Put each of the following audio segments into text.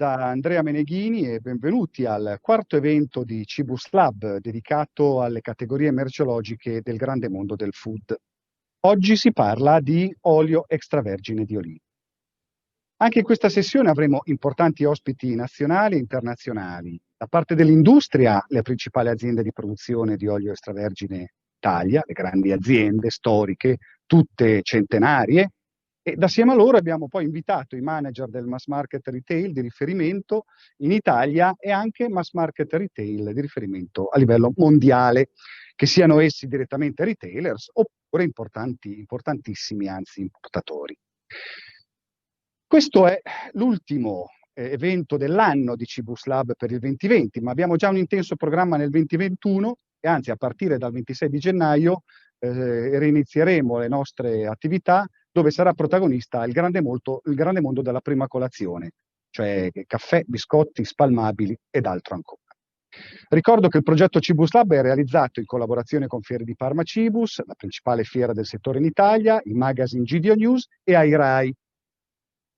da Andrea Meneghini e benvenuti al quarto evento di Cibus Lab dedicato alle categorie merceologiche del grande mondo del food. Oggi si parla di olio extravergine di oliva. Anche in questa sessione avremo importanti ospiti nazionali e internazionali. Da parte dell'industria, le principali aziende di produzione di olio extravergine d'Italia, le grandi aziende storiche, tutte centenarie, e assieme a loro abbiamo poi invitato i manager del mass market retail di riferimento in Italia e anche mass market retail di riferimento a livello mondiale, che siano essi direttamente retailers oppure importantissimi, anzi importatori. Questo è l'ultimo evento dell'anno di Cibus Lab per il 2020, ma abbiamo già un intenso programma nel 2021 e anzi a partire dal 26 di gennaio reinizieremo le nostre attività dove sarà protagonista il grande mondo della prima colazione, cioè caffè, biscotti, spalmabili ed altro ancora. Ricordo che il progetto Cibus Lab è realizzato in collaborazione con Fiere di Parma Cibus, la principale fiera del settore in Italia, il magazine GDO News e AIRAI.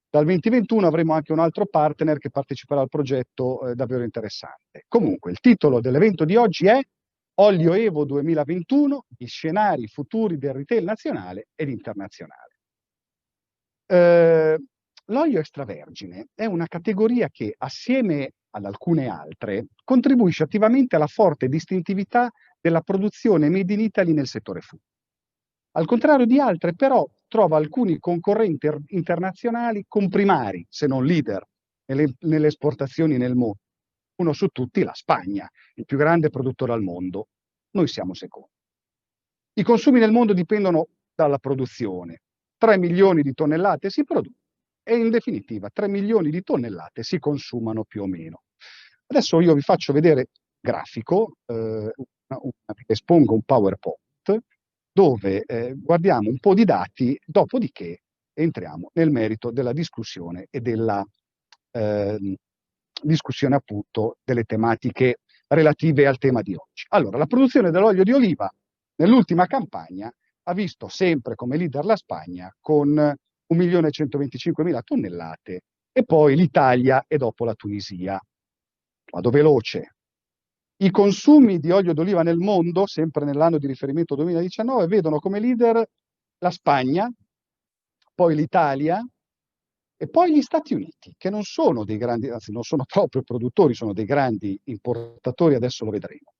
Dal 2021 avremo anche un altro partner che parteciperà al progetto davvero interessante. Comunque, il titolo dell'evento di oggi è Olio Evo 2021, gli scenari futuri del retail nazionale ed internazionale. L'olio extravergine è una categoria che, assieme ad alcune altre, contribuisce attivamente alla forte distintività della produzione made in Italy nel settore food. Al contrario di altre, però, trova alcuni concorrenti internazionali comprimari, se non leader, nelle esportazioni nel mondo. Uno su tutti, la Spagna, il più grande produttore al mondo. Noi siamo secondi. I consumi nel mondo dipendono dalla produzione. 3 milioni di tonnellate si producono e in definitiva 3 milioni di tonnellate si consumano più o meno. Adesso io vi faccio vedere grafico, espongo un PowerPoint dove guardiamo un po' di dati, dopodiché entriamo nel merito della discussione e della discussione appunto delle tematiche relative al tema di oggi. Allora, la produzione dell'olio di oliva nell'ultima campagna ha visto sempre come leader la Spagna con 1.125.000 tonnellate e poi l'Italia e dopo la Tunisia. Vado veloce. I consumi di olio d'oliva nel mondo, sempre nell'anno di riferimento 2019, vedono come leader la Spagna, poi l'Italia e poi gli Stati Uniti, che non sono dei grandi, anzi non sono proprio produttori, sono dei grandi importatori, adesso lo vedremo.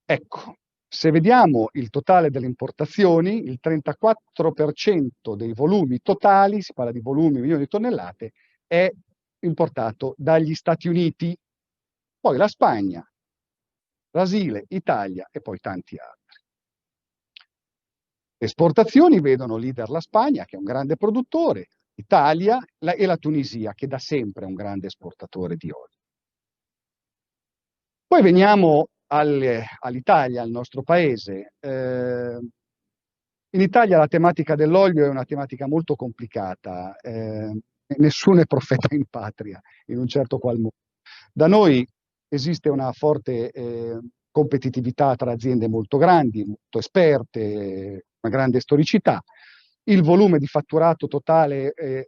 Ecco, se vediamo il totale delle importazioni, il 34% dei volumi totali, si parla di volumi, milioni di tonnellate, è importato dagli Stati Uniti. Poi la Spagna, Brasile, Italia e poi tanti altri. Le esportazioni vedono leader la Spagna, che è un grande produttore, l'Italia e la Tunisia, che da sempre è un grande esportatore di olio. Poi veniamo all'Italia, al nostro paese. In Italia la tematica dell'olio è una tematica molto complicata. Nessuno è profeta in patria, in un certo qual modo. Da noi esiste una forte competitività tra aziende molto grandi, molto esperte, una grande storicità. Il volume di fatturato totale è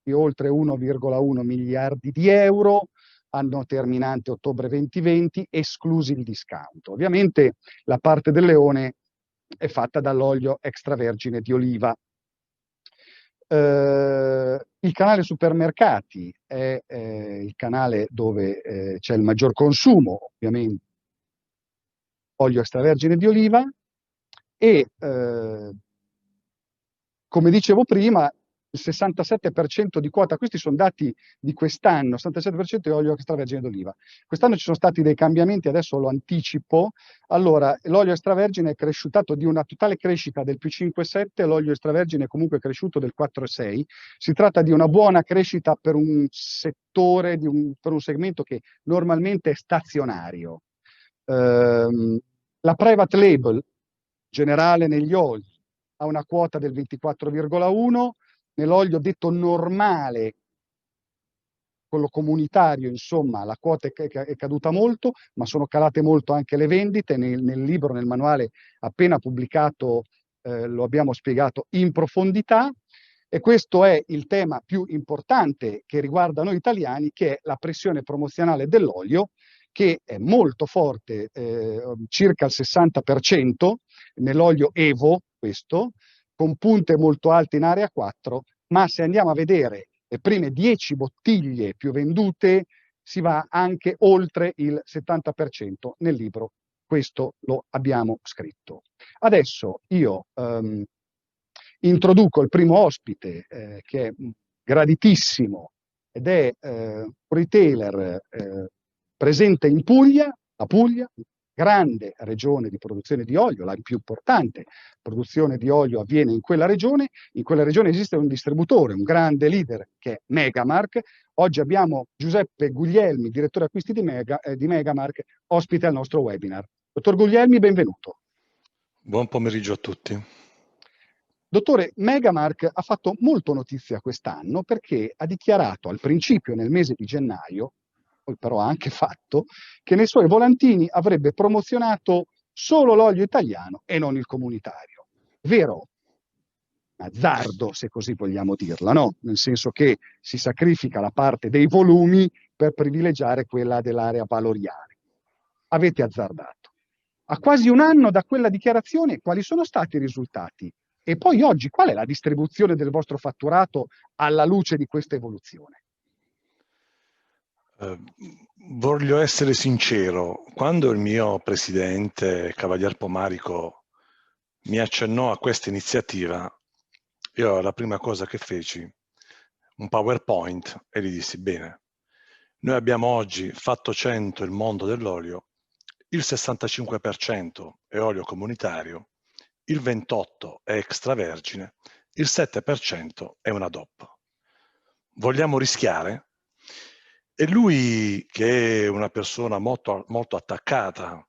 di oltre 1,1 miliardi di euro, anno terminante ottobre 2020, esclusi il discount. Ovviamente la parte del leone è fatta dall'olio extravergine di oliva. Il canale supermercati è il canale dove c'è il maggior consumo, ovviamente, olio extravergine di oliva e, come dicevo prima, il 67% di quota, questi sono dati di quest'anno, 67% è olio extravergine d'oliva. Quest'anno ci sono stati dei cambiamenti, adesso lo anticipo. Allora, l'olio extravergine è cresciutato di una totale crescita del più 5,7, l'olio extravergine è comunque cresciuto del 4,6. Si tratta di una buona crescita per un settore, per un segmento che normalmente è stazionario. La private label generale negli oli ha una quota del 24,1, nell'olio detto normale, quello comunitario, insomma, la quota è caduta molto, ma sono calate molto anche le vendite. Nel libro, nel manuale appena pubblicato, lo abbiamo spiegato in profondità. E questo è il tema più importante che riguarda noi italiani, che è la pressione promozionale dell'olio, che è molto forte, circa il 60% nell'olio Evo, questo, con punte molto alte in area 4, ma se andiamo a vedere le prime 10 bottiglie più vendute, si va anche oltre il 70% nel libro. Questo lo abbiamo scritto. Adesso io introduco il primo ospite, che è graditissimo, ed è un retailer presente in Puglia, la Puglia, grande regione di produzione di olio, la più importante produzione di olio avviene in quella regione esiste un distributore, un grande leader che è Megamark. Oggi abbiamo Giuseppe Guglielmi, direttore acquisti di Megamark, ospite al nostro webinar. Dottor Guglielmi, benvenuto. Buon pomeriggio a tutti. Dottore, Megamark ha fatto molto notizia quest'anno perché ha dichiarato al principio, nel mese di gennaio, poi però ha anche fatto, che nei suoi volantini avrebbe promozionato solo l'olio italiano e non il comunitario. Vero? Azzardo, se così vogliamo dirla, no? Nel senso che si sacrifica la parte dei volumi per privilegiare quella dell'area valoriale. Avete azzardato. A quasi un anno da quella dichiarazione, quali sono stati i risultati? E poi oggi, qual è la distribuzione del vostro fatturato alla luce di questa evoluzione? Voglio essere sincero, quando il mio presidente Cavalier Pomarico mi accennò a questa iniziativa, io la prima cosa che feci, un PowerPoint, e gli dissi: bene, noi abbiamo oggi fatto 100 il mondo dell'olio, il 65% è olio comunitario, il 28% è extravergine, il 7% è una DOP. Vogliamo rischiare? E lui, che è una persona molto, molto attaccata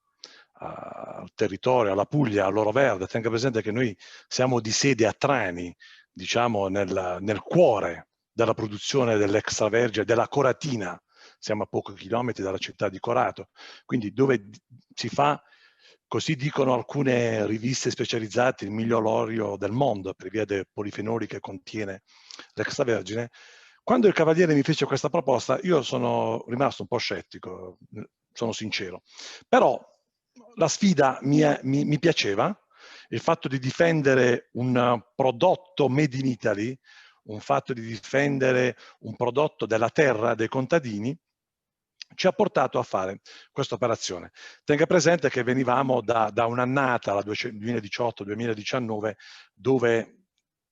al territorio, alla Puglia, all'Oro Verde, tenga presente che noi siamo di sede a Trani, diciamo nel cuore della produzione dell'extravergine, della Coratina, siamo a pochi chilometri dalla città di Corato, quindi dove si fa, così dicono alcune riviste specializzate, il miglior olio del mondo per via dei polifenoli che contiene l'extravergine. Quando il Cavaliere mi fece questa proposta, io sono rimasto un po' scettico, sono sincero, però la sfida mi piaceva, il fatto di difendere un prodotto made in Italy, un fatto di difendere un prodotto della terra, dei contadini, ci ha portato a fare questa operazione. Tenga presente che venivamo da un'annata, la 2018-2019, dove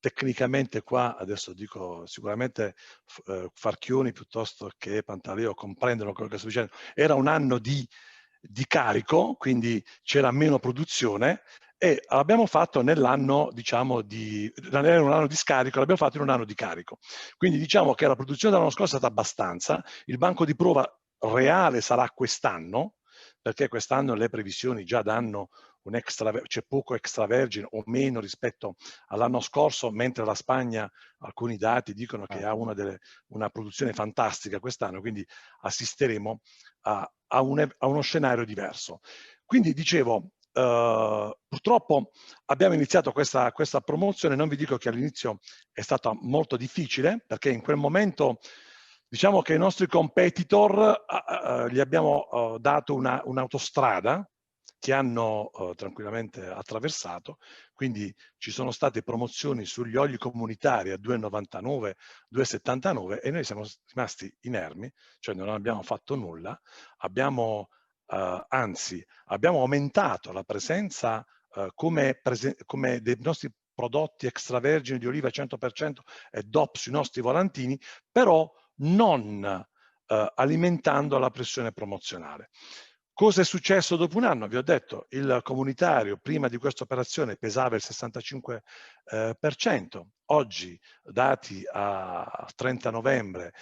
tecnicamente qua, adesso dico sicuramente Farchioni piuttosto che Pantaleo comprendono quello che sto dicendo, era un anno di carico, quindi c'era meno produzione, e l'abbiamo fatto nell'anno, diciamo, non era un anno di scarico, l'abbiamo fatto in un anno di carico. Quindi diciamo che la produzione dell'anno scorso è stata abbastanza, il banco di prova reale sarà quest'anno, perché quest'anno le previsioni già danno c'è poco extravergine o meno rispetto all'anno scorso, mentre la Spagna, alcuni dati dicono che ha una produzione fantastica quest'anno, quindi assisteremo a uno scenario diverso. Quindi dicevo, purtroppo abbiamo iniziato questa promozione, non vi dico che all'inizio è stata molto difficile, perché in quel momento diciamo che ai nostri competitor gli abbiamo dato un'autostrada che hanno tranquillamente attraversato, quindi ci sono state promozioni sugli oli comunitari a 2,99, 2,79 e noi siamo rimasti inermi, cioè non abbiamo fatto nulla, anzi abbiamo aumentato la presenza come dei nostri prodotti extravergini di oliva 100% e DOP sui nostri volantini, però non alimentando la pressione promozionale. Cosa è successo dopo un anno? Vi ho detto, il comunitario prima di questa operazione pesava il 65%, oggi, dati a 30 novembre,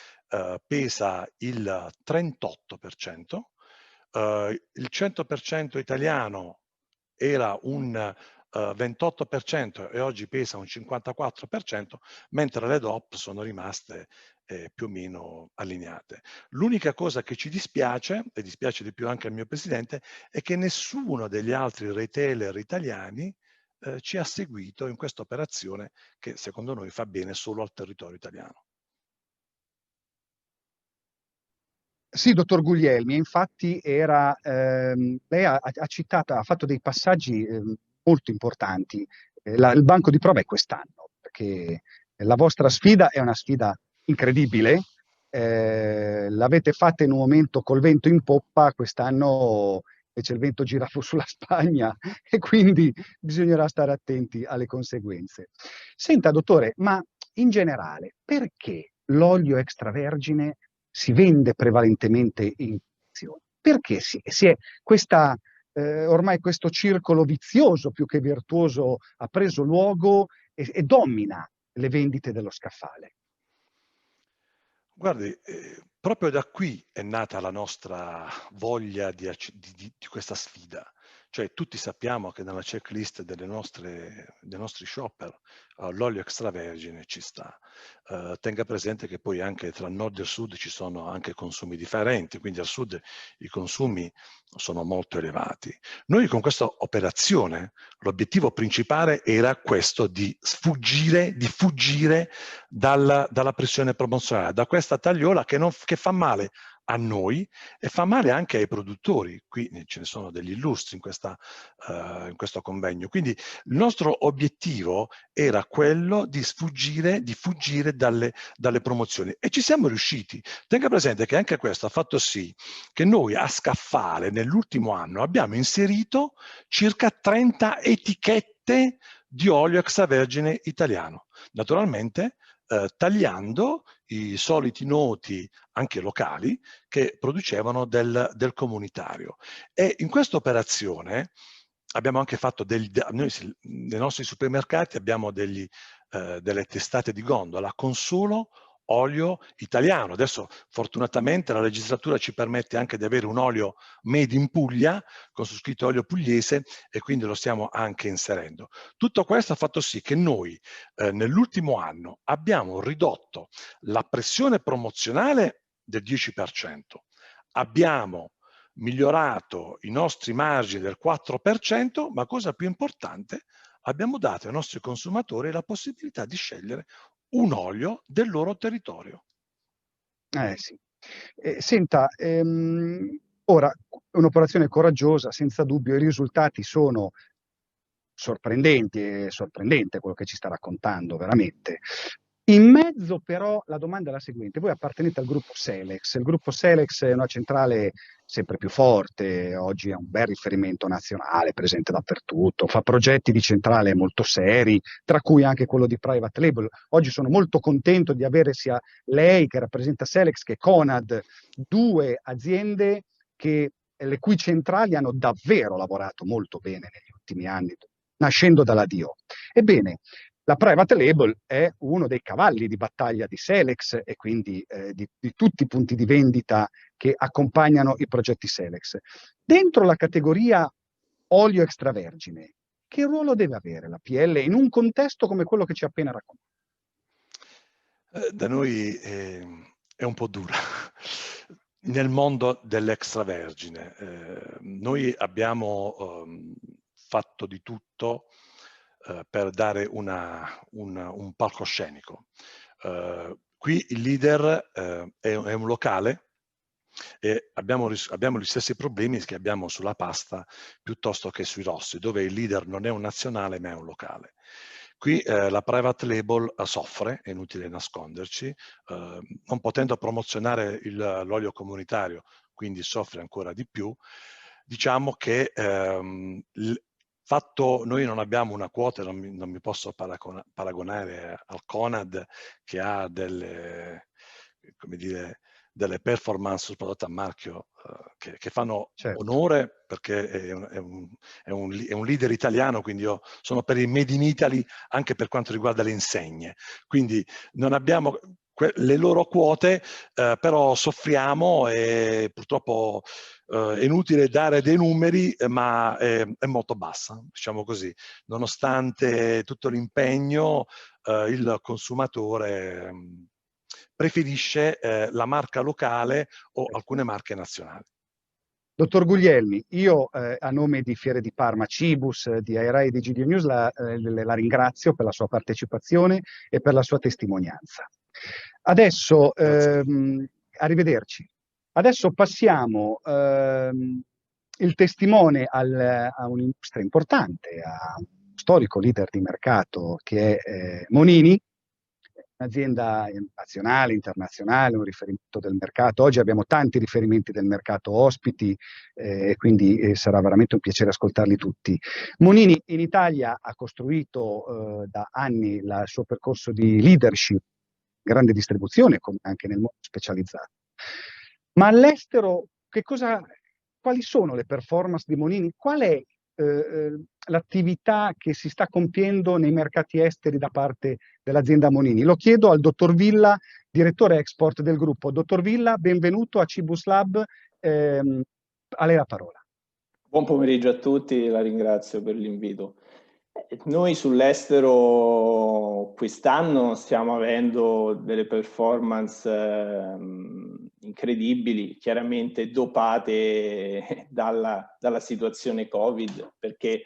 pesa il 38%, il 100% italiano era un 28% e oggi pesa un 54%, mentre le DOP sono rimaste più o meno allineate. L'unica cosa che ci dispiace, e dispiace di più anche al mio presidente, è che nessuno degli altri retailer italiani ci ha seguito in questa operazione che secondo noi fa bene solo al territorio italiano. Sì, dottor Guglielmi, infatti lei ha citato, ha fatto dei passaggi molto importanti. Il banco di prova è quest'anno, perché la vostra sfida è una sfida incredibile. L'avete fatta in un momento col vento in poppa, quest'anno invece il vento gira sulla Spagna e quindi bisognerà stare attenti alle conseguenze. Senta, dottore, ma in generale, perché l'olio extravergine si vende prevalentemente in confezioni? Perché si è ormai questo circolo vizioso più che virtuoso ha preso luogo e domina le vendite dello scaffale? Guardi, proprio da qui è nata la nostra voglia di questa sfida. Cioè tutti sappiamo che nella checklist dei nostri shopper l'olio extravergine ci sta. Tenga presente che poi anche tra nord e sud ci sono anche consumi differenti, quindi al sud i consumi sono molto elevati. Noi con questa operazione l'obiettivo principale era questo di fuggire dalla pressione promozionale, da questa tagliola che fa male a noi e fa male anche ai produttori. Qui ce ne sono degli illustri in questo convegno. Quindi il nostro obiettivo era quello di fuggire dalle promozioni e ci siamo riusciti. Tenga presente che anche questo ha fatto sì che noi a Scaffale nell'ultimo anno abbiamo inserito circa 30 etichette di olio extravergine italiano. Naturalmente tagliando i soliti noti anche locali che producevano del comunitario. E in questa operazione abbiamo anche fatto noi nei nostri supermercati abbiamo delle testate di gondola con solo olio italiano. Adesso fortunatamente la legislatura ci permette anche di avere un olio made in Puglia con su scritto olio pugliese e quindi lo stiamo anche inserendo. Tutto questo ha fatto sì che noi nell'ultimo anno abbiamo ridotto la pressione promozionale del 10%, abbiamo migliorato i nostri margini del 4%, ma cosa più importante, abbiamo dato ai nostri consumatori la possibilità di scegliere un olio del loro territorio. Sì. Senta, ora un'operazione coraggiosa, senza dubbio, i risultati sono sorprendenti, è sorprendente quello che ci sta raccontando, veramente. In mezzo però la domanda è la seguente: voi appartenete al gruppo Selex, il gruppo Selex è una centrale sempre più forte, oggi è un bel riferimento nazionale, presente dappertutto, fa progetti di centrale molto seri, tra cui anche quello di private label. Oggi sono molto contento di avere sia lei che rappresenta Selex che Conad, due aziende le cui centrali hanno davvero lavorato molto bene negli ultimi anni, nascendo dalla DO. Ebbene, la private label è uno dei cavalli di battaglia di Selex e quindi di tutti i punti di vendita che accompagnano i progetti Selex. Dentro la categoria olio extravergine, che ruolo deve avere la PL in un contesto come quello che ci ha appena raccontato? Da noi è un po' dura. Nel mondo dell'extravergine, noi abbiamo fatto di tutto per dare un palcoscenico. Qui il leader è un locale e abbiamo gli stessi problemi che abbiamo sulla pasta piuttosto che sui rossi, dove il leader non è un nazionale ma è un locale. Qui la private label soffre, è inutile nasconderci, non potendo promozionare l'olio comunitario, quindi soffre ancora di più. Diciamo che noi non abbiamo una quota, non mi posso paragonare al Conad che ha come dire, delle performance sul prodotto a marchio che fanno Certo. onore perché è un leader italiano, quindi io sono per il Made in Italy anche per quanto riguarda le insegne. Quindi non abbiamo le loro quote, però soffriamo e purtroppo è inutile dare dei numeri, ma è molto bassa, diciamo così. Nonostante tutto l'impegno, il consumatore preferisce la marca locale o alcune marche nazionali. Dottor Guglielmi, io a nome di Fiere di Parma, Cibus, di AIRA e di GDO News la ringrazio per la sua partecipazione e per la sua testimonianza. Adesso, arrivederci. Adesso passiamo il testimone a un'industria importante, a un storico leader di mercato che è Monini, un'azienda nazionale, internazionale, un riferimento del mercato. Oggi abbiamo tanti riferimenti del mercato ospiti e quindi sarà veramente un piacere ascoltarli tutti. Monini in Italia ha costruito da anni il suo percorso di leadership, grande distribuzione, come anche nel mondo specializzato. Ma all'estero quali sono le performance di Monini? Qual è l'attività che si sta compiendo nei mercati esteri da parte dell'azienda Monini? Lo chiedo al dottor Villa, direttore export del gruppo. Dottor Villa, benvenuto a Cibus Lab, a lei la parola. Buon pomeriggio a tutti, la ringrazio per l'invito. Noi sull'estero quest'anno stiamo avendo delle performance incredibili, chiaramente dopate dalla situazione Covid, perché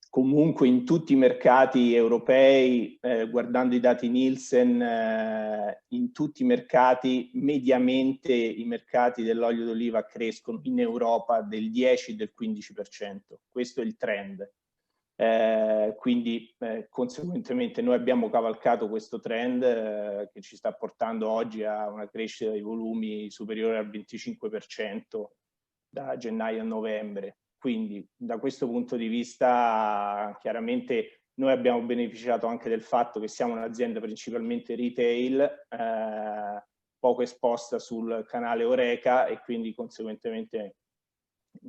comunque in tutti i mercati europei, guardando i dati Nielsen, in tutti i mercati, mediamente i mercati dell'olio d'oliva crescono in Europa del 10 e del 15%. Questo è il trend. Quindi conseguentemente noi abbiamo cavalcato questo trend che ci sta portando oggi a una crescita dei volumi superiore al 25% da gennaio a novembre. Quindi da questo punto di vista chiaramente noi abbiamo beneficiato anche del fatto che siamo un'azienda principalmente retail, poco esposta sul canale Horeca e quindi conseguentemente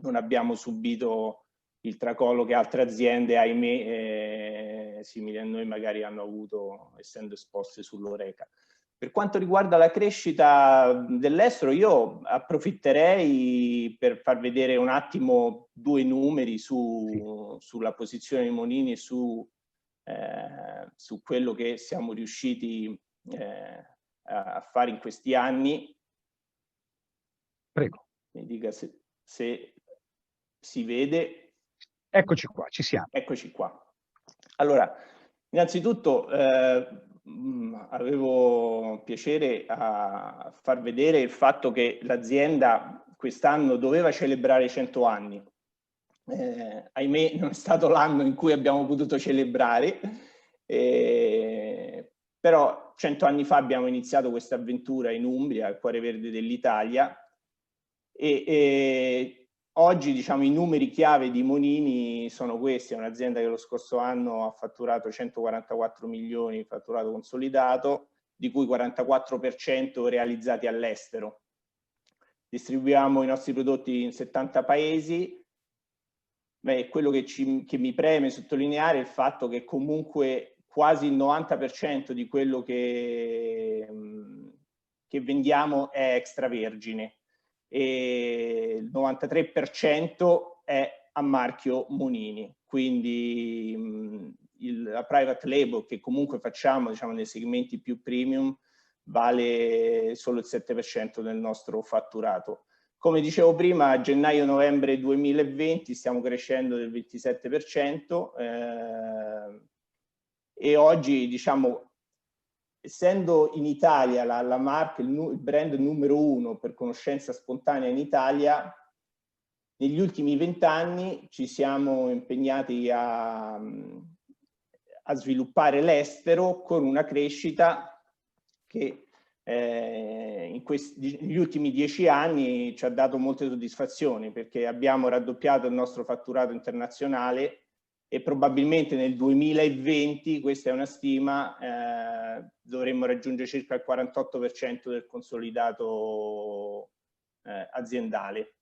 non abbiamo subito il tracollo che altre aziende, ahimè, simili a noi magari hanno avuto essendo esposte sull'Horeca. Per quanto riguarda la crescita dell'estero, io approfitterei per far vedere un attimo due numeri sulla posizione di Monini e su quello che siamo riusciti a fare in questi anni. Prego. Mi dica se si vede. Eccoci qua, ci siamo. Eccoci qua. Allora, innanzitutto avevo piacere a far vedere il fatto che l'azienda quest'anno doveva celebrare i 100 anni. Ahimè non è stato l'anno in cui abbiamo potuto celebrare, però 100 anni fa abbiamo iniziato questa avventura in Umbria, il cuore verde dell'Italia, e oggi diciamo i numeri chiave di Monini sono questi: è un'azienda che lo scorso anno ha fatturato 144 milioni di fatturato consolidato, di cui 44% realizzati all'estero. Distribuiamo i nostri prodotti in 70 paesi. Beh, quello che mi preme sottolineare è il fatto che comunque quasi il 90% di quello che vendiamo è extravergine e il 93% è a marchio Monini, quindi la private label che comunque facciamo diciamo nei segmenti più premium vale solo il 7% del nostro fatturato. Come dicevo prima, a gennaio-novembre 2020 stiamo crescendo del 27% e oggi, diciamo, essendo in Italia la marca, il brand numero 1 per conoscenza spontanea in Italia, negli ultimi 20 anni ci siamo impegnati a sviluppare l'estero con una crescita che negli ultimi 10 anni ci ha dato molte soddisfazioni, perché abbiamo raddoppiato il nostro fatturato internazionale e probabilmente nel 2020, questa è una stima, dovremmo raggiungere circa il 48% del consolidato aziendale.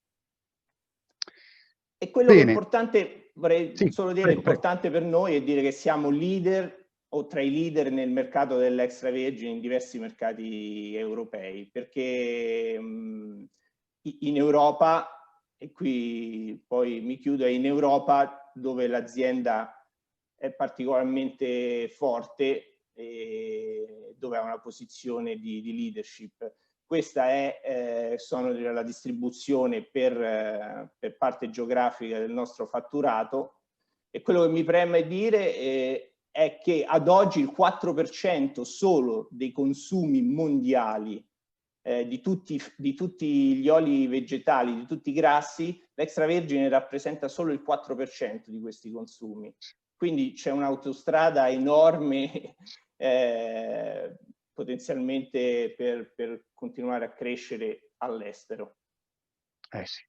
E quello che è importante, vorrei solo dire, importante per noi è dire che siamo leader o tra i leader nel mercato dell'extravergine in diversi mercati europei, perché in Europa, e qui poi mi chiudo, è in Europa dove l'azienda è particolarmente forte e dove ha una posizione di leadership. Questa è la distribuzione per parte geografica del nostro fatturato, e quello che mi preme dire è che ad oggi il 4% solo dei consumi mondiali di tutti gli oli vegetali, di tutti i grassi, l'extravergine rappresenta solo il 4% di questi consumi. Quindi c'è un'autostrada enorme potenzialmente per continuare a crescere all'estero. Sì.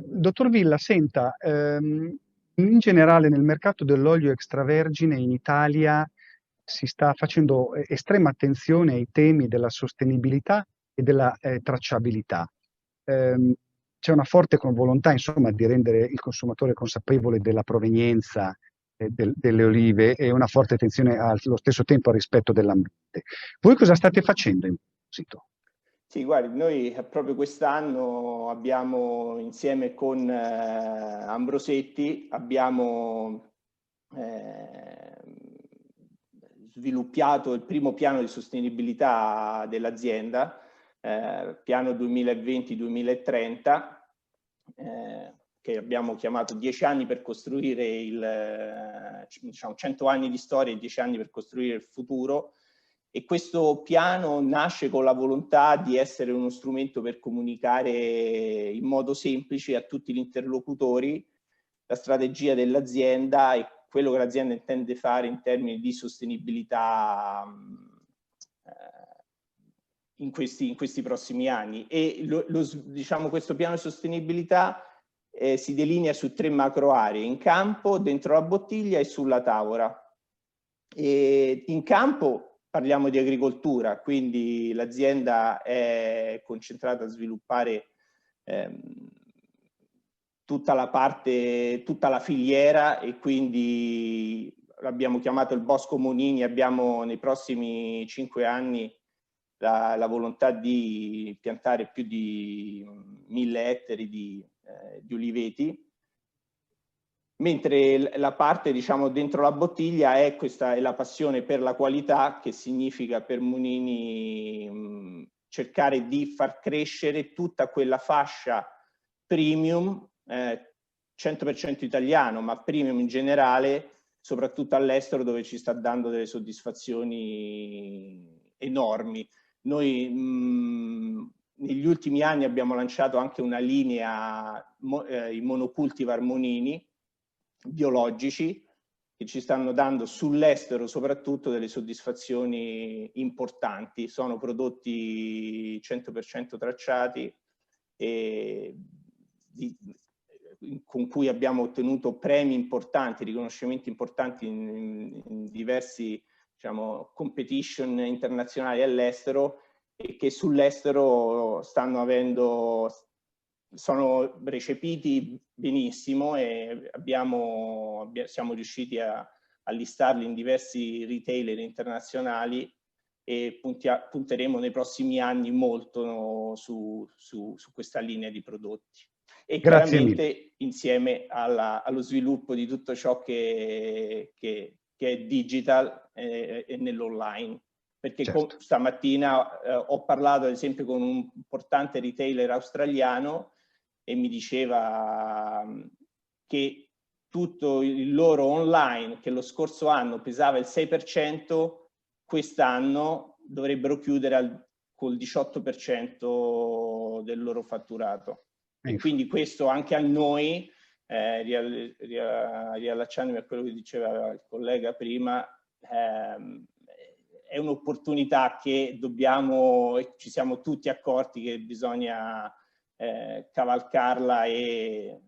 Dottor Villa, senta, in generale nel mercato dell'olio extravergine in Italia si sta facendo estrema attenzione ai temi della sostenibilità e della tracciabilità. C'è una forte volontà, insomma, di rendere il consumatore consapevole della provenienza delle olive e una forte attenzione allo stesso tempo al rispetto dell'ambiente. Voi cosa state facendo in proposito? Sì, guardi, noi proprio quest'anno abbiamo, insieme con Ambrosetti, abbiamo sviluppato il primo piano di sostenibilità dell'azienda, piano 2020-2030, che abbiamo chiamato 10 anni per costruire diciamo 100 anni di storia e 10 anni per costruire il futuro. E questo piano nasce con la volontà di essere uno strumento per comunicare in modo semplice a tutti gli interlocutori la strategia dell'azienda e quello che l'azienda intende fare in termini di sostenibilità in questi prossimi anni. E diciamo, questo piano di sostenibilità si delinea su 3 macro aree: in campo, dentro la bottiglia e sulla tavola. E in campo parliamo di agricoltura, quindi l'azienda è concentrata a sviluppare tutta la filiera, e quindi l'abbiamo chiamato il Bosco Monini. Abbiamo nei prossimi 5 anni la volontà di piantare più di 1000 ettari di oliveti. Mentre la parte, diciamo, dentro la bottiglia è la passione per la qualità, che significa per Monini cercare di far crescere tutta quella fascia premium, 100% italiano, ma premium in generale, soprattutto all'estero, dove ci sta dando delle soddisfazioni enormi. Noi negli ultimi anni abbiamo lanciato anche una linea, i monocultivar Monini, biologici, che ci stanno dando sull'estero soprattutto delle soddisfazioni importanti. Sono prodotti 100% tracciati e con cui abbiamo ottenuto premi importanti, riconoscimenti importanti in diversi, diciamo, competition internazionali all'estero, e che sull'estero sono recepiti benissimo, e siamo riusciti a listarli in diversi retailer internazionali, e punteremo nei prossimi anni molto su questa linea di prodotti. E chiaramente insieme allo sviluppo di tutto ciò che è digital e nell'online. Perché certo, stamattina ho parlato ad esempio con un importante retailer australiano, e mi diceva che tutto il loro online, che lo scorso anno pesava il 6%, quest'anno dovrebbero chiudere col 18% del loro fatturato. E quindi questo anche a noi, riallacciandomi a quello che diceva il collega prima, è un'opportunità che ci siamo tutti accorti che bisogna cavalcarla e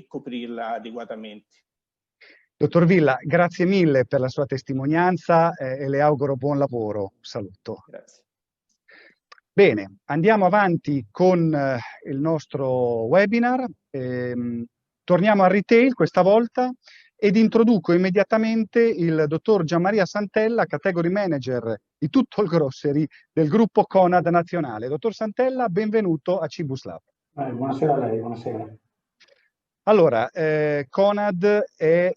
coprirla adeguatamente. Dottor Villa, grazie mille per la sua testimonianza e le auguro buon lavoro. Saluto. Grazie. Bene, andiamo avanti con il nostro webinar. Torniamo al retail questa volta ed introduco immediatamente il dottor Gianmaria Santella, Category Manager di tutto il grocery del gruppo Conad Nazionale. Dottor Santella, benvenuto a Cibus Lab. Buonasera a lei, buonasera. Allora, Conad è,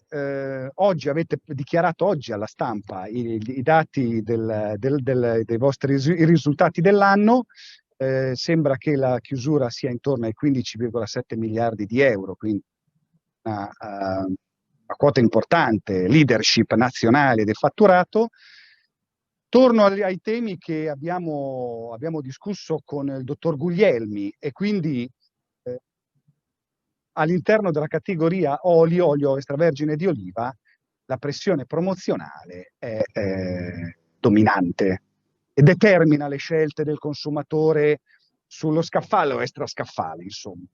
oggi avete dichiarato oggi alla stampa i dati dei vostri i risultati dell'anno. Sembra che la chiusura sia intorno ai 15,7 miliardi di euro, quindi una quota importante, leadership nazionale del fatturato. Torno ai temi che abbiamo discusso con il dottor Guglielmi, e quindi all'interno della categoria olio extravergine di oliva, la pressione promozionale è dominante e determina le scelte del consumatore sullo scaffale o extrascaffale, insomma.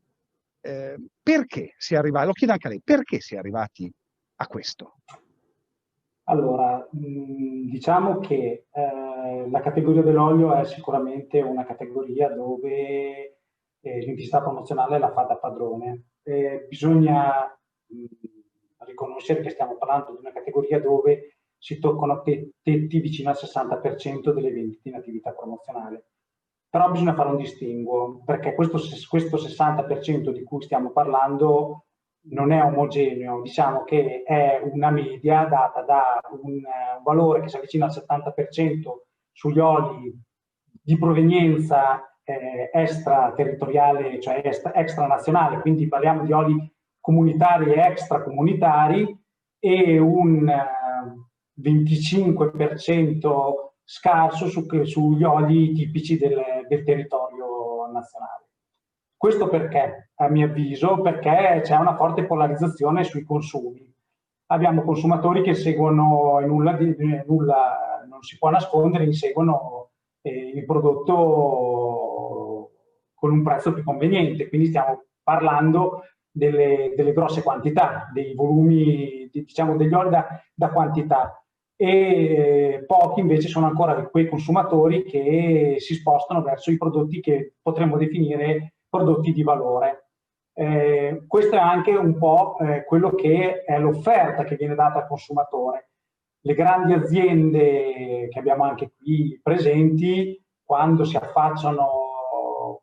Perché si è arrivati, lo chiedo anche a lei, perché si è arrivati a questo? Allora, diciamo che la categoria dell'olio è sicuramente una categoria dove l'intensità promozionale la fa da padrone. Bisogna riconoscere che stiamo parlando di una categoria dove si toccano tetti vicino al 60% delle vendite in attività promozionale. Però bisogna fare un distinguo, perché questo 60% di cui stiamo parlando non è omogeneo, diciamo che è una media data da un valore che si avvicina al 70% sugli oli di provenienza extraterritoriale, cioè extranazionale, quindi parliamo di oli comunitari e extracomunitari, e un 25% scarso sugli oli tipici del territorio nazionale. Questo perché, a mio avviso, perché c'è una forte polarizzazione sui consumi. Abbiamo consumatori che seguono, nulla non si può nascondere, inseguono il prodotto con un prezzo più conveniente, quindi stiamo parlando delle grosse quantità, dei volumi, diciamo degli oli da quantità. E pochi invece sono ancora quei consumatori che si spostano verso i prodotti che potremmo definire prodotti di valore. Questo è anche un po' quello che è l'offerta che viene data al consumatore. Le grandi aziende che abbiamo anche qui presenti, quando si affacciano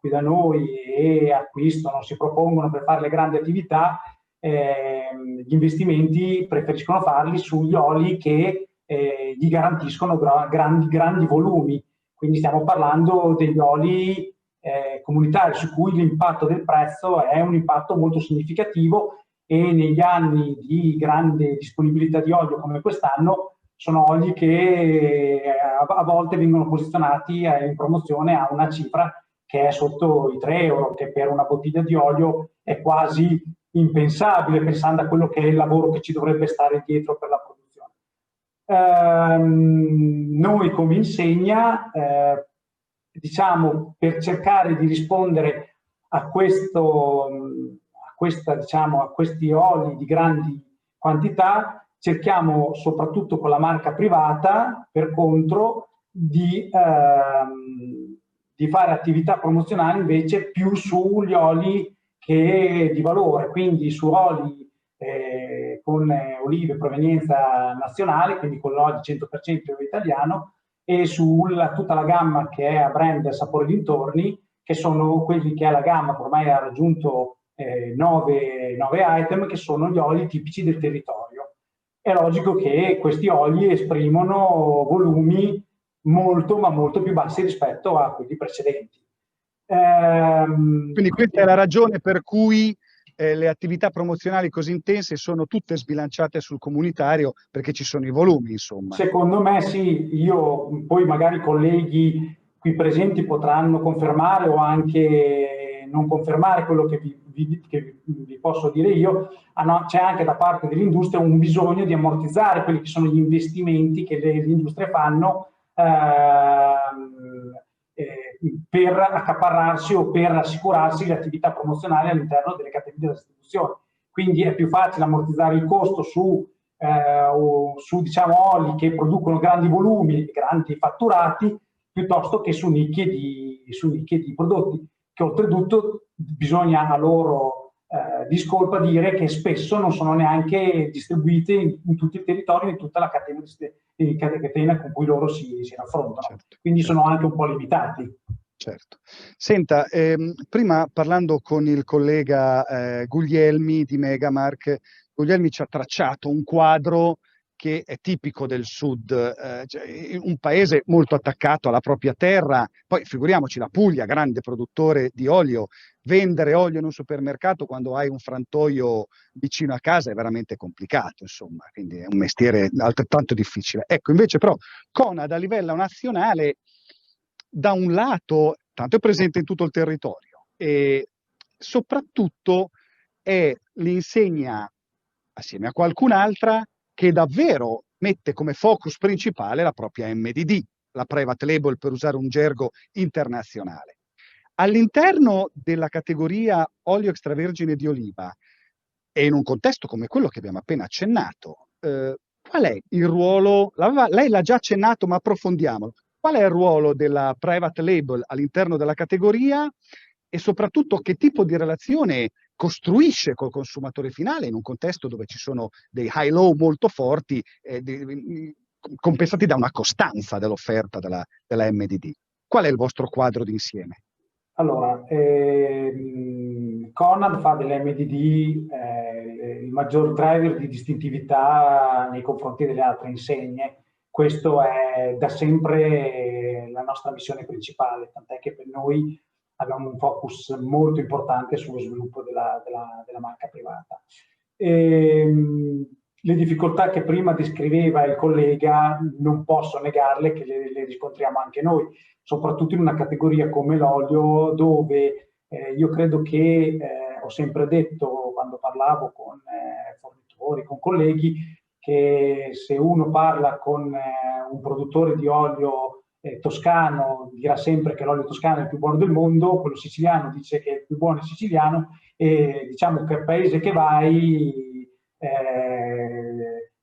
qui da noi e acquistano, si propongono per fare le grandi attività, gli investimenti preferiscono farli sugli oli che gli garantiscono grandi volumi. Quindi stiamo parlando degli oli comunitari su cui l'impatto del prezzo è un impatto molto significativo, e negli anni di grande disponibilità di olio come quest'anno sono oli che a volte vengono posizionati in promozione a una cifra che è sotto i 3 euro, che per una bottiglia di olio è quasi impensabile, pensando a quello che è il lavoro che ci dovrebbe stare dietro per la produzione. Noi come Insegna, diciamo, per cercare di rispondere a questi oli di grandi quantità, cerchiamo soprattutto con la marca privata, per contro, di fare attività promozionali invece più sugli oli che di valore, quindi su oli con olive provenienza nazionale, quindi con l'olio 100% italiano, e su tutta la gamma che è a brand Sapore Dintorni, che sono quelli che è la gamma che ormai ha raggiunto 9 item, che sono gli oli tipici del territorio. È logico che questi oli esprimono volumi molto, ma molto più bassi rispetto a quelli precedenti. Quindi questa è la ragione per cui le attività promozionali così intense sono tutte sbilanciate sul comunitario, perché ci sono i volumi, insomma. Secondo me sì, poi magari i colleghi qui presenti potranno confermare o anche non confermare quello che vi posso dire io. C'è anche da parte dell'industria un bisogno di ammortizzare quelli che sono gli investimenti che le industrie fanno per accaparrarsi o per assicurarsi le attività promozionali all'interno delle catene della distribuzione. Quindi è più facile ammortizzare il costo su diciamo oli che producono grandi volumi, grandi fatturati, piuttosto che su nicchie di prodotti, che oltretutto bisogna a loro discolpa dire che spesso non sono neanche distribuite in tutto il territorio, in tutta la catena con cui loro si raffrontano. Quindi sono anche un po' limitati. Certo. Senta, prima parlando con il collega Guglielmi di Megamark, Guglielmi ci ha tracciato un quadro che è tipico del sud, cioè un paese molto attaccato alla propria terra. Poi figuriamoci la Puglia, grande produttore di olio, vendere olio in un supermercato quando hai un frantoio vicino a casa è veramente complicato, insomma, quindi è un mestiere altrettanto difficile. Ecco, invece però Conad a livello nazionale da un lato tanto è presente in tutto il territorio e soprattutto è l'insegna assieme a qualcun'altra che davvero mette come focus principale la propria MDD, la private label per usare un gergo internazionale. All'interno della categoria olio extravergine di oliva e in un contesto come quello che abbiamo appena accennato, qual è il ruolo? Lei l'ha già accennato, ma approfondiamolo. Qual è il ruolo della private label all'interno della categoria e soprattutto che tipo di relazione costruisce col consumatore finale in un contesto dove ci sono dei high-low molto forti, compensati da una costanza dell'offerta della MDD. Qual è il vostro quadro d'insieme? Allora, Conad fa dell'MDD il maggior driver di distintività nei confronti delle altre insegne. Questo è da sempre la nostra missione principale, tant'è che per noi abbiamo un focus molto importante sullo sviluppo della marca privata. Le difficoltà che prima descriveva il collega non posso negarle che le riscontriamo anche noi, soprattutto in una categoria come l'olio dove io credo che, ho sempre detto quando parlavo con fornitori, con colleghi, che se uno parla con un produttore di olio toscano dirà sempre che l'olio toscano è il più buono del mondo, quello siciliano dice che è il più buono siciliano e diciamo che al paese che vai,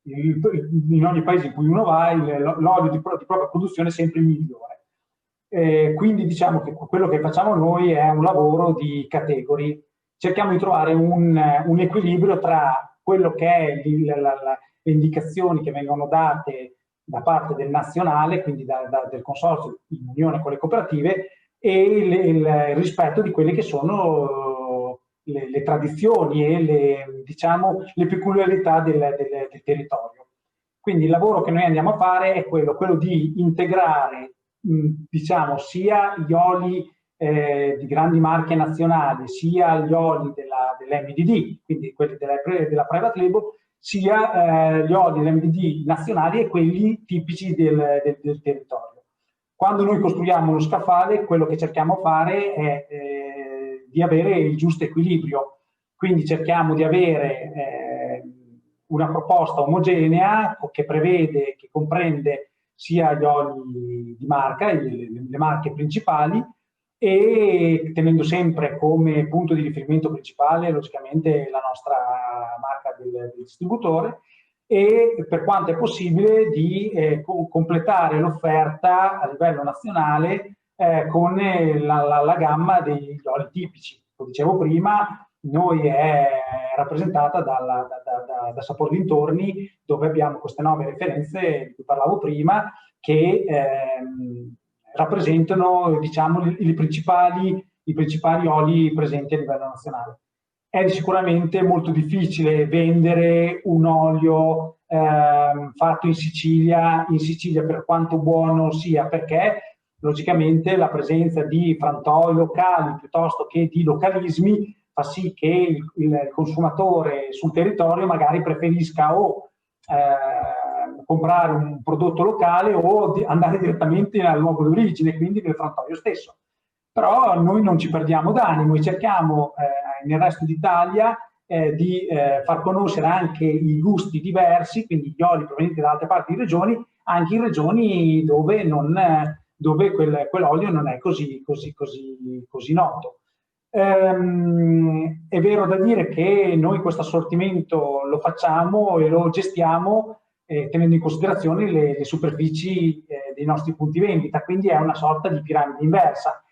in ogni paese in cui uno va, l'olio di propria produzione è sempre il migliore. Quindi diciamo che quello che facciamo noi è un lavoro di categorie. Cerchiamo di trovare un equilibrio tra quello che è le indicazioni che vengono date da parte del nazionale, quindi del consorzio in unione con le cooperative, e il rispetto di quelle che sono le tradizioni e le peculiarità del territorio. Quindi il lavoro che noi andiamo a fare è quello di integrare diciamo sia gli oli di grandi marche nazionali, sia gli oli dell'MDD, quindi quelli della private label, sia gli oli dell'MDD nazionali e quelli tipici del territorio. Quando noi costruiamo uno scaffale, quello che cerchiamo di fare è di avere il giusto equilibrio, quindi cerchiamo di avere una proposta omogenea che prevede, che comprende sia gli oli di marca, le marche principali, e tenendo sempre come punto di riferimento principale logicamente la nostra marca del distributore, e per quanto è possibile di completare l'offerta a livello nazionale con la gamma degli oli tipici. Lo dicevo prima, noi è rappresentata da Sapor Dintorni, dove abbiamo queste 9 referenze di cui parlavo prima, che rappresentano, diciamo, i principali oli presenti a livello nazionale. È sicuramente molto difficile vendere un olio fatto in Sicilia per quanto buono sia, perché logicamente la presenza di frantoi locali piuttosto che di localismi fa sì che il consumatore sul territorio magari preferisca o comprare un prodotto locale o andare direttamente al luogo d'origine, quindi nel frantoio stesso. Però noi non ci perdiamo d'animo e cerchiamo nel resto d'Italia di far conoscere anche i gusti diversi, quindi gli oli provenienti da altre parti di regioni, anche in regioni dove quell'olio non è così noto. È vero da dire che noi questo assortimento lo facciamo e lo gestiamo tenendo in considerazione le superfici dei nostri punti vendita, quindi è una sorta di piramide inversa.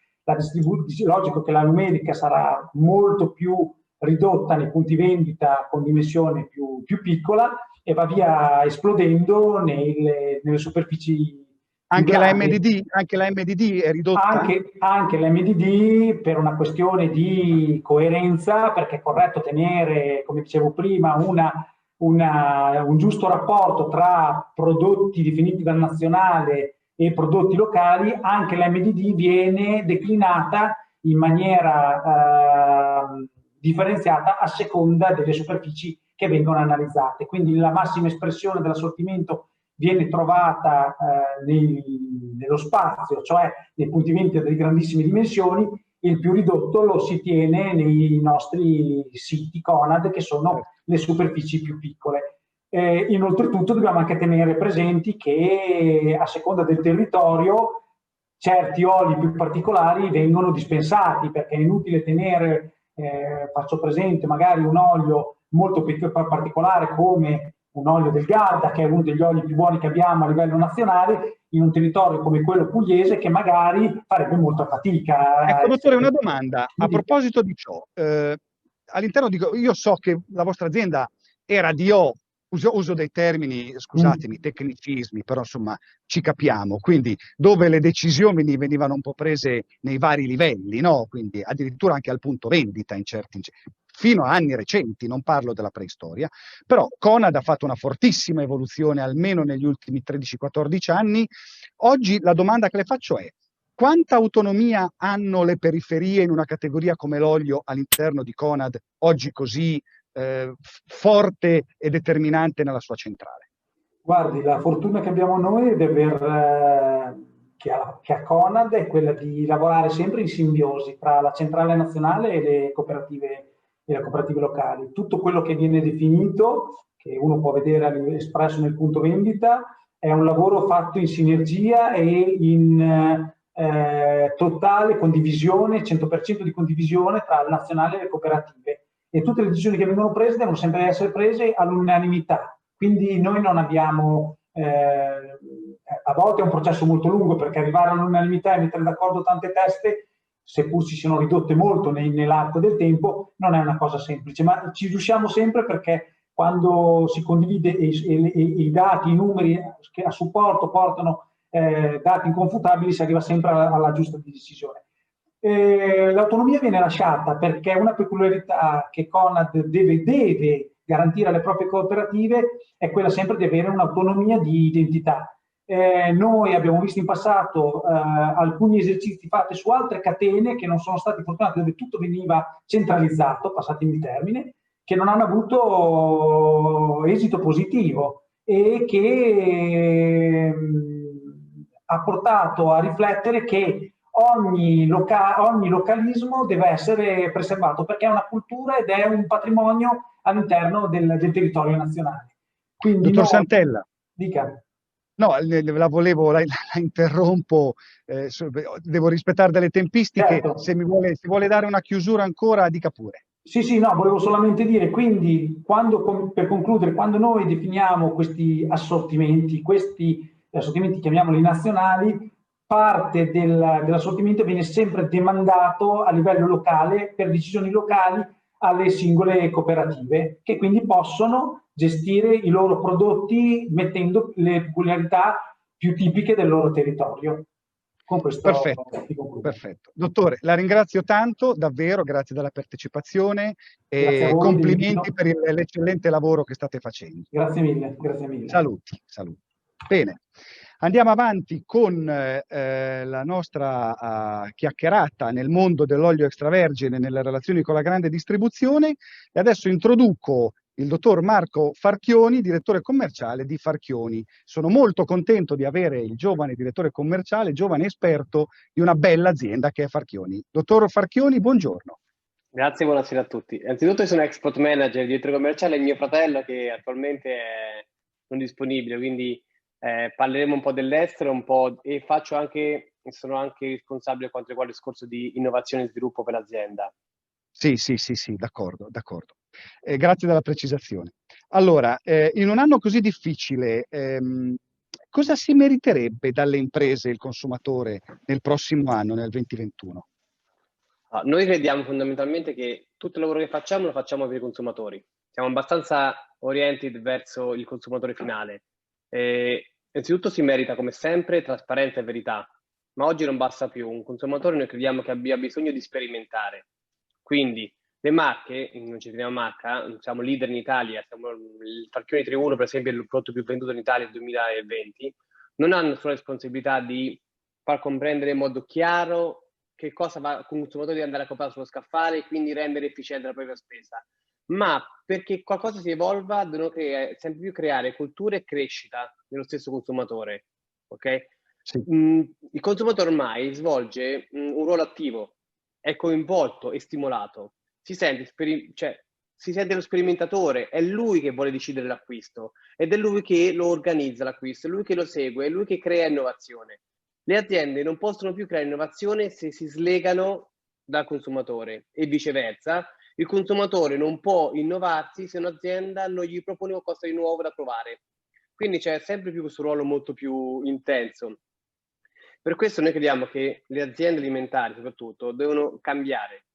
Logico che la numerica sarà molto più ridotta nei punti vendita con dimensione più piccola e va via esplodendo nelle superfici Anche la MDD è ridotta? Anche l'MDD per una questione di coerenza, perché è corretto tenere, come dicevo prima, un giusto rapporto tra prodotti definiti dal nazionale e prodotti locali. Anche l'MDD viene declinata in maniera differenziata a seconda delle superfici che vengono analizzate. Quindi la massima espressione dell'assortimento viene trovata nello spazio, cioè nei punti vendita di grandissime dimensioni. Il più ridotto lo si tiene nei nostri siti Conad, che sono le superfici più piccole. Inoltretutto dobbiamo anche tenere presenti che a seconda del territorio certi oli più particolari vengono dispensati, perché è inutile tenere, faccio presente, magari un olio molto particolare come un olio del Garda, che è uno degli oli più buoni che abbiamo a livello nazionale, in un territorio come quello pugliese, che magari farebbe molta fatica. Ecco, dottore, una domanda. A proposito di ciò, all'interno io so che la vostra azienda era uso dei termini, scusatemi, tecnicismi, però insomma ci capiamo, quindi dove le decisioni venivano un po' prese nei vari livelli, no? Quindi addirittura anche al punto vendita fino a anni recenti, non parlo della preistoria, però Conad ha fatto una fortissima evoluzione almeno negli ultimi 13-14 anni. Oggi la domanda che le faccio è: quanta autonomia hanno le periferie in una categoria come l'olio all'interno di Conad, oggi così forte e determinante nella sua centrale? Guardi, la fortuna che abbiamo noi è di aver, che ha Conad, è quella di lavorare sempre in simbiosi tra la centrale nazionale e le cooperative locali. Tutto quello che viene definito, che uno può vedere espresso nel punto vendita, è un lavoro fatto in sinergia e in totale condivisione, 100% di condivisione tra il nazionale e le cooperative. E tutte le decisioni che vengono prese devono sempre essere prese all'unanimità. Quindi noi non abbiamo, a volte è un processo molto lungo, perché arrivare all'unanimità e mettere d'accordo tante teste, seppur si siano ridotte molto nell'arco del tempo, non è una cosa semplice, ma ci riusciamo sempre, perché quando si condivide i dati, i numeri che a supporto portano dati inconfutabili, si arriva sempre alla giusta decisione. L'autonomia viene lasciata perché una peculiarità che Conad deve garantire alle proprie cooperative è quella sempre di avere un'autonomia di identità. Noi abbiamo visto in passato alcuni esercizi fatti su altre catene che non sono stati fortunati, dove tutto veniva centralizzato, passatemi il termine, che non hanno avuto esito positivo e che ha portato a riflettere che ogni localismo deve essere preservato, perché è una cultura ed è un patrimonio all'interno del territorio nazionale. Quindi dottor Santella, dica. No, la interrompo, devo rispettare delle tempistiche. Certo. Se vuole dare una chiusura ancora, dica pure. Sì, no, volevo solamente dire, quindi per concludere, quando noi definiamo questi assortimenti chiamiamoli nazionali, parte dell'assortimento viene sempre demandato a livello locale per decisioni locali alle singole cooperative, che quindi possono gestire i loro prodotti mettendo le peculiarità più tipiche del loro territorio. Con questo perfetto. Dottore, la ringrazio tanto, davvero, grazie della partecipazione e voi, complimenti per l'eccellente lavoro che state facendo. Grazie mille. Saluti. Bene, andiamo avanti con la nostra chiacchierata nel mondo dell'olio extravergine, nelle relazioni con la grande distribuzione, e adesso introduco il dottor Marco Farchioni, direttore commerciale di Farchioni. Sono molto contento di avere il giovane direttore commerciale, giovane esperto di una bella azienda che è Farchioni. Dottor Farchioni, buongiorno. Grazie, buonasera a tutti. Anzitutto io sono export manager, direttore commerciale, e mio fratello che attualmente è non disponibile, quindi parleremo un po' dell'estero, e sono anche responsabile quanto riguarda il discorso di innovazione e sviluppo per l'azienda. Sì, d'accordo. Grazie della precisazione. Allora, in un anno così difficile, cosa si meriterebbe dalle imprese il consumatore nel prossimo anno, nel 2021? Noi crediamo fondamentalmente che tutto il lavoro che facciamo lo facciamo per i consumatori. Siamo abbastanza oriented verso il consumatore finale. Innanzitutto si merita, come sempre, trasparenza e verità, ma oggi non basta più. Un consumatore noi crediamo che abbia bisogno di sperimentare. Quindi le marche, non ci teniamo marca, siamo leader in Italia, siamo il Falchioni 3.1, per esempio, è il prodotto più venduto in Italia nel 2020, non hanno solo la responsabilità di far comprendere in modo chiaro che cosa va il consumatore deve andare a comprare sullo scaffale e quindi rendere efficiente la propria spesa, ma perché qualcosa si evolva devono sempre più creare cultura e crescita nello stesso consumatore, ok? Sì. Il consumatore ormai svolge un ruolo attivo, è coinvolto e stimolato, si sente lo sperimentatore, è lui che vuole decidere l'acquisto ed è lui che lo organizza l'acquisto, è lui che lo segue, è lui che crea innovazione. Le aziende non possono più creare innovazione se si slegano dal consumatore e viceversa. Il consumatore non può innovarsi se un'azienda non gli propone qualcosa di nuovo da provare. Quindi c'è sempre più questo ruolo molto più intenso. Per questo noi crediamo che le aziende alimentari soprattutto devono cambiare.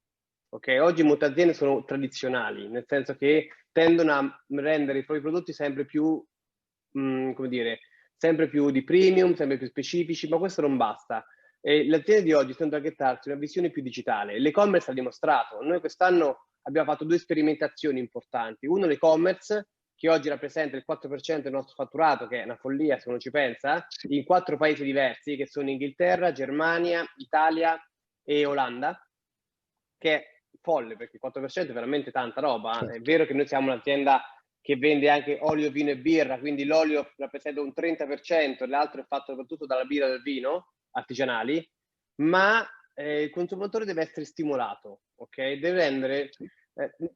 Okay? Oggi molte aziende sono tradizionali, nel senso che tendono a rendere i propri prodotti sempre più, come dire, sempre più di premium, sempre più specifici, ma questo non basta. E le aziende di oggi stanno targettarsi una visione più digitale. L'e-commerce ha dimostrato. Noi quest'anno abbiamo fatto 2 sperimentazioni importanti. Uno, l'e-commerce, che oggi rappresenta il 4% del nostro fatturato, che è una follia se uno ci pensa, in 4 paesi diversi, che sono Inghilterra, Germania, Italia e Olanda, che è folle, perché il 4% è veramente tanta roba. Certo. È vero che noi siamo un'azienda che vende anche olio, vino e birra, quindi l'olio rappresenta un 30%, l'altro è fatto soprattutto dalla birra e dal vino artigianali, ma il consumatore deve essere stimolato, ok?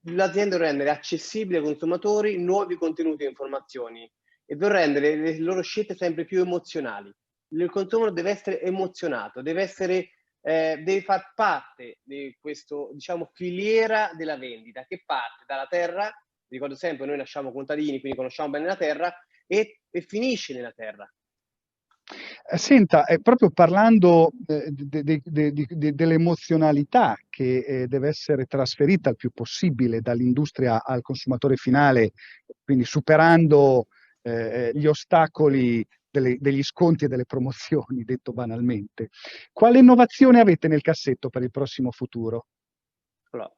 L'azienda deve rendere accessibili ai consumatori nuovi contenuti e informazioni e deve rendere le loro scelte sempre più emozionali. Il consumatore deve essere emozionato, deve far parte di questo, diciamo, filiera della vendita che parte dalla terra. Ricordo sempre, noi nasciamo contadini, quindi conosciamo bene la terra e finisce nella terra. Senta, proprio parlando dell'emozionalità che deve essere trasferita il più possibile dall'industria al consumatore finale, quindi superando gli ostacoli degli sconti e delle promozioni, detto banalmente. Quale innovazione avete nel cassetto per il prossimo futuro? Allora,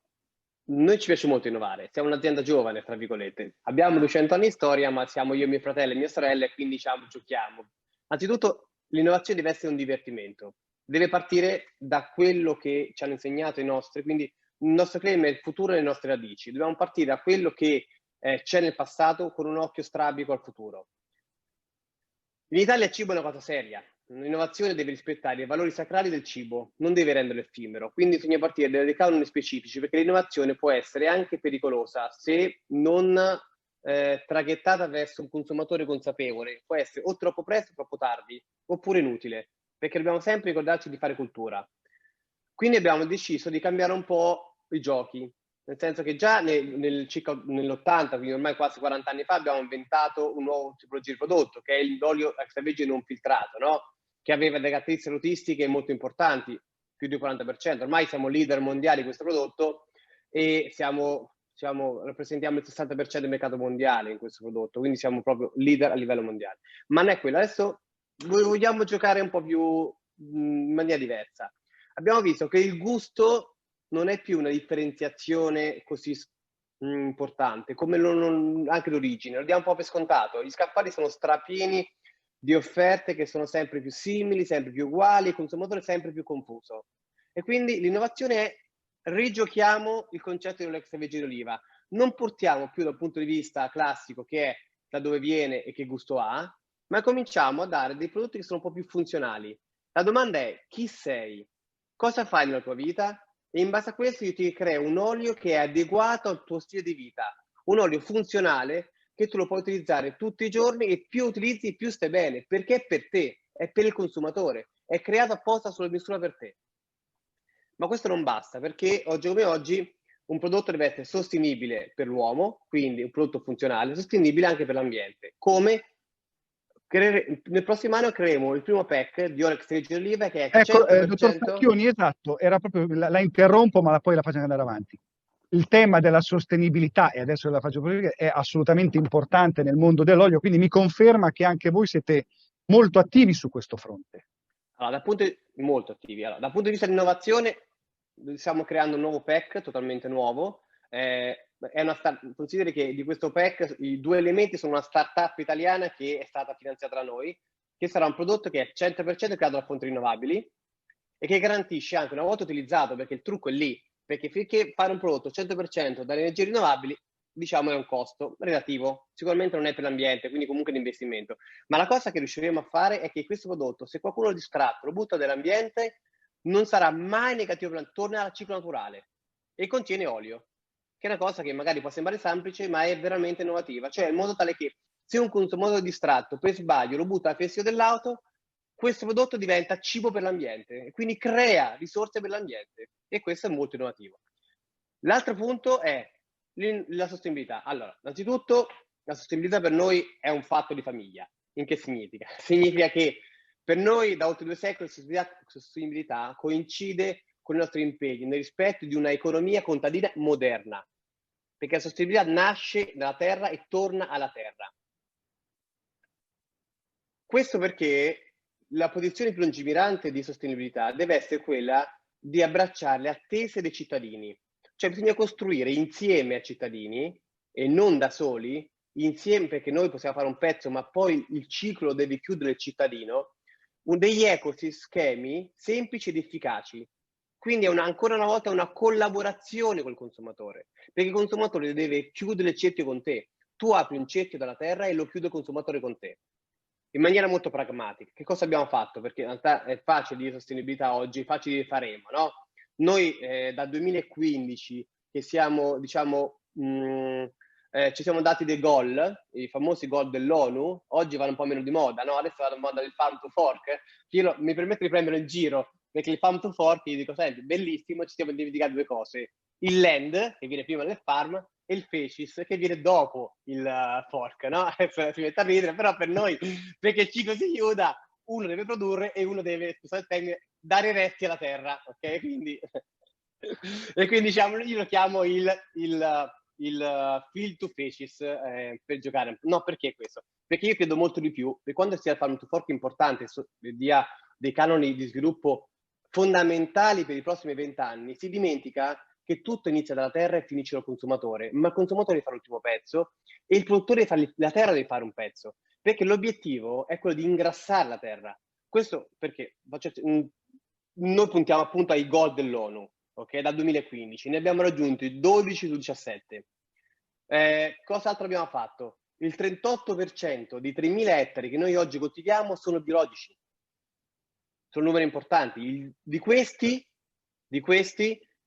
noi ci piace molto innovare, siamo un'azienda giovane, tra virgolette. Abbiamo 200 anni di storia, ma siamo io, mio fratello e mia sorella, e quindi giochiamo. Anzitutto, l'innovazione deve essere un divertimento, deve partire da quello che ci hanno insegnato i nostri, quindi il nostro claim è il futuro delle nostre radici. Dobbiamo partire da quello che c'è nel passato con un occhio strabico al futuro. In Italia il cibo è una cosa seria. L'innovazione deve rispettare i valori sacrali del cibo, non deve renderlo effimero. Quindi bisogna partire da dei canoni specifici, perché l'innovazione può essere anche pericolosa se non traghettata verso un consumatore consapevole. Può essere o troppo presto o troppo tardi, oppure inutile, perché dobbiamo sempre ricordarci di fare cultura. Quindi abbiamo deciso di cambiare un po' i giochi, nel senso che già nell'80, quindi ormai quasi 40 anni fa, abbiamo inventato un nuovo tipologia di prodotto, che è l'olio extravergine non filtrato, no? Che aveva delle caratteristiche salutistiche molto importanti, più di 40%. Ormai siamo leader mondiali di questo prodotto e rappresentiamo il 60% del mercato mondiale in questo prodotto, quindi siamo proprio leader a livello mondiale. Ma non è quello. Adesso vogliamo giocare un po' più in maniera diversa. Abbiamo visto che il gusto non è più una differenziazione così importante come anche l'origine, lo diamo un po' per scontato. Gli scaffali sono strapieni di offerte che sono sempre più simili, sempre più uguali, il consumatore è sempre più confuso. E quindi l'innovazione è rigiochiamo il concetto dell'extravergine d'oliva. Non portiamo più dal punto di vista classico, che è da dove viene e che gusto ha, ma cominciamo a dare dei prodotti che sono un po' più funzionali. La domanda è: chi sei? Cosa fai nella tua vita? E in base a questo io ti creo un olio che è adeguato al tuo stile di vita, un olio funzionale che tu lo puoi utilizzare tutti i giorni e più utilizzi più stai bene, perché è per te, è per il consumatore, è creato apposta sulla misura per te. Ma questo non basta, perché oggi come oggi un prodotto deve essere sostenibile per l'uomo, quindi un prodotto funzionale, sostenibile anche per l'ambiente. Come? Nel prossimo anno creeremo il primo pack di olio extravergine d'oliva che è 100%... Ecco, dottor Falchioni, esatto, era proprio, la interrompo ma poi la faccio andare avanti. Il tema della sostenibilità, e adesso la faccio vedere, è assolutamente importante nel mondo dell'olio, quindi mi conferma che anche voi siete molto attivi su questo fronte. Allora, molto attivi. Allora, dal punto di vista di innovazione, stiamo creando un nuovo pack totalmente nuovo. Consideri che di questo pack i 2 elementi sono una startup italiana che è stata finanziata da noi, che sarà un prodotto che è 100% creato da fonti rinnovabili e che garantisce anche, una volta utilizzato, perché il trucco è lì, perché finché fare un prodotto 100% dalle energie rinnovabili, diciamo, è un costo relativo, sicuramente non è per l'ambiente, quindi comunque un investimento, ma la cosa che riusciremo a fare è che questo prodotto, se qualcuno lo distratto, lo butta nell'ambiente, non sarà mai negativo, torna al ciclo naturale e contiene olio, che è una cosa che magari può sembrare semplice, ma è veramente innovativa, cioè in modo tale che se un consumatore distratto per sbaglio lo butta al finestrino dell'auto, questo prodotto diventa cibo per l'ambiente e quindi crea risorse per l'ambiente, e questo è molto innovativo. L'altro punto è la sostenibilità. Allora, innanzitutto la sostenibilità per noi è un fatto di famiglia. In che significa? Significa che per noi da oltre 2 secoli la sostenibilità coincide con i nostri impegni nel rispetto di una economia contadina moderna, perché la sostenibilità nasce dalla terra e torna alla terra. Questo perché la posizione più lungimirante di sostenibilità deve essere quella di abbracciare le attese dei cittadini. Cioè bisogna costruire insieme ai cittadini e non da soli, insieme, perché noi possiamo fare un pezzo, ma poi il ciclo deve chiudere il cittadino, degli ecosistemi semplici ed efficaci. Quindi è ancora una volta una collaborazione col consumatore, perché il consumatore deve chiudere il cerchio con te. Tu apri un cerchio dalla terra e lo chiude il consumatore con te. In maniera molto pragmatica. Che cosa abbiamo fatto? Perché in realtà è facile dire sostenibilità oggi, facile dire faremo, no? Noi dal 2015 che siamo, diciamo, ci siamo dati dei goal, i famosi goal dell'ONU, oggi vanno un po' meno di moda, no? Adesso vanno in moda il farm to fork. Io mi permetto di prendere in giro, perché il farm to fork, gli dico, senti, bellissimo, ci siamo dimenticati 2 cose. Il land, che viene prima del farm, e il facis, che viene dopo il fork, no? Si mette a ridere, però per noi, perché il ciclo si chiuda, uno deve produrre e uno deve, scusate il termine, dare i resti alla terra, ok? Quindi, e quindi diciamo, io lo chiamo il field to faces per giocare. No, perché questo? Perché io credo molto di più, che quando si fa un fork importante, dia dei canoni di sviluppo fondamentali per i prossimi 20 anni, si dimentica che tutto inizia dalla terra e finisce dal consumatore, ma il consumatore deve fare l'ultimo pezzo e il produttore la terra deve fare un pezzo, perché l'obiettivo è quello di ingrassare la terra. Questo perché noi puntiamo appunto ai goal dell'ONU, ok, dal 2015, ne abbiamo raggiunti 12 su 17. Cos'altro abbiamo fatto? Il 38% di 3.000 ettari che noi oggi coltiviamo sono biologici. Sono numeri importanti. Di questi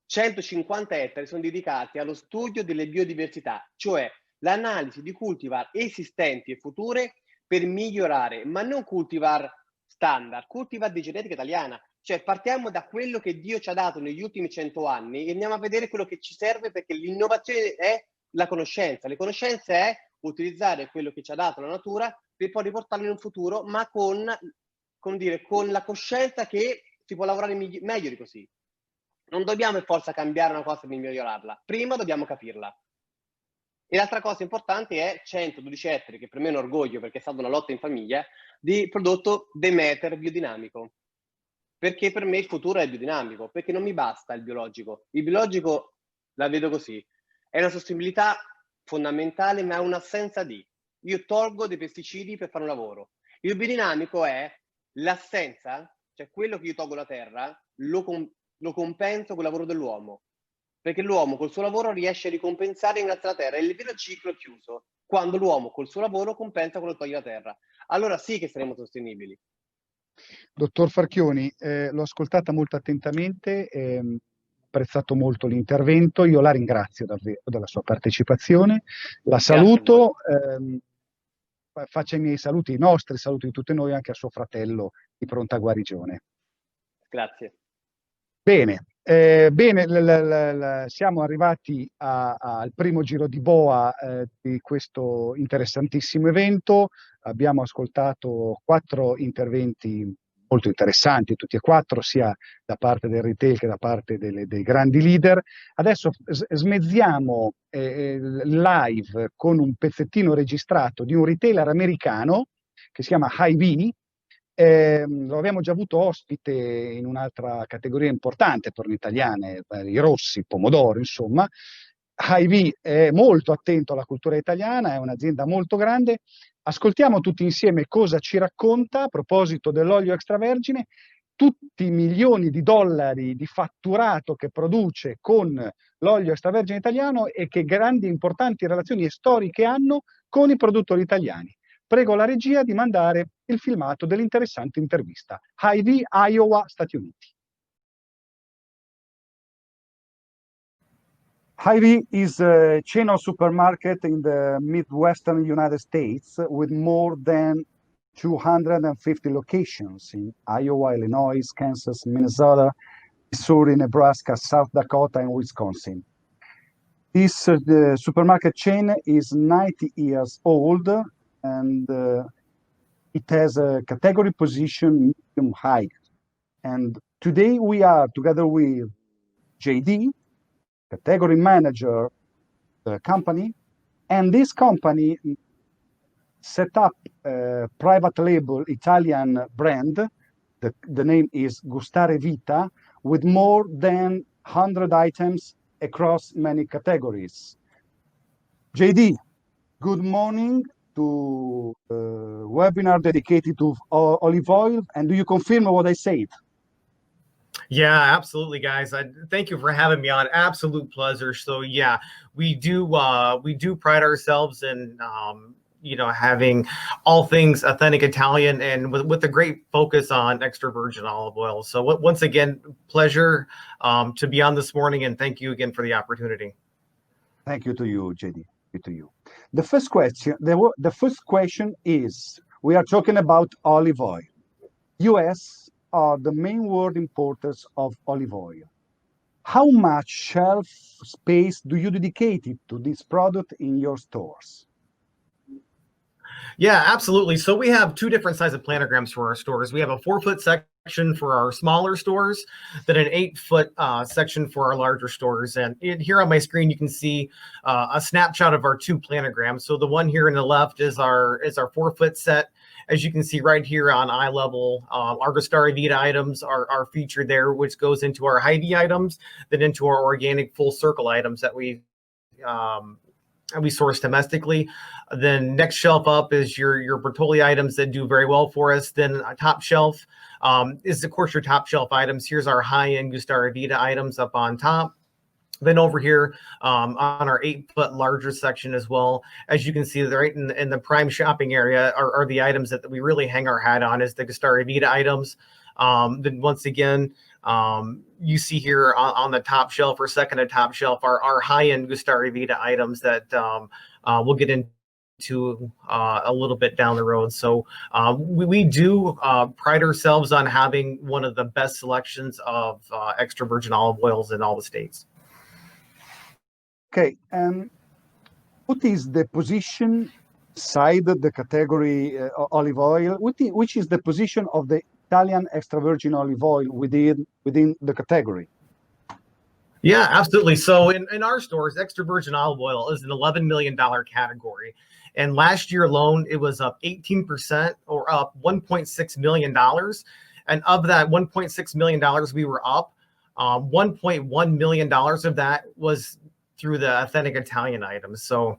150 ettari sono dedicati allo studio delle biodiversità, cioè l'analisi di cultivar esistenti e future per migliorare, ma non cultivar standard, cultivar di genetica italiana. Cioè partiamo da quello che Dio ci ha dato negli ultimi 100 anni e andiamo a vedere quello che ci serve, perché l'innovazione è la conoscenza. Le conoscenze è utilizzare quello che ci ha dato la natura per poi riportarlo in un futuro, ma con la coscienza che si può lavorare meglio di così. Non dobbiamo per forza cambiare una cosa per migliorarla, prima dobbiamo capirla. E l'altra cosa importante è 112 ettari, che per me è un orgoglio perché è stata una lotta in famiglia, di prodotto Demeter biodinamico. Perché per me il futuro è biodinamico, perché non mi basta il biologico. Il biologico, la vedo così, è una sostenibilità fondamentale, ma è un'assenza di. Io tolgo dei pesticidi per fare un lavoro. Il biodinamico è l'assenza, cioè quello che io tolgo da terra, lo compenso con il lavoro dell'uomo, perché l'uomo col suo lavoro riesce a ricompensare grazie alla terra, e il vero ciclo è chiuso quando l'uomo col suo lavoro compensa quello che toglie la terra. Allora sì che saremo sostenibili. Dottor Farchioni, l'ho ascoltata molto attentamente, ho apprezzato molto l'intervento, io la ringrazio davvero della sua partecipazione, la saluto, faccia i miei saluti, i nostri saluti di tutti noi, anche a suo fratello di pronta guarigione. Grazie. Bene, siamo arrivati al primo giro di boa di questo interessantissimo evento. Abbiamo ascoltato 4 interventi molto interessanti, tutti e 4, sia da parte del retail che da parte dei grandi leader. Adesso smezziamo live con un pezzettino registrato di un retailer americano che si chiama Hy-Vee, Lo abbiamo già avuto ospite in un'altra categoria importante per le italiane, i rossi, pomodoro, insomma. Hy-Vee è molto attento alla cultura italiana, è un'azienda molto grande. Ascoltiamo tutti insieme cosa ci racconta a proposito dell'olio extravergine, tutti i milioni di dollari di fatturato che produce con l'olio extravergine italiano e che grandi importanti relazioni storiche hanno con i produttori italiani. Prego la regia di mandare il filmato dell'interessante intervista. Hy-Vee, Iowa, Stati Uniti. Hy-Vee is a chain of supermarket in the Midwestern United States with more than 250 locations in Iowa, Illinois, Kansas, Minnesota, Missouri, Nebraska, South Dakota, and Wisconsin. This supermarket chain is 90 years old, and it has a category position medium high. And today we are together with JD, category manager the company, and this company set up a private label Italian brand. The name is Gustare Vita, with more than 100 items across many categories. JD, good morning to a webinar dedicated to olive oil. And do you confirm what I said? Yeah, absolutely, guys. Thank you for having me on. Absolute pleasure. So yeah, we do pride ourselves in having all things authentic Italian, and with a great focus on extra virgin olive oil. So once again, pleasure to be on this morning, and thank you again for the opportunity. Thank you to you, JD. To you. The first question is, we are talking about olive oil. US are the main world importers of olive oil. How much shelf space do you dedicate to this product in your stores? Yeah, absolutely. So we have two different sizes of planograms for our stores. We have a 4-foot section for our smaller stores, then an 8-foot section for our larger stores. And here on my screen, you can see a snapshot of our two planograms. So the one here on the left is our 4-foot set. As you can see right here on eye level, our Gustare Vita items are featured there, which goes into our Hy-Vee items, then into our organic full circle items that we source domestically. Then next shelf up is your Bertolli items that do very well for us. Then top shelf is, of course, your top shelf items. Here's our high-end Gustare Vita items up on top. Then over here on our 8-foot larger section as well, as you can see, right in the prime shopping area are the items that we really hang our hat on, is the Gustare Vita items. Then once again, you see here on the top shelf or second to top shelf our high-end Gustare Vita items that we'll get into a little bit down the road. So we do pride ourselves on having one of the best selections of extra virgin olive oils in all the states. Okay, what is the position side the category olive oil? Which is the position of the Italian extra virgin olive oil within the category? Yeah, absolutely. So in our stores, extra virgin olive oil is an $11 million category. And last year alone, it was up 18% or up $1.6 million. And of that $1.6 million, we were up $1.1 million of that was through the authentic Italian items. So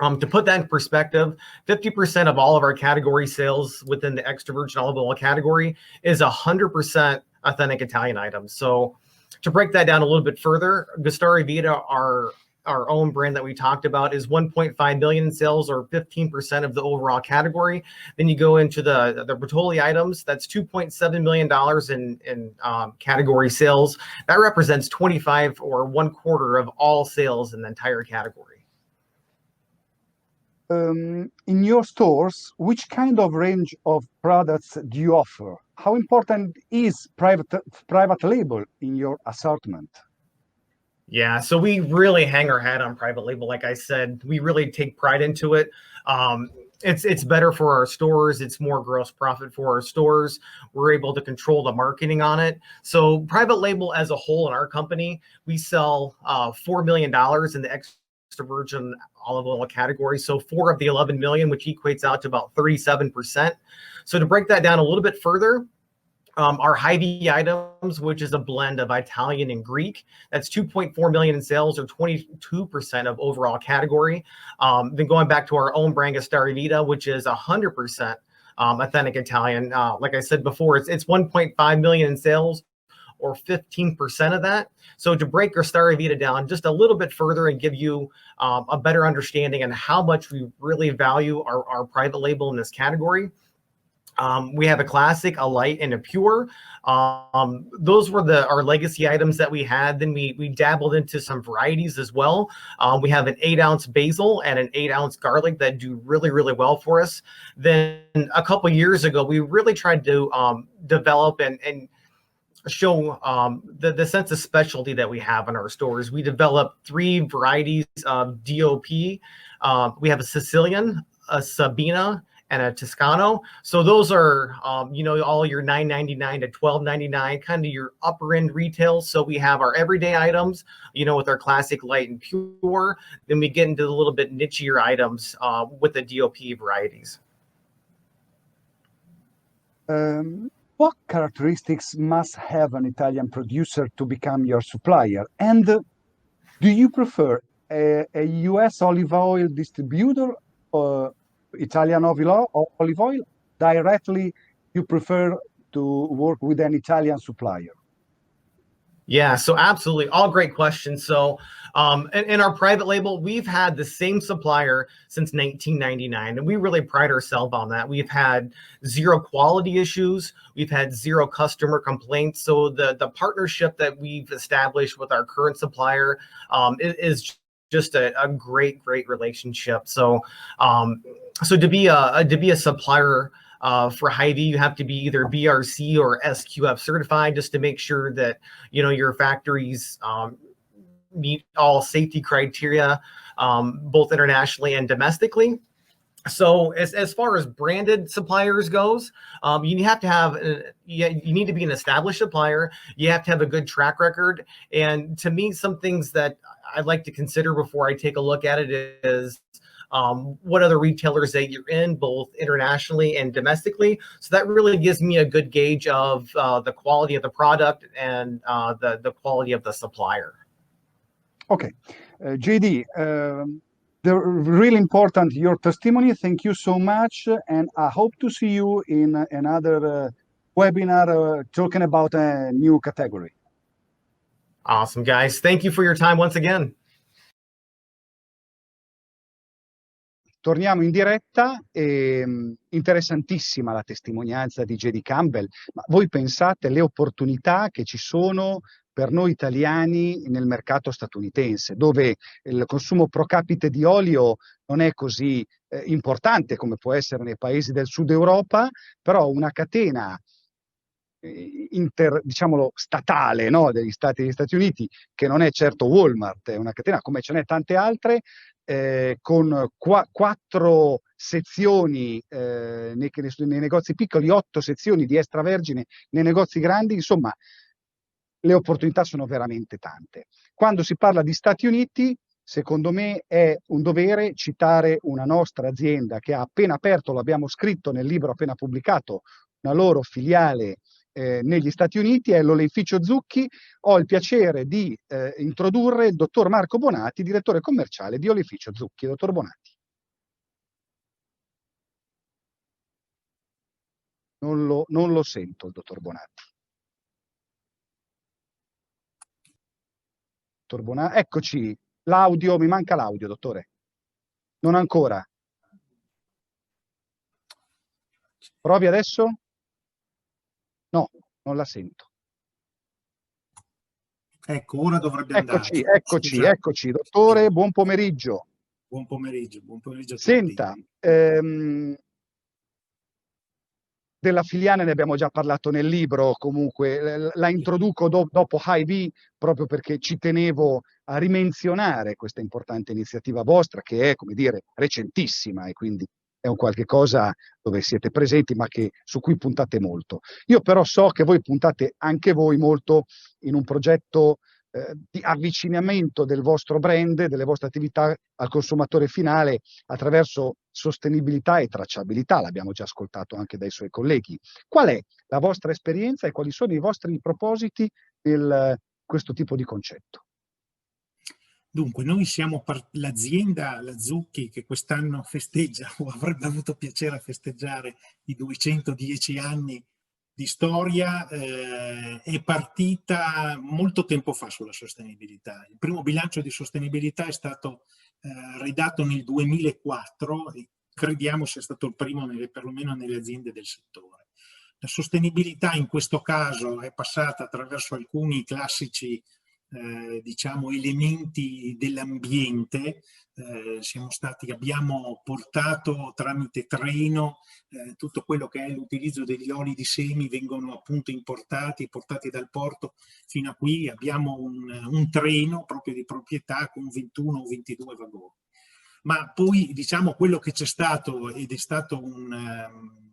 to put that in perspective, 50% of all of our category sales within the extra virgin olive oil category is 100% authentic Italian items. So to break that down a little bit further, Gustare Vita, our own brand that we talked about, is 1.5 million in sales, or 15% of the overall category. Then you go into the Bertolli items, that's $2.7 million in category sales. That represents 25 or 1/4 of all sales in the entire category. In your stores, which kind of range of products do you offer? How important is private label in your assortment? Yeah, so we really hang our hat on private label. Like I said, we really take pride into it. It's better for our stores. It's more gross profit for our stores. We're able to control the marketing on it. So private label as a whole in our company, we sell $4 million in the extra extra virgin olive oil category. So 4 of the 11 million, which equates out to about 37%. So to break that down a little bit further, our Hy-Vee items, which is a blend of Italian and Greek, that's 2.4 million in sales, or 22% of overall category. Then going back to our own brand Stara Vita, which is 100% authentic Italian. Like I said before, it's 1.5 million in sales, or 15% of that. So to break our Stara Vita down just a little bit further and give you a better understanding on how much we really value our private label in this category. We have a classic, a light, and a pure. Those were our legacy items that we had. Then we dabbled into some varieties as well. We have an 8-ounce basil and an 8-ounce garlic that do really, really well for us. Then a couple years ago, we really tried to develop and show the sense of specialty that we have in our stores. We developed 3 varieties of DOP. We have a Sicilian, a Sabina, and a Toscano. So those are, all your $9.99 to $12.99, kind of your upper end retail. So we have our everyday items, with our classic, light, and pure. Then we get into the little bit nichier items with the DOP varieties. What characteristics must have an Italian producer to become your supplier? And do you prefer a US olive oil distributor or Italian olive oil? Directly, you prefer to work with an Italian supplier? Yeah, so absolutely. All great questions. So in our private label, we've had the same supplier since 1999, and we really pride ourselves on that. We've had 0 quality issues. We've had 0 customer complaints. So the partnership that we've established with our current supplier is just a great relationship. So to be a supplier for Hy-Vee, you have to be either BRC or SQF certified, just to make sure that your factories meet all safety criteria, both internationally and domestically. So as far as branded suppliers goes, you have to have you need to be an established supplier. You have to have a good track record. And to me, some things that I'd like to consider before I take a look at it is what other retailers that you're in, both internationally and domestically. So that really gives me a good gauge of the quality of the product and the quality of the supplier. Okay, JD, they're really important, your testimony. Thank you so much. And I hope to see you in another webinar talking about a new category. Awesome, guys. Thank you for your time once again. Torniamo in diretta. Interessantissima la testimonianza di JD Campbell, ma voi pensate alle opportunità che ci sono per noi italiani nel mercato statunitense, dove il consumo pro capite di olio non è così importante come può essere nei paesi del sud Europa, però una catena diciamolo statale, no, degli Stati Uniti, che non è certo Walmart, è una catena come ce n'è tante altre, con 4 sezioni nei negozi piccoli, 8 sezioni di extravergine nei negozi grandi. Insomma, le opportunità sono veramente tante. Quando si parla di Stati Uniti, secondo me è un dovere citare una nostra azienda che ha appena aperto, lo abbiamo scritto nel libro appena pubblicato, una loro filiale negli Stati Uniti, è l'Oleificio Zucchi. Ho il piacere di introdurre il dottor Marco Bonatti, direttore commerciale di Oleificio Zucchi. Dottor Bonatti. Non lo sento il dottor Bonatti. Dottor Bonatti, eccoci, l'audio, mi manca l'audio, dottore. Non ancora. Provi adesso? No, non la sento. Ecco, ora dovrebbe andare. Eccoci, dottore, buon pomeriggio. Buon pomeriggio a tutti. Senta, della filiale ne abbiamo già parlato nel libro, comunque la introduco dopo Hy-Vee proprio perché ci tenevo a rimenzionare questa importante iniziativa vostra, che è, come dire, recentissima, e quindi è un qualche cosa dove siete presenti, ma su cui puntate molto. Io però so che voi puntate anche voi molto in un progetto di avvicinamento del vostro brand, delle vostre attività al consumatore finale attraverso sostenibilità e tracciabilità, l'abbiamo già ascoltato anche dai suoi colleghi. Qual è la vostra esperienza e quali sono i vostri propositi per questo tipo di concetto? Dunque, noi siamo l'azienda, la Zucchi, che quest'anno festeggia o avrebbe avuto piacere a festeggiare i 210 anni di storia, è partita molto tempo fa sulla sostenibilità. Il primo bilancio di sostenibilità è stato redatto nel 2004 e crediamo sia stato il primo perlomeno nelle aziende del settore. La sostenibilità in questo caso è passata attraverso alcuni classici diciamo elementi dell'ambiente. Abbiamo portato tramite treno tutto quello che è l'utilizzo degli oli di semi, vengono appunto importati e portati dal porto fino a qui. Abbiamo un treno proprio di proprietà con 21 o 22 vagoni. Ma poi diciamo quello che c'è stato ed è stato un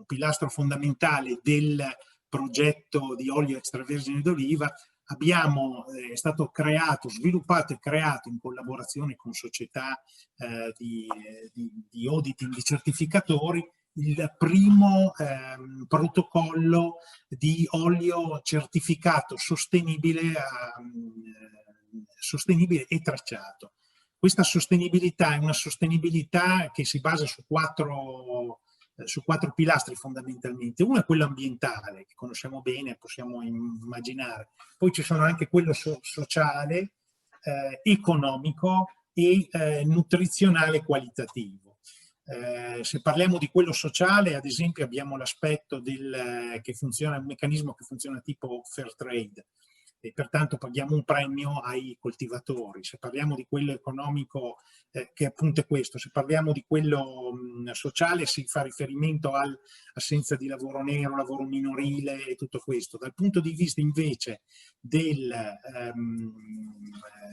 pilastro fondamentale del progetto di olio extravergine d'oliva è stato creato, sviluppato e creato in collaborazione con società di auditing di certificatori il primo protocollo di olio certificato sostenibile e tracciato. Questa sostenibilità è una sostenibilità che si basa su quattro pilastri fondamentalmente. Uno è quello ambientale, che conosciamo bene, possiamo immaginare. Poi ci sono anche quello sociale, economico e nutrizionale qualitativo. Se parliamo di quello sociale, ad esempio, abbiamo l'aspetto che funziona, un meccanismo che funziona tipo fair trade, e pertanto paghiamo un premio ai coltivatori. Se parliamo di quello economico, che appunto è questo, se parliamo di quello sociale si fa riferimento all'assenza di lavoro nero, lavoro minorile e tutto questo. Dal punto di vista invece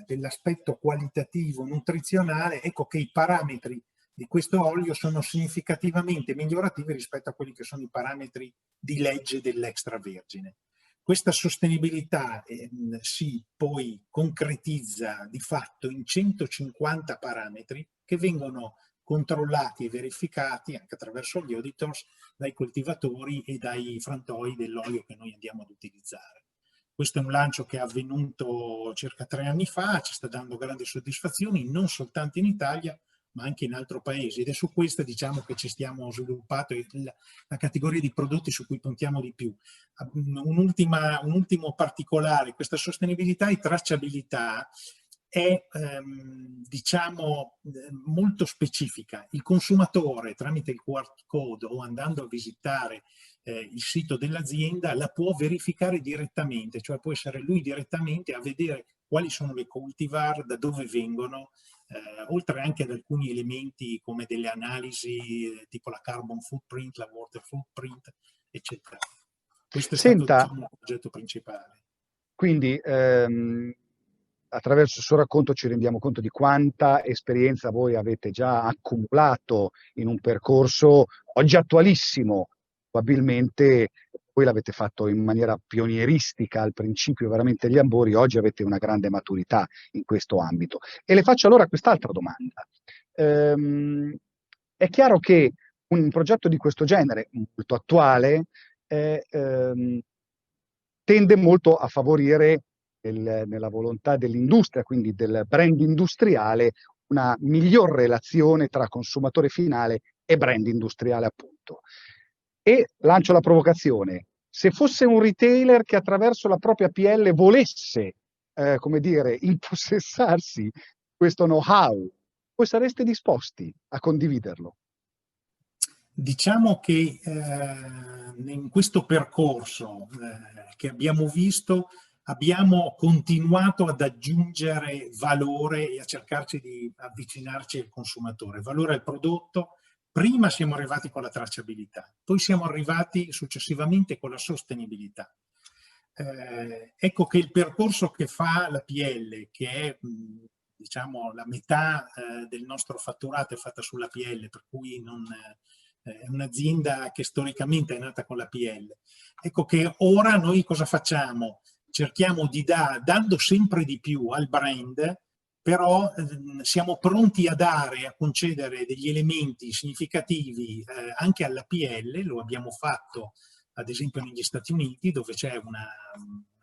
dell'aspetto qualitativo nutrizionale, ecco che i parametri di questo olio sono significativamente migliorativi rispetto a quelli che sono i parametri di legge dell'extravergine. Questa sostenibilità si poi concretizza di fatto in 150 parametri che vengono controllati e verificati anche attraverso gli auditors dai coltivatori e dai frantoi dell'olio che noi andiamo ad utilizzare. Questo è un lancio che è avvenuto circa 3 anni fa, ci sta dando grandi soddisfazioni non soltanto in Italia ma anche in altri paesi, ed è su questa diciamo che ci stiamo sviluppando, la categoria di prodotti su cui puntiamo di più. Un ultimo particolare: questa sostenibilità e tracciabilità è diciamo molto specifica. Il consumatore tramite il QR code o andando a visitare il sito dell'azienda la può verificare direttamente, cioè può essere lui direttamente a vedere quali sono le cultivar, da dove vengono, oltre anche ad alcuni elementi come delle analisi tipo la carbon footprint, la water footprint, eccetera. Questo è stato diciamo, il progetto principale. Quindi attraverso il suo racconto ci rendiamo conto di quanta esperienza voi avete già accumulato in un percorso oggi attualissimo. Probabilmente voi l'avete fatto in maniera pionieristica al principio, veramente gli ambori, oggi avete una grande maturità in questo ambito. E le faccio allora quest'altra domanda. È chiaro che un progetto di questo genere, molto attuale, tende molto a favorire nella volontà dell'industria, quindi del brand industriale, una miglior relazione tra consumatore finale e brand industriale, appunto. E lancio la provocazione: se fosse un retailer che attraverso la propria PL volesse, come dire, impossessarsi questo know-how, voi sareste disposti a condividerlo? Diciamo che in questo percorso che abbiamo visto, abbiamo continuato ad aggiungere valore e a cercarci di avvicinarci al consumatore, valore al prodotto. Prima siamo arrivati con la tracciabilità, poi siamo arrivati successivamente con la sostenibilità. Ecco che il percorso che fa la PL, che è diciamo la metà del nostro fatturato è fatta sulla PL, per cui è un'azienda che storicamente è nata con la PL. Ecco che ora noi cosa facciamo? cerchiamo di dando sempre di più al brand, però siamo pronti a concedere degli elementi significativi anche alla PL. Lo abbiamo fatto ad esempio negli Stati Uniti, dove c'è una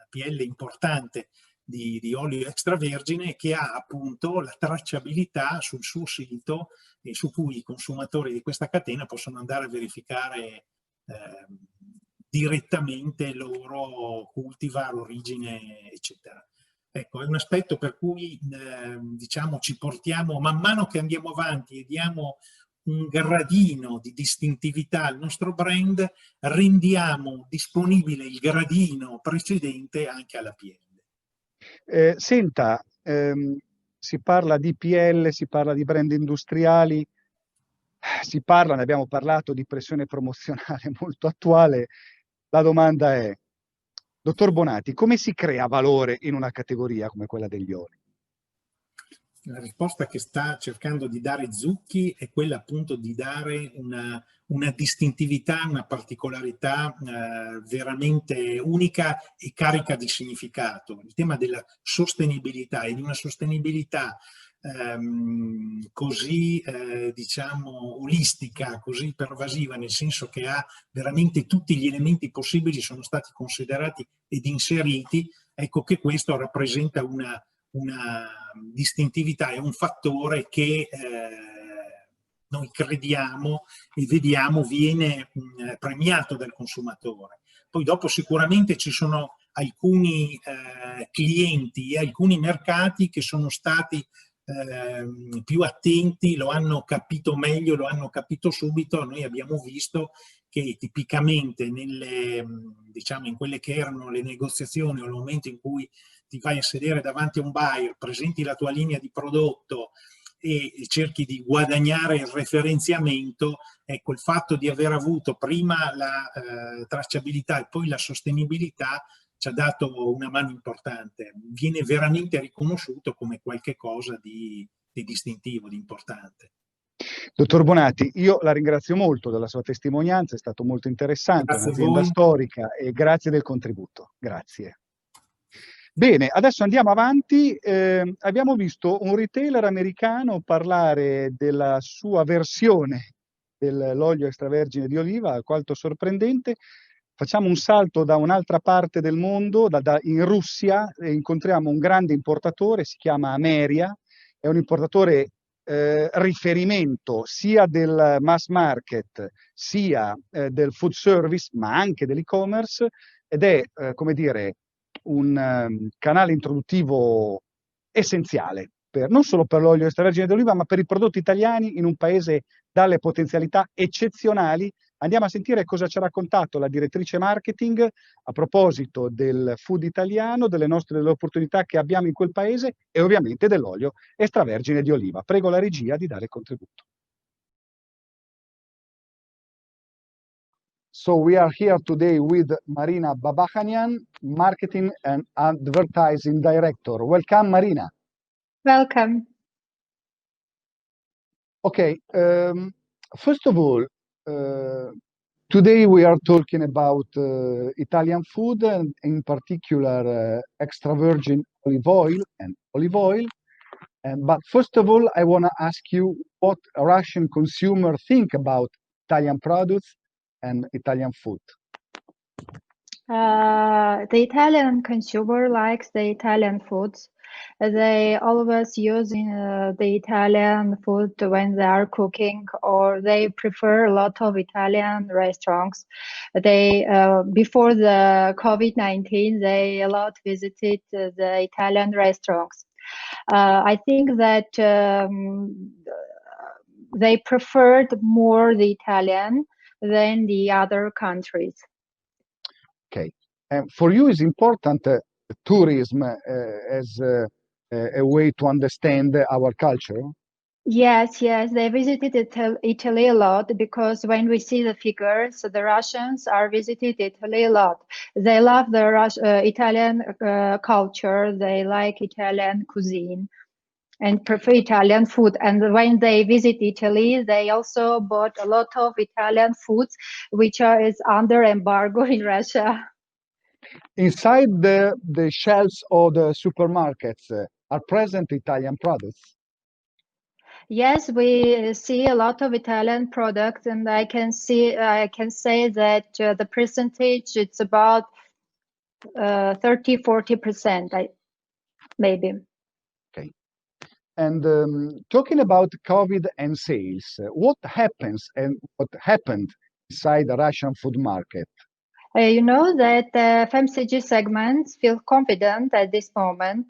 PL importante di olio extravergine che ha appunto la tracciabilità sul suo sito e su cui i consumatori di questa catena possono andare a verificare direttamente loro cultivar, l'origine, eccetera. Ecco, è un aspetto per cui diciamo ci portiamo, man mano che andiamo avanti e diamo un gradino di distintività al nostro brand, rendiamo disponibile il gradino precedente anche alla PL. Senta, si parla di PL, si parla di brand industriali, ne abbiamo parlato di pressione promozionale molto attuale. La domanda è, dottor Bonati, come si crea valore in una categoria come quella degli oli? La risposta che sta cercando di dare Zucchi è quella appunto di dare una distintività, una particolarità veramente unica e carica di significato. Il tema della sostenibilità e di una sostenibilità così diciamo olistica, così pervasiva, nel senso che ha veramente tutti gli elementi possibili sono stati considerati ed inseriti. Ecco che questo rappresenta una distintività, è un fattore che noi crediamo e vediamo viene premiato dal consumatore. Poi dopo sicuramente ci sono alcuni clienti e alcuni mercati che sono stati più attenti, lo hanno capito meglio, lo hanno capito subito. Noi abbiamo visto che tipicamente diciamo, in quelle che erano le negoziazioni o il momento in cui ti vai a sedere davanti a un buyer, presenti la tua linea di prodotto e cerchi di guadagnare il referenziamento, ecco, il fatto di aver avuto prima la tracciabilità e poi la sostenibilità ci ha dato una mano importante. Viene veramente riconosciuto come qualche cosa di distintivo, di importante. Dottor Bonati, io la ringrazio molto della sua testimonianza, è stato molto interessante, Grazie un'azienda storica, e grazie del contributo. Grazie. Bene, adesso andiamo avanti. Abbiamo visto un retailer americano parlare della sua versione dell'olio extravergine di oliva, alquanto sorprendente. Facciamo un salto da un'altra parte del mondo, in Russia, e incontriamo un grande importatore, si chiama Ameria, è un importatore riferimento sia del mass market, sia del food service, ma anche dell'e-commerce, ed è, come dire, un canale introduttivo essenziale non solo per l'olio extravergine d'oliva, ma per i prodotti italiani in un paese dalle potenzialità eccezionali. Andiamo a sentire cosa ci ha raccontato la direttrice marketing a proposito del food italiano, delle opportunità che abbiamo in quel paese e ovviamente dell'olio extravergine di oliva. Prego la regia di dare il contributo. So we are here today with Marina Babakhanyan, Marketing and Advertising Director. Welcome, Marina. Welcome. Okay, first of all, today we are talking about Italian food, and in particular extra virgin olive oil. But first of all, I want to ask you what Russian consumers think about Italian products and Italian food. The Italian consumer likes the Italian foods. They always use the Italian food when they are cooking, or they prefer a lot of Italian restaurants. They before the COVID-19, they a lot visited the Italian restaurants. I think that they preferred more the Italian than the other countries. Okay, for you is important tourism as a way to understand our culture? Yes, they visited Italy a lot, because when we see the figures, the Russians are visited Italy a lot. They love the Italian culture, they like Italian cuisine and prefer Italian food. And when they visit Italy, they also bought a lot of Italian foods, which is under embargo in Russia. Inside the shelves of the supermarkets are present Italian products. Yes, we see a lot of Italian products, and I can say that the percentage, it's about 30-40%, maybe. Okay. And talking about COVID and sales, what happens and what happened inside the Russian food market? You know that FMCG segments feel confident at this moment.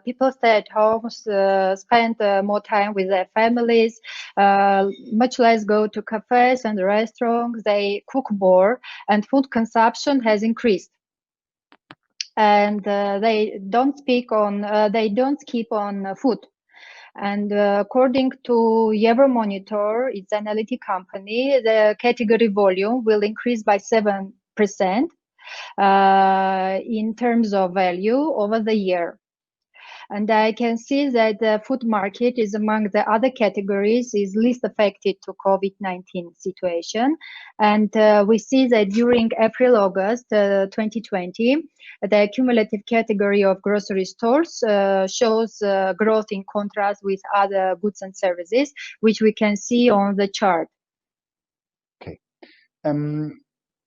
People stay at home, spend more time with their families, much less go to cafes and restaurants. They cook more, and food consumption has increased. And they don't skip on food. And according to Euromonitor, its analytic company, the category volume will increase by 7% in terms of value over the year. And I can see that the food market is among the other categories is least affected to COVID-19 situation. And we see that during April-August 2020, the cumulative category of grocery stores shows growth in contrast with other goods and services, which we can see on the chart. Okay.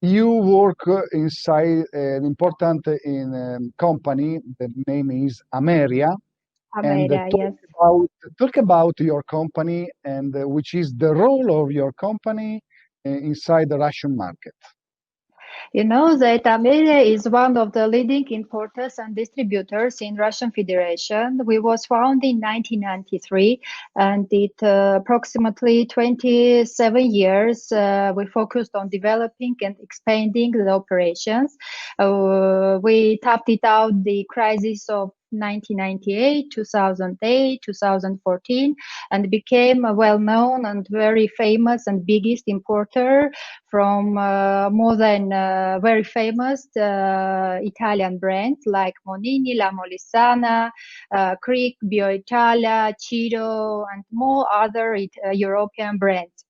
You work inside an important company. The name is Ameria. Ameria, yes. Talk about your company and which is the role of your company inside the Russian market. You know that Ameria is one of the leading importers and distributors in Russian Federation. We was founded in 1993, and it approximately 27 years we focused on developing and expanding the operations. We tapped it out the crisis of 1998, 2008, 2014, and became a well-known and very famous and biggest importer from more than very famous Italian brands like Monini, La Molisana, Crick, BioItalia, Ciro, and more other European brands.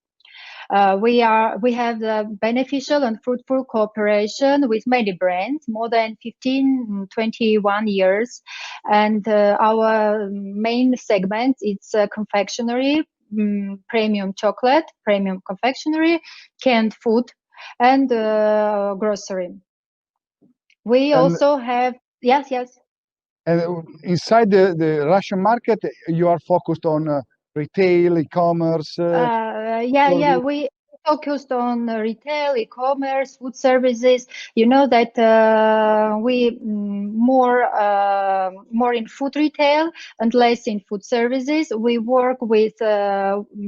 We have the beneficial and fruitful cooperation with many brands, more than 21 years. And our main segment is confectionery, premium chocolate, premium confectionery, canned food, and grocery. We also have, yes. And inside the Russian market, you are focused on retail, e-commerce. We focused on retail, e-commerce, food services. You know that we more in food retail and less in food services. We work with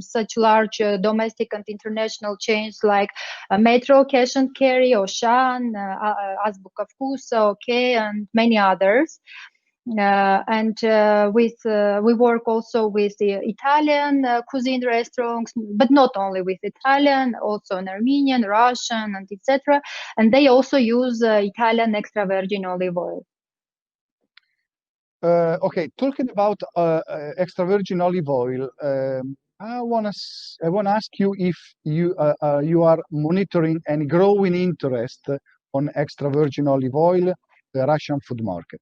such large domestic and international chains like Metro, Cash and Carry, Auchan, Azbuka Vkusa, OK, and many others. We work also with the Italian cuisine restaurants, but not only with Italian, also in Armenian, Russian, and etc. And they also use Italian extra virgin olive oil. Okay, talking about extra virgin olive oil, I want to ask you if you are monitoring any growing interest on extra virgin olive oil, the Russian food market.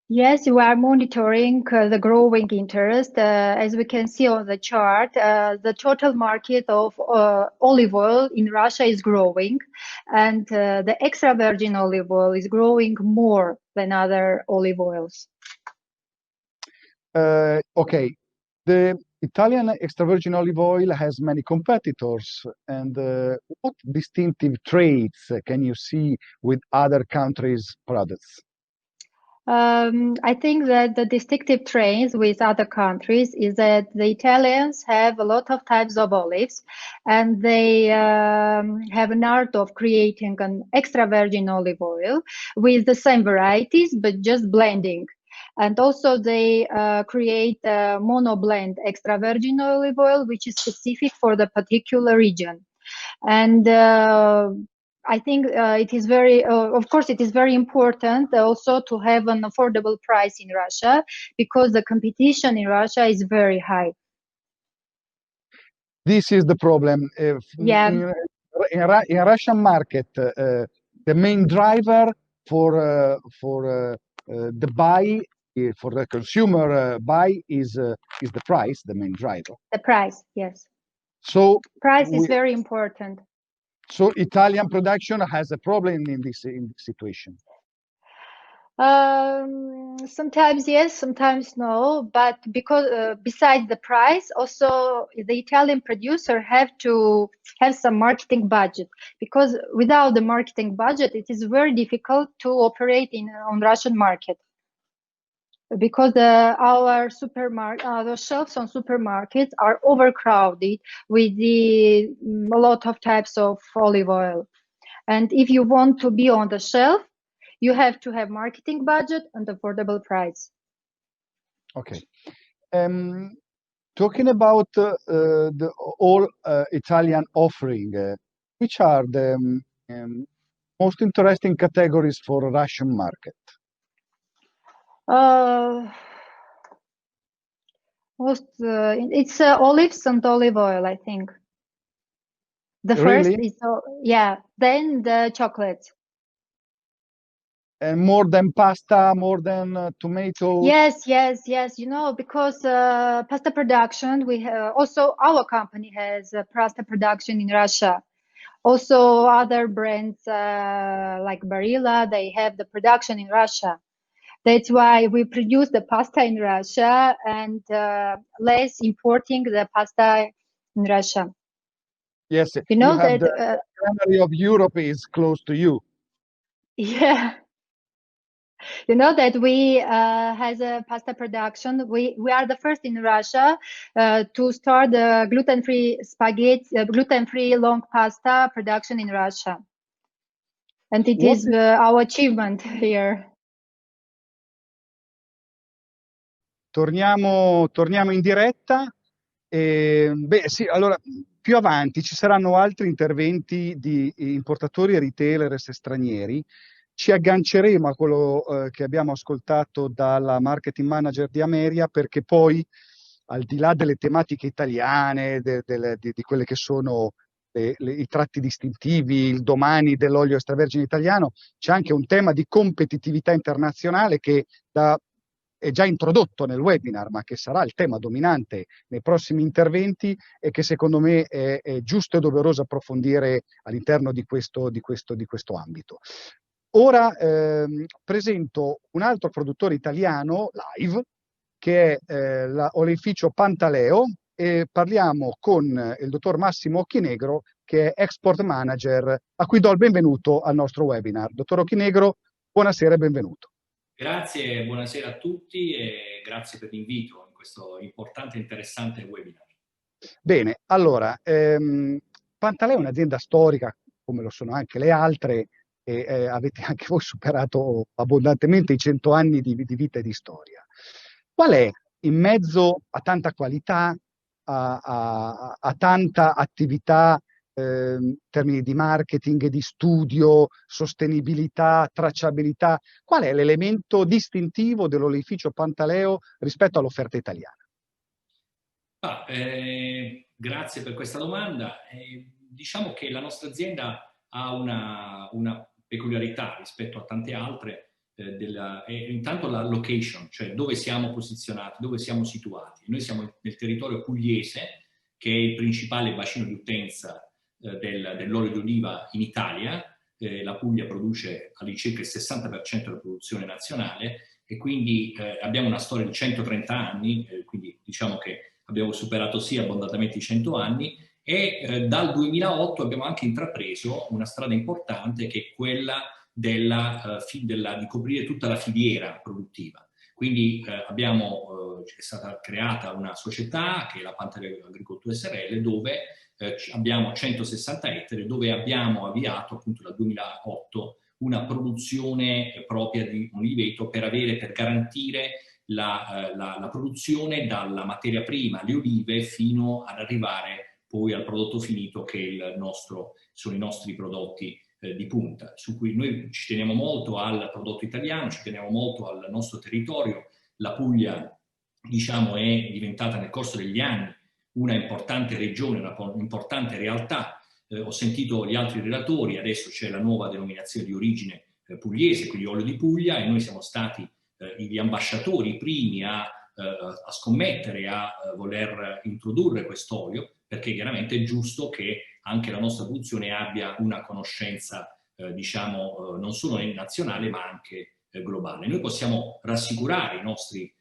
Yes, we are monitoring the growing interest. As we can see on the chart, the total market of olive oil in Russia is growing, and the extra virgin olive oil is growing more than other olive oils. Okay, the Italian extra virgin olive oil has many competitors, and what distinctive traits can you see with other countries' products? I think that the distinctive traits with other countries is that the Italians have a lot of types of olives, and they have an art of creating an extra virgin olive oil with the same varieties, but just blending. And also they create a mono-blend extra virgin olive oil, which is specific for the particular region. And I think it is very, of course, it is very important also to have an affordable price in Russia, because the competition in Russia is very high. This is the problem. In Russian market, the main driver the buy, for the consumer buy is the price, the main driver. The price, yes. So price is very important. So Italian production has a problem in this situation. Sometimes yes, sometimes no. But because besides the price, also the Italian producer have to have some marketing budget. Because without the marketing budget, it is very difficult to operate on Russian market. Because our shelves on supermarkets are overcrowded with a lot of types of olive oil. And if you want to be on the shelf, you have to have marketing budget and affordable price. Okay. Talking about the all Italian offering, which are the most interesting categories for Russian market? It's olives and olive oil, I think. The Really? first is, then the chocolates. And more than pasta, more than tomatoes? Yes. You know, because pasta production, we also our company has pasta production in Russia. Also, other brands like Barilla, they have the production in Russia. That's why we produce the pasta in Russia and less importing the pasta in Russia. Yes, you know have that the refinery of Europe is close to you. Yeah, you know that we has a pasta production. We are the first in Russia to start the gluten-free spaghetti, gluten-free long pasta production in Russia, and it is our achievement here. Torniamo in diretta. Sì, allora più avanti ci saranno altri interventi di importatori e retailers stranieri. Ci agganceremo a quello che abbiamo ascoltato dalla marketing manager di Ameria, perché poi al di là delle tematiche italiane, di quelle che sono i tratti distintivi, il domani dell'olio extravergine italiano, c'è anche un tema di competitività internazionale che è già introdotto nel webinar, ma che sarà il tema dominante nei prossimi interventi e che secondo me è giusto e doveroso approfondire all'interno di questo ambito. Ora presento un altro produttore italiano live, che è l'oleificio Pantaleo, e parliamo con il dottor Massimo Occhinegro, che è Export Manager, a cui do il benvenuto al nostro webinar. Dottor Occhinegro, buonasera e benvenuto. Grazie, buonasera a tutti e grazie per l'invito in questo importante e interessante webinar. Bene, allora, Pantaleo è un'azienda storica, come lo sono anche le altre, e avete anche voi superato abbondantemente i 100 anni di vita e di storia. Qual è, in mezzo a tanta qualità, a tanta attività, termini di marketing, di studio, sostenibilità, tracciabilità, qual è l'elemento distintivo dell'oleificio Pantaleo rispetto all'offerta italiana? Grazie per questa domanda. Diciamo che la nostra azienda ha una peculiarità rispetto a tante altre, intanto la location, cioè dove siamo posizionati, dove siamo situati. Noi siamo nel territorio pugliese, che è il principale bacino di utenza dell'olio d'oliva in Italia. La Puglia produce all'incirca il 60% della produzione nazionale e quindi abbiamo una storia di 130 anni, quindi diciamo che abbiamo superato abbondantemente i 100 anni e dal 2008 abbiamo anche intrapreso una strada importante, che è quella di coprire tutta la filiera produttiva. Quindi è stata creata una società che è la Pantaleo Agricoltura SRL, dove abbiamo 160 ettari, dove abbiamo avviato appunto dal 2008 una produzione propria di oliveto per garantire la produzione dalla materia prima, le olive, fino ad arrivare poi al prodotto finito, che sono i nostri prodotti di punta, su cui noi ci teniamo molto al prodotto italiano, ci teniamo molto al nostro territorio. La Puglia, diciamo, è diventata nel corso degli anni una importante regione, una importante realtà. Ho sentito gli altri relatori, adesso c'è la nuova denominazione di origine pugliese, quindi olio di Puglia, e noi siamo stati gli ambasciatori, i primi a scommettere, a voler introdurre quest'olio, perché chiaramente è giusto che anche la nostra produzione abbia una conoscenza, diciamo, non solo nazionale ma anche globale. Noi possiamo rassicurare i nostri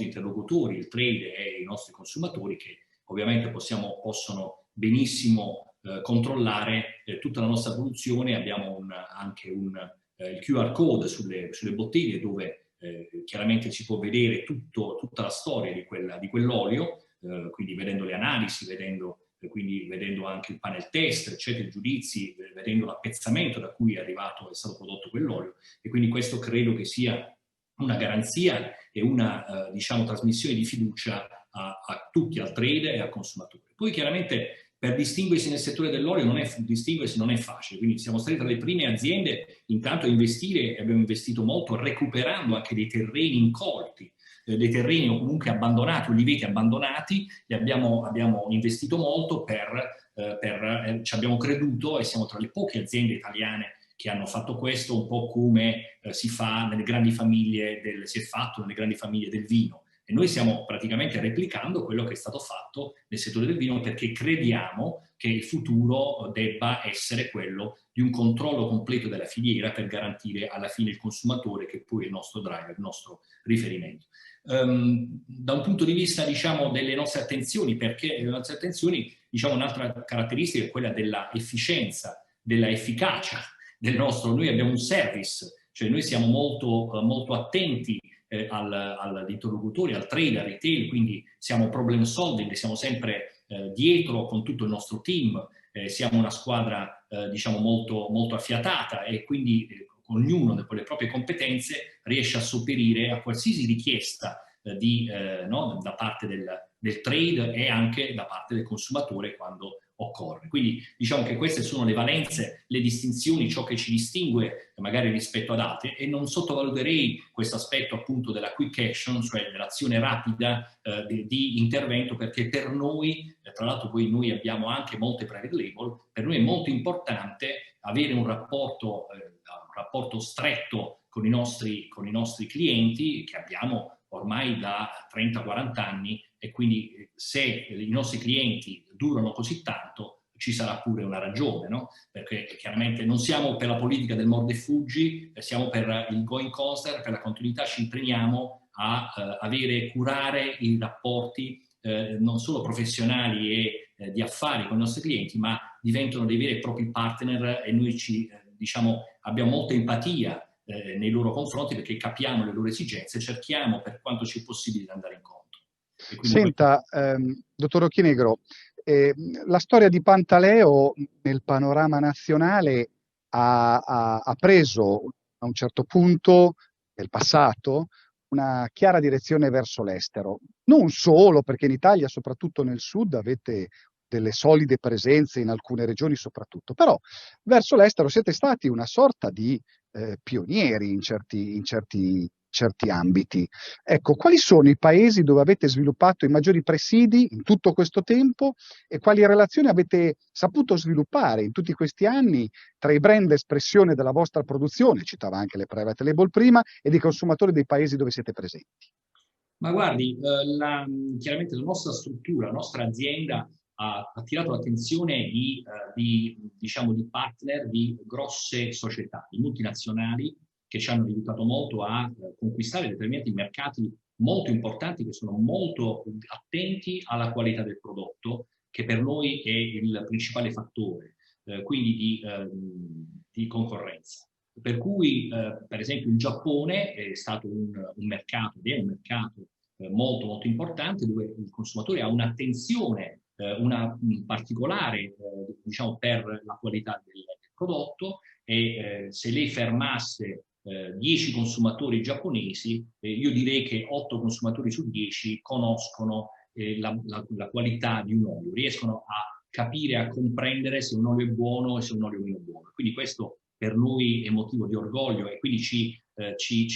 interlocutori, il trade e i nostri consumatori, che ovviamente possono benissimo controllare tutta la nostra produzione. Abbiamo anche il QR code sulle bottiglie, dove chiaramente si può vedere tutta la storia di quell'olio, quindi vedendo le analisi, vedendo anche il panel test, eccetera, i giudizi, vedendo l'appezzamento da cui è stato prodotto quell'olio, e quindi questo credo che sia una garanzia e una diciamo, trasmissione di fiducia a tutti, al trader e al consumatore. Poi chiaramente per distinguersi nel settore dell'olio non è facile, quindi siamo stati tra le prime aziende intanto a investire, e abbiamo investito molto recuperando anche dei terreni incolti, dei terreni o comunque abbandonati, oliveti abbandonati, e abbiamo investito molto ci abbiamo creduto, e siamo tra le poche aziende italiane che hanno fatto questo, un po' come si fa nelle grandi famiglie si è fatto nelle grandi famiglie del vino. E noi stiamo praticamente replicando quello che è stato fatto nel settore del vino, perché crediamo che il futuro debba essere quello di un controllo completo della filiera per garantire alla fine il consumatore, che poi è il nostro driver, il nostro riferimento. Da un punto di vista, diciamo, delle nostre attenzioni, perché le nostre attenzioni, diciamo, un'altra caratteristica è quella della efficienza, della efficacia del nostro. Noi abbiamo un service, cioè noi siamo molto attenti all'interlocutore, al trader, al retail, quindi siamo problem solving, siamo sempre dietro con tutto il nostro team, siamo una squadra diciamo molto affiatata, e quindi ognuno con le proprie competenze riesce a sopperire a qualsiasi richiesta da parte del trade e anche da parte del consumatore quando occorre. Quindi diciamo che queste sono le valenze, le distinzioni, ciò che ci distingue magari rispetto ad altri, e non sottovaluterei questo aspetto appunto della quick action, cioè dell'azione rapida di intervento, perché per noi, tra l'altro poi noi abbiamo anche molte private label, per noi è molto importante avere un rapporto stretto con i nostri clienti, che abbiamo ormai da 30-40 anni, e quindi se i nostri clienti durano così tanto ci sarà pure una ragione, no? Perché chiaramente non siamo per la politica del mordi e fuggi, siamo per il going concern, per la continuità. Ci impegniamo a curare i rapporti non solo professionali e di affari con i nostri clienti, ma diventano dei veri e propri partner, e noi abbiamo molta empatia nei loro confronti, perché capiamo le loro esigenze e cerchiamo per quanto ci è possibile di andare incontro. Senta, dottor Occhienegro, la storia di Pantaleo nel panorama nazionale ha preso a un certo punto nel passato una chiara direzione verso l'estero. Non solo perché in Italia, soprattutto nel sud, avete delle solide presenze in alcune regioni soprattutto, però verso l'estero siete stati una sorta di pionieri in certi ambiti. Ecco, quali sono i paesi dove avete sviluppato i maggiori presidi in tutto questo tempo, e quali relazioni avete saputo sviluppare in tutti questi anni tra i brand espressione della vostra produzione, citava anche le private label prima, e i consumatori dei paesi dove siete presenti? Ma guardi, chiaramente la nostra struttura, la nostra azienda ha attirato l'attenzione di partner di grosse società, di multinazionali, che ci hanno aiutato molto a conquistare determinati mercati molto importanti, che sono molto attenti alla qualità del prodotto, che per noi è il principale fattore quindi di concorrenza. Per cui, per esempio, il Giappone è stato un mercato, ed è un mercato molto importante, dove il consumatore ha un'attenzione una particolare per la qualità del prodotto, e se lei fermasse 10 consumatori giapponesi, io direi che 8 consumatori su 10 conoscono la qualità di un olio, riescono a capire, a comprendere se un olio è buono e se un olio è meno buono. Quindi questo per noi è motivo di orgoglio, e quindi ci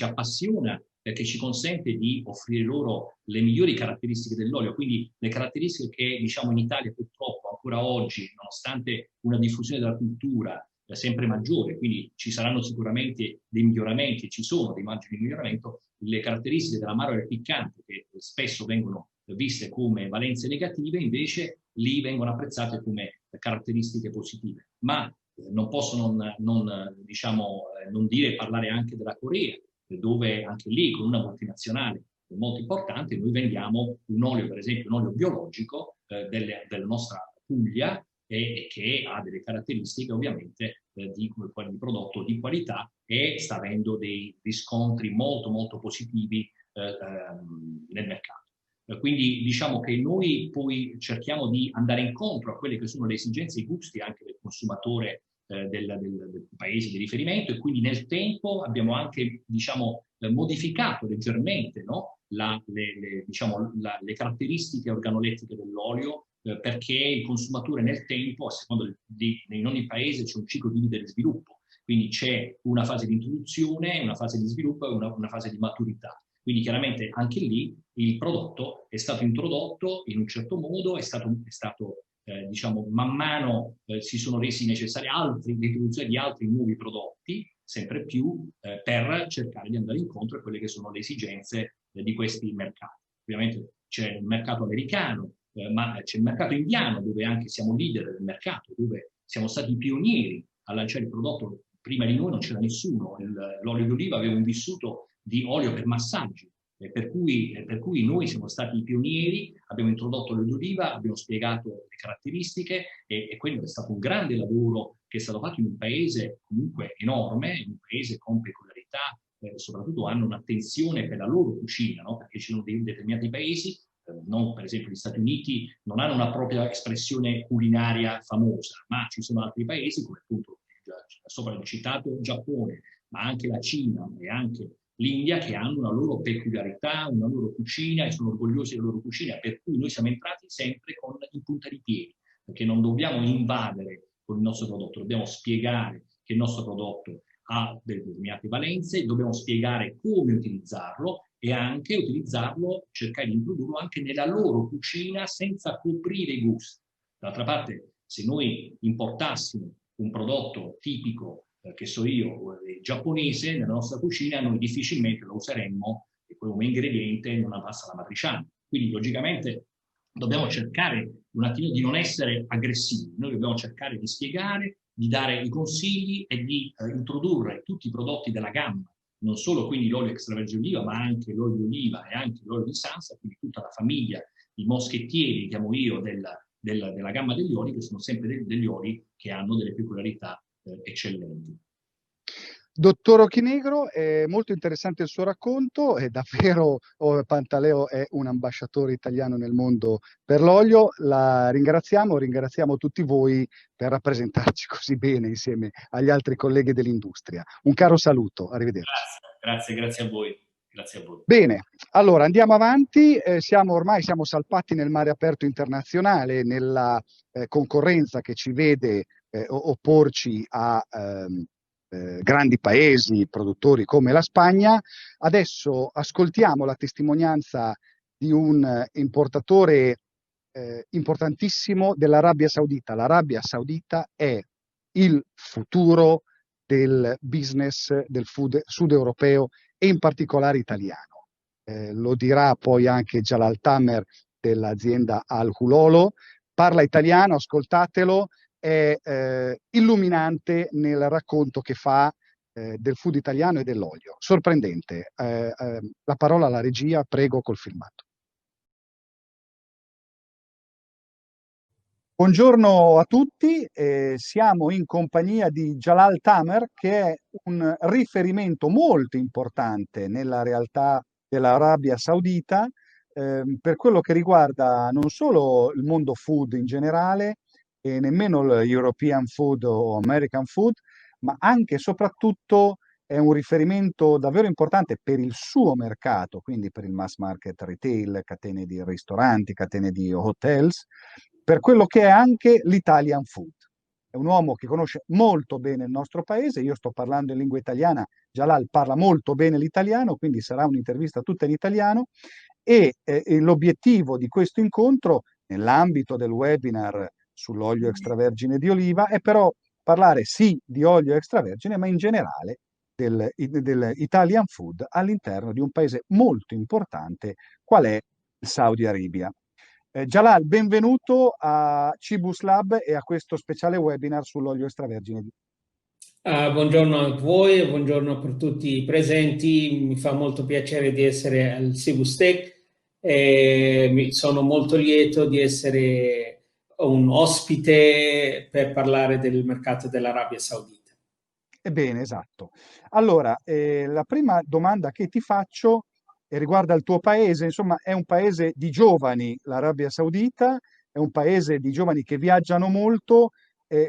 appassiona, perché ci consente di offrire loro le migliori caratteristiche dell'olio, quindi le caratteristiche che in Italia purtroppo ancora oggi, nonostante una diffusione della cultura, sempre maggiore, quindi ci saranno sicuramente dei miglioramenti, ci sono dei margini di miglioramento. Le caratteristiche dell'amaro e del piccante, che spesso vengono viste come valenze negative, invece lì vengono apprezzate come caratteristiche positive. Ma non posso non dire, parlare anche della Corea, dove anche lì con una multinazionale molto importante noi vendiamo un olio, per esempio un olio biologico della nostra Puglia, e che ha delle caratteristiche ovviamente di prodotto di qualità, e sta avendo dei riscontri molto molto positivi nel mercato. Quindi diciamo che noi poi cerchiamo di andare incontro a quelle che sono le esigenze e i gusti anche del consumatore del paese di riferimento, e quindi nel tempo abbiamo anche modificato leggermente, no? le caratteristiche organolettiche dell'olio, perché il consumatore nel tempo, a seconda in ogni paese c'è un ciclo di vita e di sviluppo, quindi c'è una fase di introduzione, una fase di sviluppo e una fase di maturità. Quindi chiaramente anche lì il prodotto è stato introdotto in un certo modo, è stato man mano si sono resi necessari l'introduzione di altri nuovi prodotti, sempre più, per cercare di andare incontro a quelle che sono le esigenze di questi mercati. Ovviamente c'è il mercato americano, ma c'è il mercato indiano, dove anche siamo leader del mercato, dove siamo stati i pionieri a lanciare il prodotto. Prima di noi non c'era nessuno, l'olio di oliva aveva un vissuto di olio per massaggi, per cui noi siamo stati i pionieri, abbiamo introdotto l'olio di oliva, abbiamo spiegato le caratteristiche, e quello è stato un grande lavoro che è stato fatto in un paese comunque enorme, in un paese con peculiarità, soprattutto hanno un'attenzione per la loro cucina, no? Perché ci sono determinati paesi, non per esempio gli Stati Uniti, non hanno una propria espressione culinaria famosa, ma ci sono altri paesi come appunto sopra il citato Giappone, ma anche la Cina e anche l'India, che hanno una loro peculiarità, una loro cucina, e sono orgogliosi della loro cucina, per cui noi siamo entrati sempre in punta di piedi, perché non dobbiamo invadere con il nostro prodotto, dobbiamo spiegare che il nostro prodotto ha delle determinate valenze, dobbiamo spiegare come utilizzarlo, e anche utilizzarlo, cercare di introdurlo anche nella loro cucina senza coprire i gusti. D'altra parte, se noi importassimo un prodotto tipico, che so io, giapponese, nella nostra cucina, noi difficilmente lo useremmo come ingrediente in una pasta alla matriciana. Quindi logicamente dobbiamo cercare un attimino di non essere aggressivi, noi dobbiamo cercare di spiegare, di dare i consigli e di introdurre tutti i prodotti della gamma, non solo quindi l'olio extravergine oliva, ma anche l'olio di oliva e anche l'olio di Sansa, quindi tutta la famiglia di moschettieri, chiamo io, della gamma degli oli, che sono sempre degli oli che hanno delle peculiarità eccellenti. Dottor Ochinegro, è molto interessante il suo racconto, è davvero Pantaleo è un ambasciatore italiano nel mondo per l'olio. La ringraziamo tutti voi per rappresentarci così bene insieme agli altri colleghi dell'industria. Un caro saluto, arrivederci. Grazie a voi. Grazie a voi. Bene, allora andiamo avanti, ormai siamo salpati nel mare aperto internazionale, nella concorrenza che ci vede opporci a grandi paesi produttori come la Spagna. Adesso ascoltiamo la testimonianza di un importatore importantissimo dell'Arabia Saudita. L'Arabia Saudita è il futuro del business del food sud europeo e in particolare italiano. Lo dirà poi anche Jalal Tamer dell'azienda Al Hulolo. Parla italiano, ascoltatelo, è illuminante nel racconto che fa del food italiano e dell'olio. Sorprendente. La parola alla regia, prego, col filmato. Buongiorno a tutti, siamo in compagnia di Jalal Tamer, che è un riferimento molto importante nella realtà dell'Arabia Saudita per quello che riguarda non solo il mondo food in generale e nemmeno l'European food o American food, ma anche e soprattutto è un riferimento davvero importante per il suo mercato, quindi per il mass market retail, catene di ristoranti, catene di hotels, per quello che è anche l'Italian food. È un uomo che conosce molto bene il nostro paese, io sto parlando in lingua italiana, Jalal parla molto bene l'italiano, quindi sarà un'intervista tutta in italiano, e l'obiettivo di questo incontro, nell'ambito del webinar sull'olio extravergine di oliva, è però parlare sì di olio extravergine, ma in generale del Italian food all'interno di un paese molto importante qual è il Saudi Arabia. Jalal, benvenuto a Cibus Lab e a questo speciale webinar sull'olio extravergine. Buongiorno a voi e buongiorno per tutti i presenti. Mi fa molto piacere di essere al Cibus Tech e sono molto lieto di essere un ospite per parlare del mercato dell'Arabia Saudita. Ebbene, esatto. Allora, la prima domanda che ti faccio riguarda il tuo paese. Insomma, è un paese di giovani, l'Arabia Saudita, è un paese di giovani che viaggiano molto.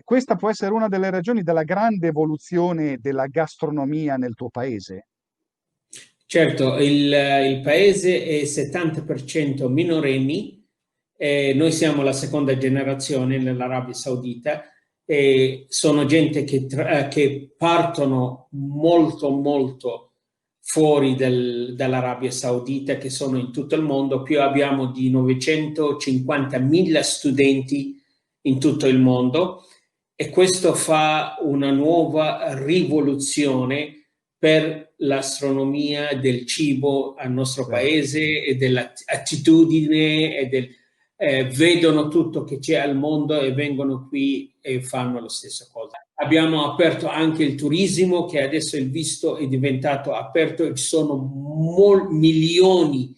Questa può essere una delle ragioni della grande evoluzione della gastronomia nel tuo paese? Certo, il paese è 70% minorenni, noi siamo la seconda generazione nell'Arabia Saudita e sono gente che partono molto fuori dall'Arabia Saudita, che sono in tutto il mondo. Più abbiamo di 950.000 studenti in tutto il mondo e questo fa una nuova rivoluzione per l'astronomia del cibo al nostro paese e dell'attitudine e vedono tutto che c'è al mondo e vengono qui e fanno la stessa cosa. Abbiamo aperto anche il turismo, che adesso il visto è diventato aperto e ci sono milioni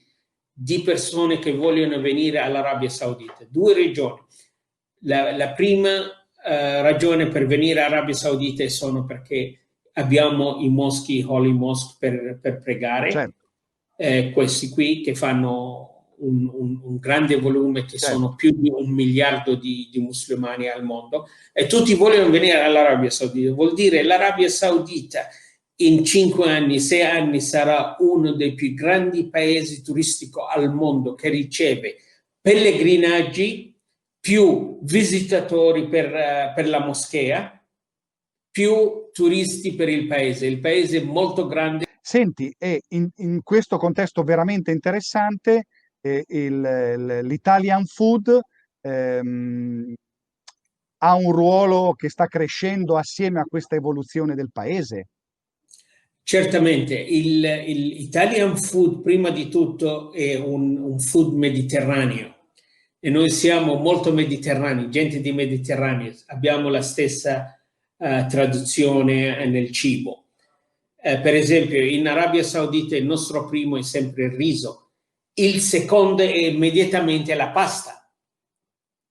di persone che vogliono venire all'Arabia Saudita. 2 ragioni. La prima ragione per venire all'Arabia Saudita sono perché abbiamo i moschi, Holy Mosque, per pregare. Certo. Questi qui che fanno un grande volume, che Certo. sono più di 1 miliardo di musulmani al mondo, e tutti vogliono venire all'Arabia Saudita. Vuol dire l'Arabia Saudita in 5 anni, 6 anni sarà uno dei più grandi paesi turistico al mondo, che riceve pellegrinaggi, più visitatori per la moschea, più turisti per il paese. Il paese è molto grande. Senti, e in questo contesto veramente interessante, l'Italian food ha un ruolo che sta crescendo assieme a questa evoluzione del paese? Certamente, il Italian food prima di tutto è un food mediterraneo e noi siamo molto mediterranei, gente di Mediterraneo, abbiamo la stessa traduzione nel cibo. Per esempio, in Arabia Saudita il nostro primo è sempre il riso, il secondo è immediatamente la pasta.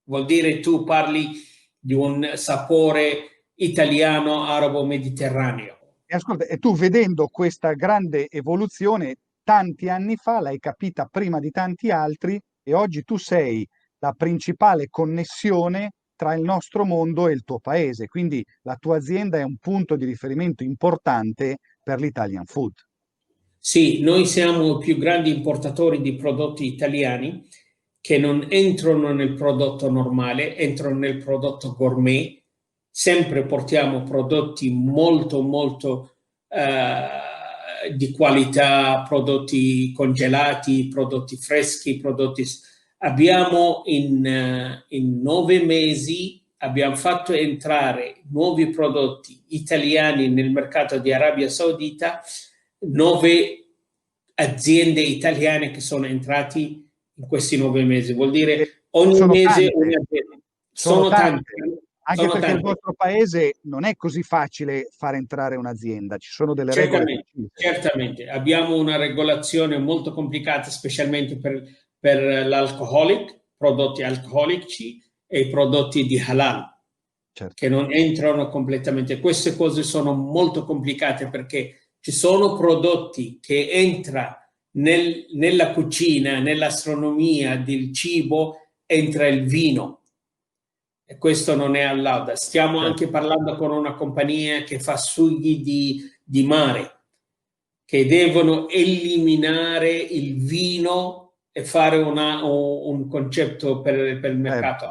Vuol dire tu parli di un sapore italiano, arabo, mediterraneo. E ascolta, e tu vedendo questa grande evoluzione tanti anni fa, l'hai capita prima di tanti altri e oggi tu sei la principale connessione tra il nostro mondo e il tuo paese, quindi la tua azienda è un punto di riferimento importante per l'Italian food. Sì, noi siamo i più grandi importatori di prodotti italiani che non entrano nel prodotto normale, entrano nel prodotto gourmet. Sempre portiamo prodotti molto di qualità, prodotti congelati, prodotti freschi, abbiamo in 9 mesi abbiamo fatto entrare nuovi prodotti italiani nel mercato di Arabia Saudita, 9 aziende italiane che sono entrati in questi 9 mesi. Vuol dire ogni mese un'azienda. Sono tante. Anche perché il vostro paese non è così facile far entrare un'azienda, ci sono delle regole. Certamente, abbiamo una regolazione molto complicata, specialmente per l'alcolic, prodotti alcolici e i prodotti di halal, certo, che non entrano completamente. Queste cose sono molto complicate perché ci sono prodotti che entrano nella cucina, nell'astronomia del cibo, entra il vino. E questo non è all'auda. Stiamo anche parlando con una compagnia che fa sughi di mare, che devono eliminare il vino e fare un concetto per il mercato.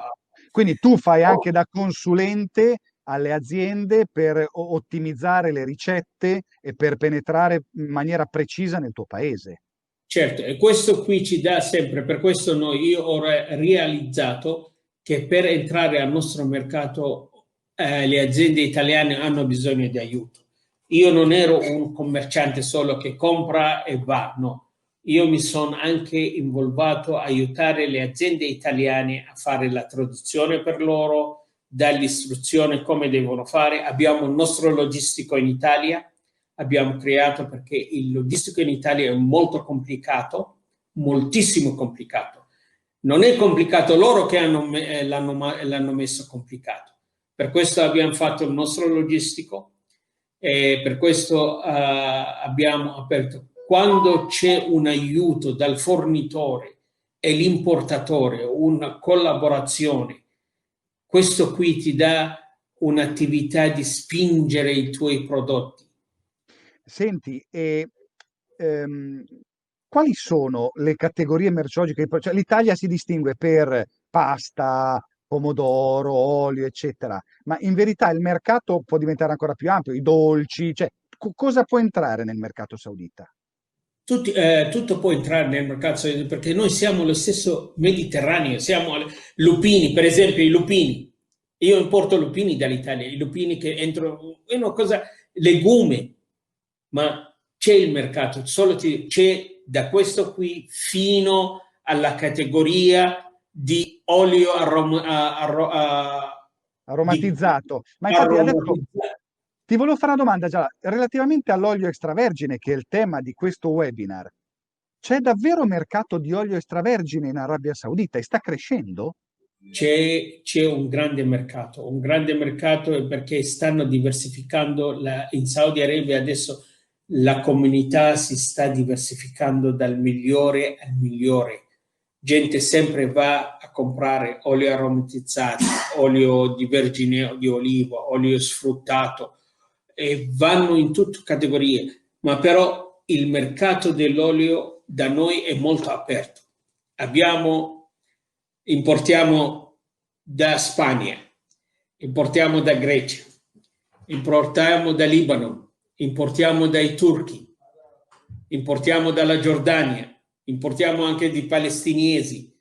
Quindi tu fai anche da consulente alle aziende per ottimizzare le ricette e per penetrare in maniera precisa nel tuo paese. Certo, e questo qui ci dà sempre, per questo io ho realizzato che per entrare al nostro mercato le aziende italiane hanno bisogno di aiuto. Io non ero un commerciante solo che compra e va, no. Io mi sono anche involvato a aiutare le aziende italiane a fare la traduzione per loro, dall'istruzione come devono fare. Abbiamo il nostro logistico in Italia, abbiamo creato, perché il logistico in Italia è molto complicato, moltissimo complicato. Non è complicato loro che l'hanno messo complicato. Per questo abbiamo fatto il nostro logistico e per questo abbiamo aperto. Quando c'è un aiuto dal fornitore e l'importatore, una collaborazione, questo qui ti dà un'attività di spingere i tuoi prodotti. Senti, quali sono le categorie merceologiche? Cioè, l'Italia si distingue per pasta, pomodoro, olio, eccetera, ma in verità il mercato può diventare ancora più ampio, i dolci, cioè cosa può entrare nel mercato saudita? Tutto può entrare nel mercato saudita perché noi siamo lo stesso Mediterraneo, siamo lupini, per esempio i lupini. Io importo lupini dall'Italia, i lupini che entrano, è una cosa, legume, ma c'è il mercato, c'è da questo qui fino alla categoria di olio aromatizzato. Ma infatti adesso ti volevo fare una domanda già, relativamente all'olio extravergine, che è il tema di questo webinar. C'è davvero mercato di olio extravergine in Arabia Saudita e sta crescendo? C'è un grande mercato perché stanno diversificando in Saudi Arabia adesso la comunità si sta diversificando dal migliore al migliore. Gente sempre va a comprare olio aromatizzato, olio di vergine di oliva, olio sfruttato e vanno in tutte categorie, ma però il mercato dell'olio da noi è molto aperto. Importiamo da Spagna, importiamo da Grecia, importiamo da Libano, importiamo dai turchi, importiamo dalla Giordania, importiamo anche di palestinesi.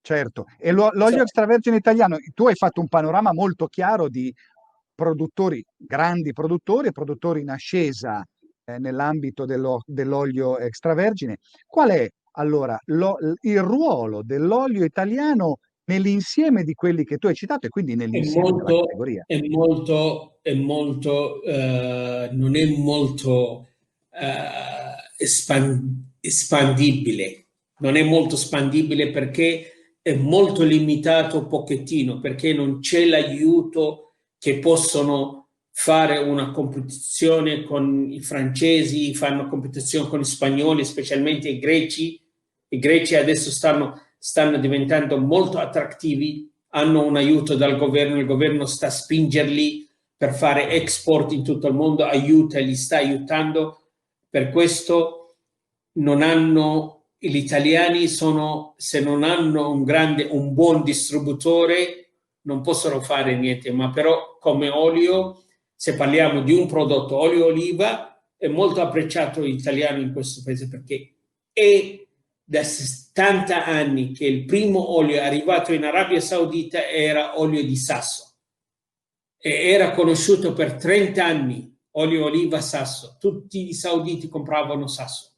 Certo, e l'olio extravergine italiano, tu hai fatto un panorama molto chiaro di produttori, grandi produttori e produttori in ascesa nell'ambito dell'olio extravergine. Qual è allora il ruolo dell'olio italiano nell'insieme di quelli che tu hai citato e quindi nell'insieme della categoria? Non è molto espandibile. Non è molto spandibile perché è molto limitato un pochettino, perché non c'è l'aiuto che possono fare una competizione con i francesi, fanno competizione con gli spagnoli, specialmente i greci. I greci adesso stanno diventando molto attrattivi, hanno un aiuto dal governo, il governo sta a spingerli per fare export in tutto il mondo, li sta aiutando. Per questo gli italiani se non hanno un buon distributore non possono fare niente, ma però come olio, se parliamo di un prodotto olio oliva, è molto apprezzato l'italiano in questo paese perché è da 70 anni che il primo olio arrivato in Arabia Saudita era olio di Sasso e era conosciuto per 30 anni, olio oliva Sasso. Tutti i sauditi compravano Sasso.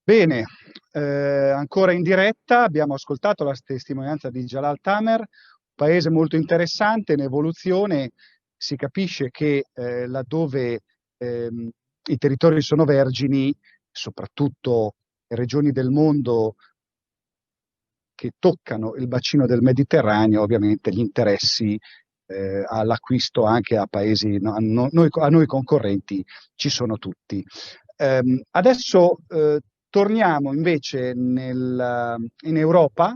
Bene, ancora in diretta abbiamo ascoltato la testimonianza di Jalal Tamer, un paese molto interessante in evoluzione. Si capisce che laddove i territori sono vergini, soprattutto in regioni del mondo che toccano il bacino del Mediterraneo, ovviamente gli interessi all'acquisto anche a paesi, a noi concorrenti ci sono tutti. Adesso torniamo invece in Europa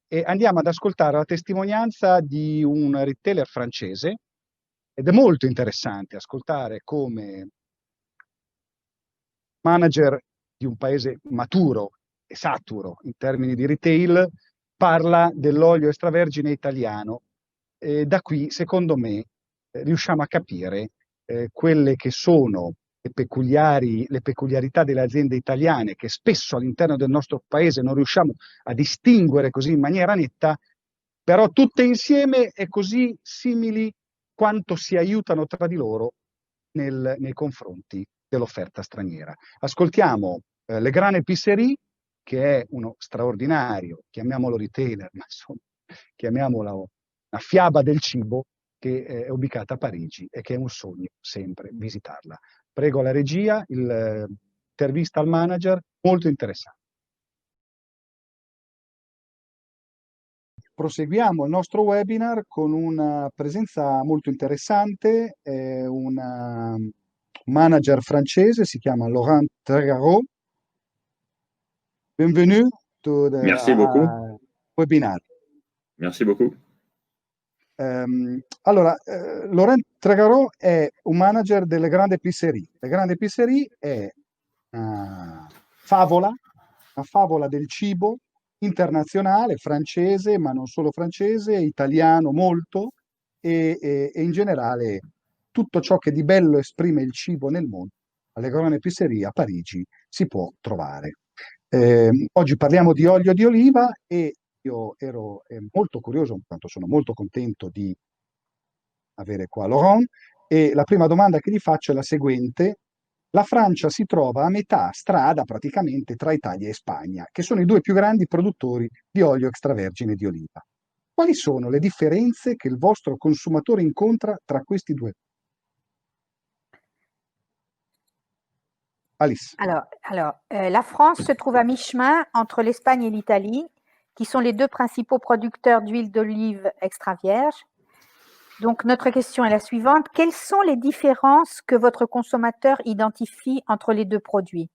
e andiamo ad ascoltare la testimonianza di un retailer francese ed è molto interessante ascoltare come manager di un paese maturo e saturo in termini di retail parla dell'olio extravergine italiano. Da qui, secondo me, riusciamo a capire quelle che sono le peculiarità delle aziende italiane, che spesso all'interno del nostro paese non riusciamo a distinguere così in maniera netta, però tutte insieme e così simili quanto si aiutano tra di loro nei confronti dell'offerta straniera. Ascoltiamo Le Grande Épicerie, che è uno straordinario, chiamiamolo retailer, ma insomma, chiamiamola una fiaba del cibo, che è ubicata a Parigi e che è un sogno sempre visitarla. Prego la regia, l'intervista al manager, molto interessante. Proseguiamo il nostro webinar con una presenza molto interessante, un manager francese, si chiama Laurent Trégarot. Bienvenue to the Merci beaucoup. webinar. Merci beaucoup. Allora, Laurent Trégarot è un manager delle Grande Épicerie. Le Grande Épicerie è una favola del cibo internazionale, francese, ma non solo francese, italiano molto, e in generale tutto ciò che di bello esprime il cibo nel mondo, alle Grande Épicerie a Parigi si può trovare. Oggi parliamo di olio di oliva e io ero molto curioso, in quanto sono molto contento di avere qua Laurent, e la prima domanda che gli faccio è la seguente. La Francia si trova a metà strada praticamente tra Italia e Spagna, che sono i due più grandi produttori di olio extravergine di oliva. Quali sono le differenze che il vostro consumatore incontra tra questi due? Alice. Alors, la France se trouve à mi-chemin entre l'Espagne et l'Italie, qui sont les deux principaux producteurs d'huile d'olive extra vierge. Donc, notre question est la suivante. Quelles sont les différences que votre consommateur identifie entre les deux produits?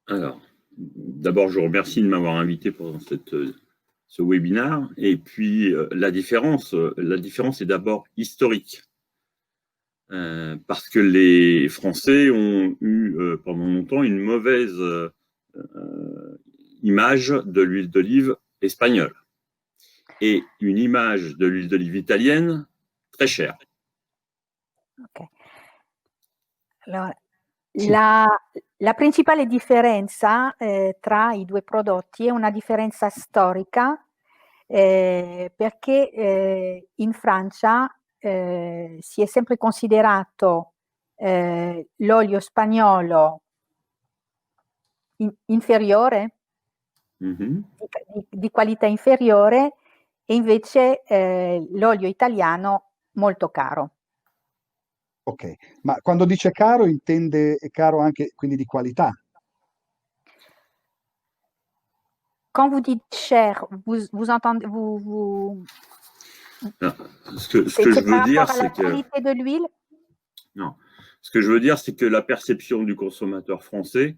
Alors, d'abord, je vous remercie de m'avoir invité pendant ce webinaire. Et puis, la différence est d'abord historique. Parce que les Français ont eu pendant longtemps une mauvaise image de l'huile d'olive espagnole et une image de l'huile d'olive italienne très chère. Ok. Allora, la principale differenza tra i due prodotti è una differenza storica, perché in Francia si è sempre considerato l'olio spagnolo inferiore, di qualità inferiore, e invece l'olio italiano molto caro. Ok, ma quando dice caro intende caro anche quindi di qualità? Quand vous dites cher, vous entendez, vous... Non, ce que je veux dire, c'est que... qualité de l'huile? Non, ce que je veux dire, c'est que la perception du consommateur français,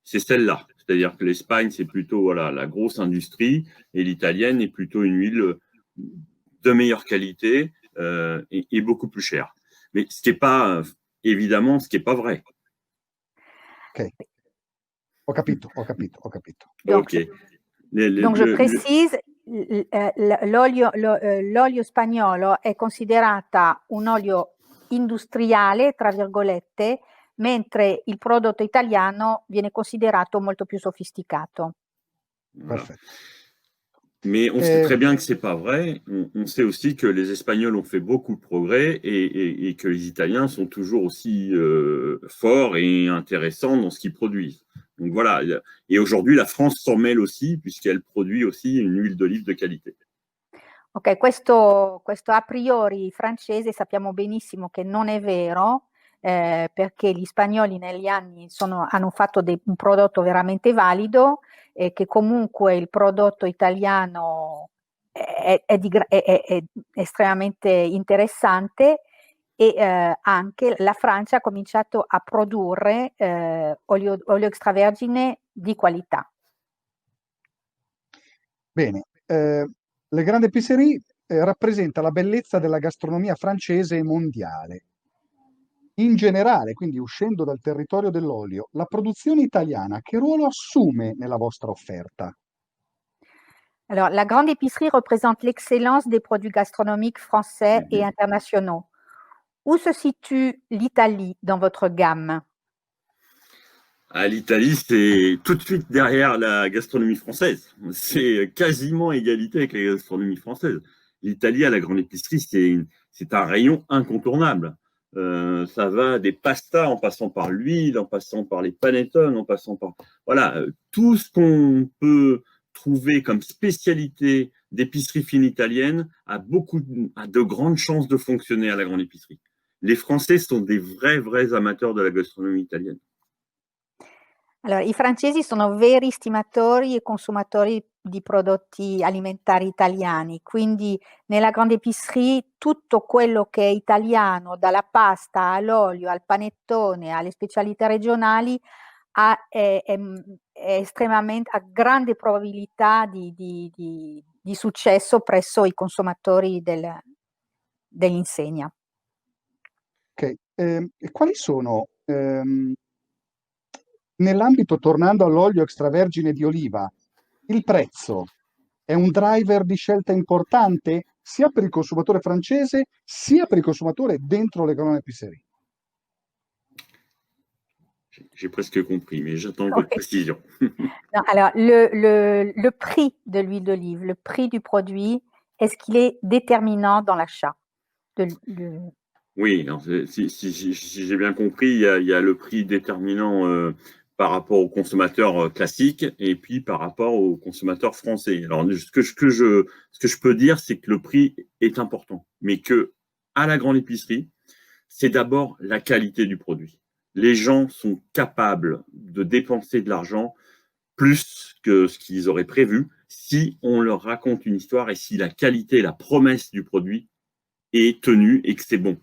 c'est celle-là. C'est-à-dire que l'Espagne, c'est plutôt voilà, la grosse industrie, et l'italienne est plutôt une huile de meilleure qualité et beaucoup plus chère. Mais ce qui n'est pas, évidemment, ce qui n'est pas vrai. Ok, ho capito. Donc, ok. Donc je précise, l'olio spagnolo è considerata un olio industriale, tra virgolette, mentre il prodotto italiano viene considerato molto più sofisticato. Voilà. Mais on sait très bien que ce n'est pas vrai. On sait aussi que les Espagnols ont fait beaucoup de progrès et que les Italiens sont toujours aussi forts et intéressants dans ce qu'ils produisent. Donc voilà, et aujourd'hui la France s'en mêle aussi puisqu'elle produit aussi une huile d'olive de qualité. Ok, questo a priori francese sappiamo benissimo che non è vero, perché gli spagnoli negli anni hanno fatto un prodotto veramente valido, e che comunque il prodotto italiano è estremamente interessante, e anche la Francia ha cominciato a produrre olio extravergine di qualità. Bene, Le Grande Épicerie rappresenta la bellezza della gastronomia francese e mondiale. In generale, quindi uscendo dal territorio dell'olio, la produzione italiana che ruolo assume nella vostra offerta? Alors, la Grande Épicerie représente l'excellence des produits gastronomiques français et internationaux. où se situe l'Italie dans votre gamme? L'Italie, c'est tout de suite derrière la gastronomie française. C'est quasiment égalité avec la gastronomie française. L'Italie à la grande épicerie, c'est un rayon incontournable. Ça va des pastas en passant par l'huile, en passant par les panettone, en passant par... Voilà, tout ce qu'on peut trouver comme spécialité d'épicerie fine italienne a de grandes chances de fonctionner à la grande épicerie. Les Français sont des vrais amateurs de la gastronomie italienne. Allora, i francesi sono veri stimatori e consumatori di prodotti alimentari italiani, quindi nella grande épicerie tutto quello che è italiano, dalla pasta all'olio, al panettone, alle specialità regionali, è estremamente, ha grande probabilità di successo presso i consumatori dell'insegna. Ok, e quali sono, nell'ambito, tornando all'olio extravergine di oliva, il prezzo è un driver di scelta importante sia per il consumatore francese sia per il consumatore dentro le grandi épicerie? J'ai presque compris, mais j'attends votre précision. Non, alors, le prix de l'huile d'olive, le prix du produit, est-ce qu'il est déterminant dans l'achat? Oui, alors, si j'ai bien compris, il y a le prix déterminant par rapport aux consommateurs classiques et puis par rapport aux consommateurs français. Alors, ce que je peux dire, c'est que le prix est important, mais que à la grande épicerie, c'est d'abord la qualité du produit. Les gens sont capables de dépenser de l'argent plus que ce qu'ils auraient prévu si on leur raconte une histoire et si la qualité, la promesse du produit est tenue et que c'est bon.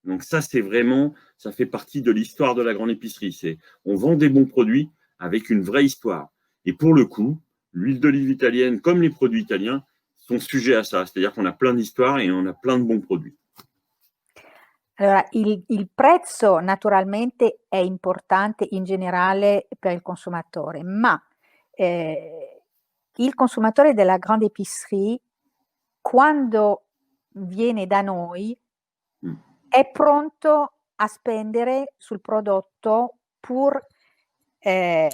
Donc ça, c'est vraiment, ça fait partie de l'histoire de la grande épicerie. On vend des bons produits avec une vraie histoire. Et pour le coup, l'huile d'olive italienne, comme les produits italiens, sont sujets à ça. C'est-à-dire qu'on a plein d'histoires et on a plein de bons produits. Allora, il prezzo naturalmente è importante in generale per il consumatore, ma il consumatore della grande épicerie, quando viene da noi, è pronto a spendere sul prodotto pur che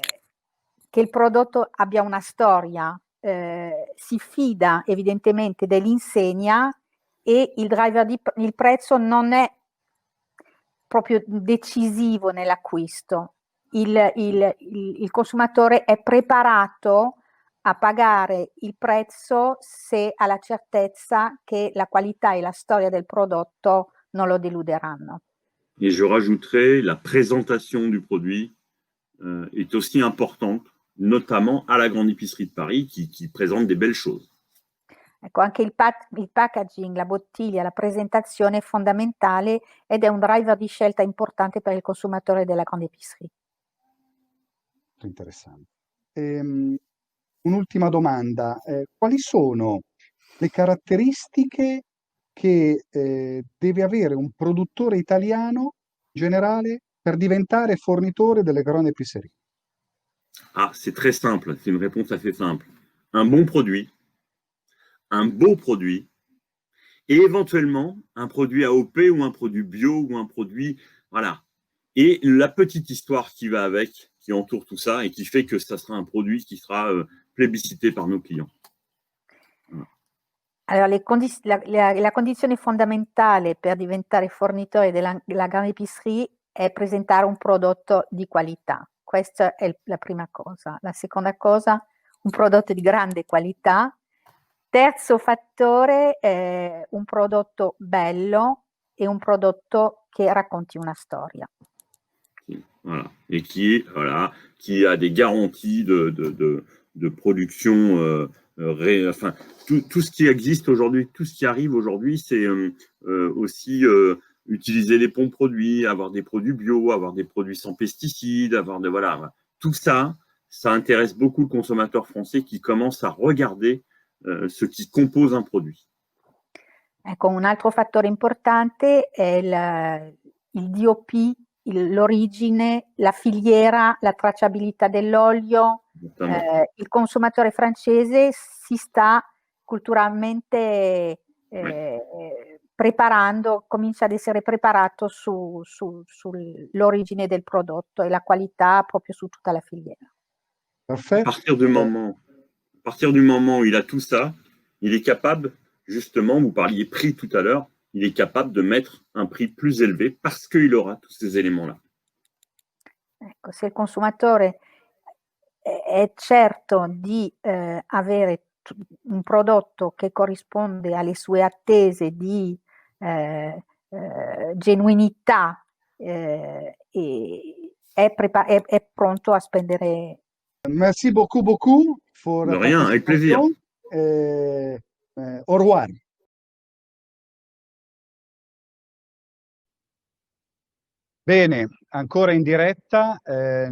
il prodotto abbia una storia, si fida evidentemente dell'insegna e il prezzo non è proprio decisivo nell'acquisto. Il consumatore è preparato a pagare il prezzo se ha la certezza che la qualità e la storia del prodotto non lo deluderanno. Et je rajouterai, la présentation du produit est aussi importante, notamment à la grande épicerie de Paris qui présente des belles choses. Ecco, anche il packaging, la bottiglia, la presentazione è fondamentale ed è un driver di scelta importante per il consumatore della grande épicerie. Interessante. Un'ultima domanda, quali sono le caratteristiche che deve avere un produttore italiano generale per diventare fornitore delle grandi épicerie? Ah, c'est très simple, c'est une réponse assez simple. Un bon produit, un beau produit, et éventuellement un produit AOP ou un produit bio ou un produit, voilà. Et la petite histoire qui va avec, qui entoure tout ça et qui fait que ça sera un produit qui sera plébiscité par nos clients. Allora, la condizione fondamentale per diventare fornitore della grande épicerie è presentare un prodotto di qualità. Questa è la prima cosa. La seconda cosa, un prodotto di grande qualità. Terzo fattore, un prodotto bello e un prodotto che racconti una storia. Voilà. Et qui a des garanties de production, enfin, tout ce qui existe aujourd'hui, tout ce qui arrive aujourd'hui, c'est aussi utiliser les bons produits, avoir des produits bio, avoir des produits sans pesticides, voilà. Tout ça, ça intéresse beaucoup le consommateur français qui commence à regarder ce qui compose un produit. Ecco, un altro fattore importante è il DOP, l'origine, la filiera, la tracciabilità dell'olio. Il consumatore francese si sta culturalmente comincia ad essere preparato sull'origine del prodotto e la qualità proprio su tutta la filiera. Parfait. À partir du moment où il a tout ça, il est capable, justement, vous parliez prix tout à l'heure, il est capable de mettre un prix plus élevé parce qu'il aura tous ces éléments-là. Ecco, se il consumatore è certo di avere un prodotto che corrisponde alle sue attese di genuinità e è pronto a spendere. Merci beaucoup for De rien, avec plaisir. Au revoir. Bene, ancora in diretta,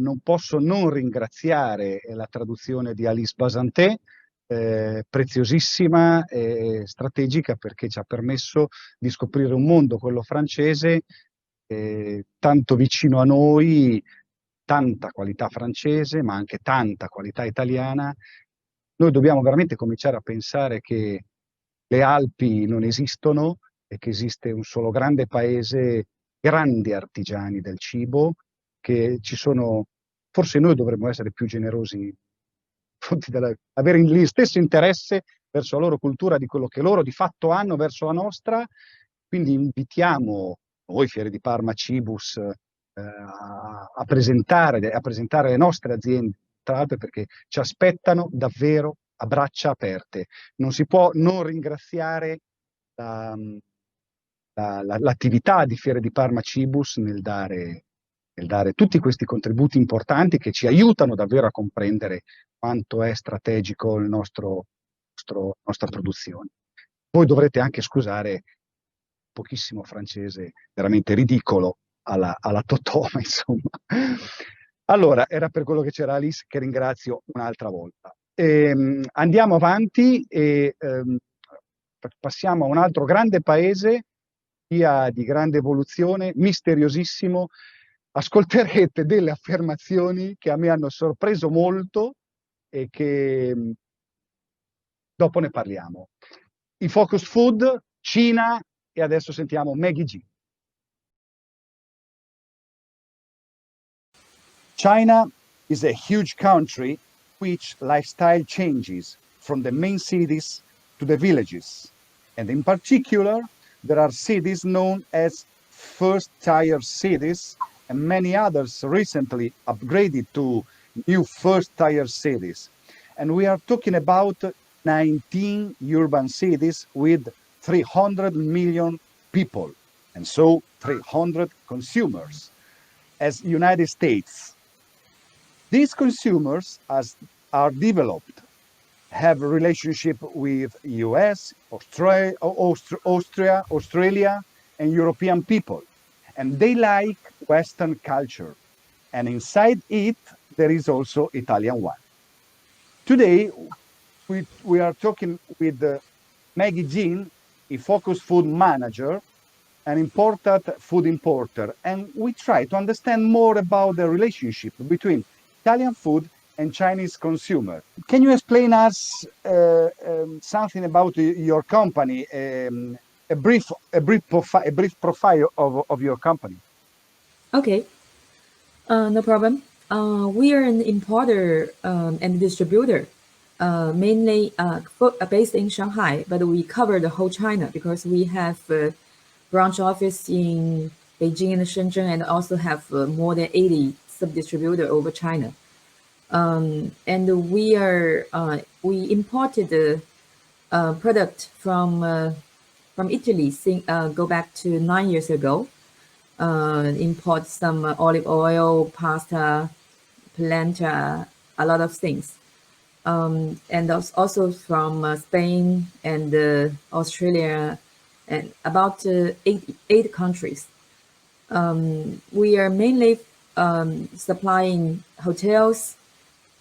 non posso non ringraziare la traduzione di Alice Basanté, preziosissima e strategica, perché ci ha permesso di scoprire un mondo, quello francese, tanto vicino a noi, tanta qualità francese, ma anche tanta qualità italiana. Noi dobbiamo veramente cominciare a pensare che le Alpi non esistono e che esiste un solo grande paese, grandi artigiani del cibo, che ci sono. Forse noi dovremmo essere più generosi, avere lo stesso interesse verso la loro cultura di quello che loro di fatto hanno verso la nostra. Quindi invitiamo noi, Fiere di Parma, Cibus, a presentare le nostre aziende, tra l'altro, perché ci aspettano davvero a braccia aperte. Non si può non ringraziare l'attività di Fiere di Parma Cibus nel dare tutti questi contributi importanti che ci aiutano davvero a comprendere quanto è strategico la nostra produzione. Voi dovrete anche scusare pochissimo francese, veramente ridicolo alla Totò, ma insomma. Allora, era per quello che c'era Alice, che ringrazio un'altra volta. Andiamo avanti e passiamo a un altro grande paese, via di grande evoluzione, misteriosissimo. Ascolterete delle affermazioni che a me hanno sorpreso molto e che dopo ne parliamo. I Focus Food, Cina, e adesso sentiamo Maggie G. China is a huge country which lifestyle changes from the main cities to the villages. And in particular, there are cities known as first-tier cities, and many others recently upgraded to new first-tier cities. And we are talking about 19 urban cities with 300 million people, and so 300 consumers. As United States, these consumers are developed, have a relationship with US, Australia, and European people, and they like Western culture, and inside it there is also Italian one. Today we are talking with Maggie Jean, a Focus Food manager, an imported food importer, and we try to understand more about the relationship between Italian food and Chinese consumer. Can you explain us something about your company, a brief profile of your company? Okay, no problem. We are an importer and distributor, mainly based in Shanghai, but we cover the whole China because we have a branch office in Beijing and Shenzhen, and also have more than 80 sub-distributors over China. And we imported the product from Italy, go back to 9 years ago. Import some olive oil, pasta, polenta, a lot of things. And also from Spain and Australia, and about 8 countries. We are mainly supplying hotels,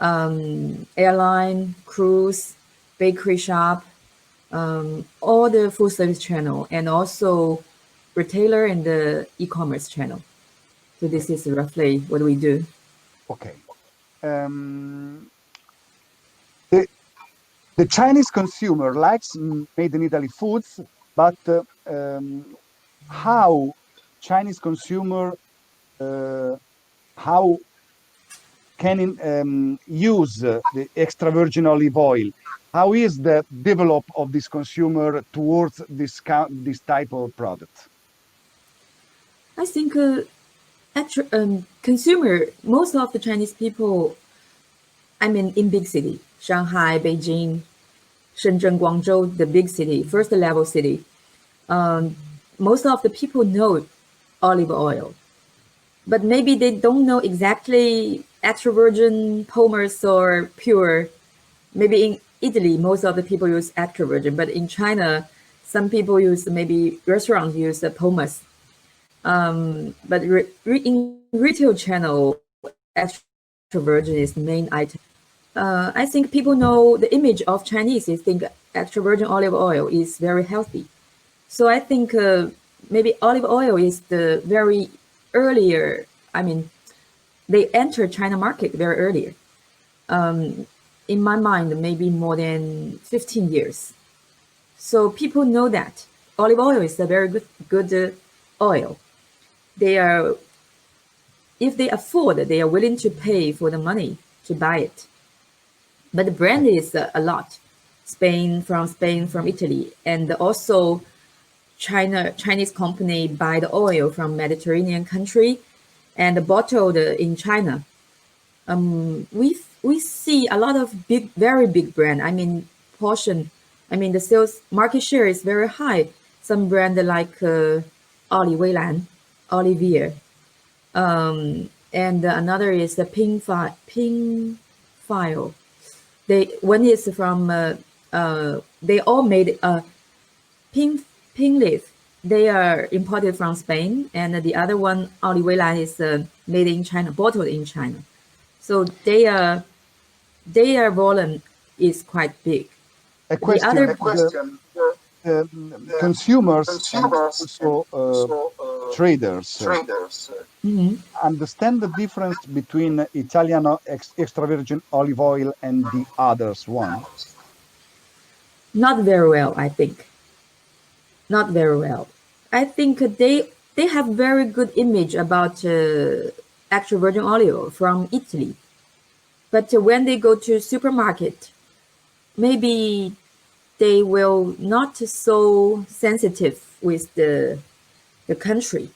airline, cruise, bakery shop, all the food service channel, and also retailer and the e-commerce channel. So this is roughly what we do. Okay. The Chinese consumer likes made in Italy foods, but how Chinese consumer, how can use the extra virgin olive oil? How is the develop of this consumer towards this type of product? I think consumer, most of the Chinese people, I mean, in big city, Shanghai, Beijing, Shenzhen, Guangzhou, the big city, first level city, most of the people know olive oil, but maybe they don't know exactly extra virgin, pomace, or pure. Maybe in Italy, most of the people use extra virgin, but in China, some people use, maybe restaurants use the pomace. But in retail channel, extra virgin is the main item. I think people know the image of Chinese. They think extra virgin olive oil is very healthy. So I think maybe olive oil is the very earlier, I mean, they enter China market very earlier. In my mind, maybe more than 15 years. So people know that olive oil is a very good oil. They are, if they afford, they are willing to pay for the money to buy it. But the brand is a lot. From Italy, and also Chinese company buy the oil from Mediterranean country and bottled in China. We see a lot of very big brand. I mean, portion. I mean, the sales market share is very high. Some brand like Weilan, Olivier, and another is the Ping File. One is from they all made Ping Leaf. They are imported from Spain, and the other one, Weilan, is made in China, bottled in China. So their volume is quite big. A question. Consumers and also traders understand the difference between Italian extra virgin olive oil and the others one? Not very well, I think. Not very well. I think they have very good image about extra virgin olive oil from Italy. But when they go to supermarket, maybe they will not so sensitive with the country.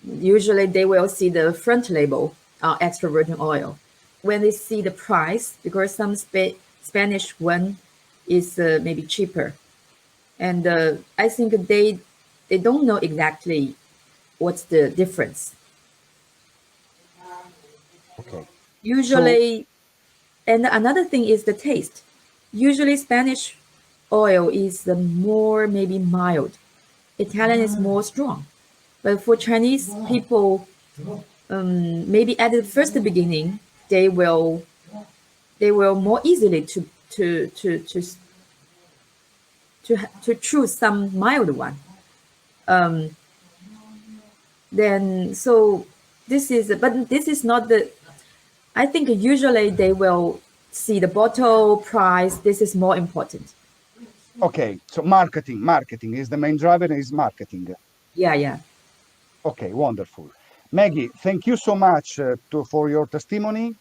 Usually they will see the front label, extra virgin oil. When they see the price, because some Spanish one is maybe cheaper. And I think they don't know exactly what's the difference. Okay. Usually, and another thing is the taste. Usually Spanish oil is more maybe mild. Italian is more strong. But for Chinese people, maybe at the first beginning, they will more easily to choose some mild one. Then so this is, but this is not the. I think usually they will see the bottle price. This is more important. Okay, so marketing is the main driver. Is marketing. Yeah. Okay, wonderful. Maggie, thank you so much for your testimony.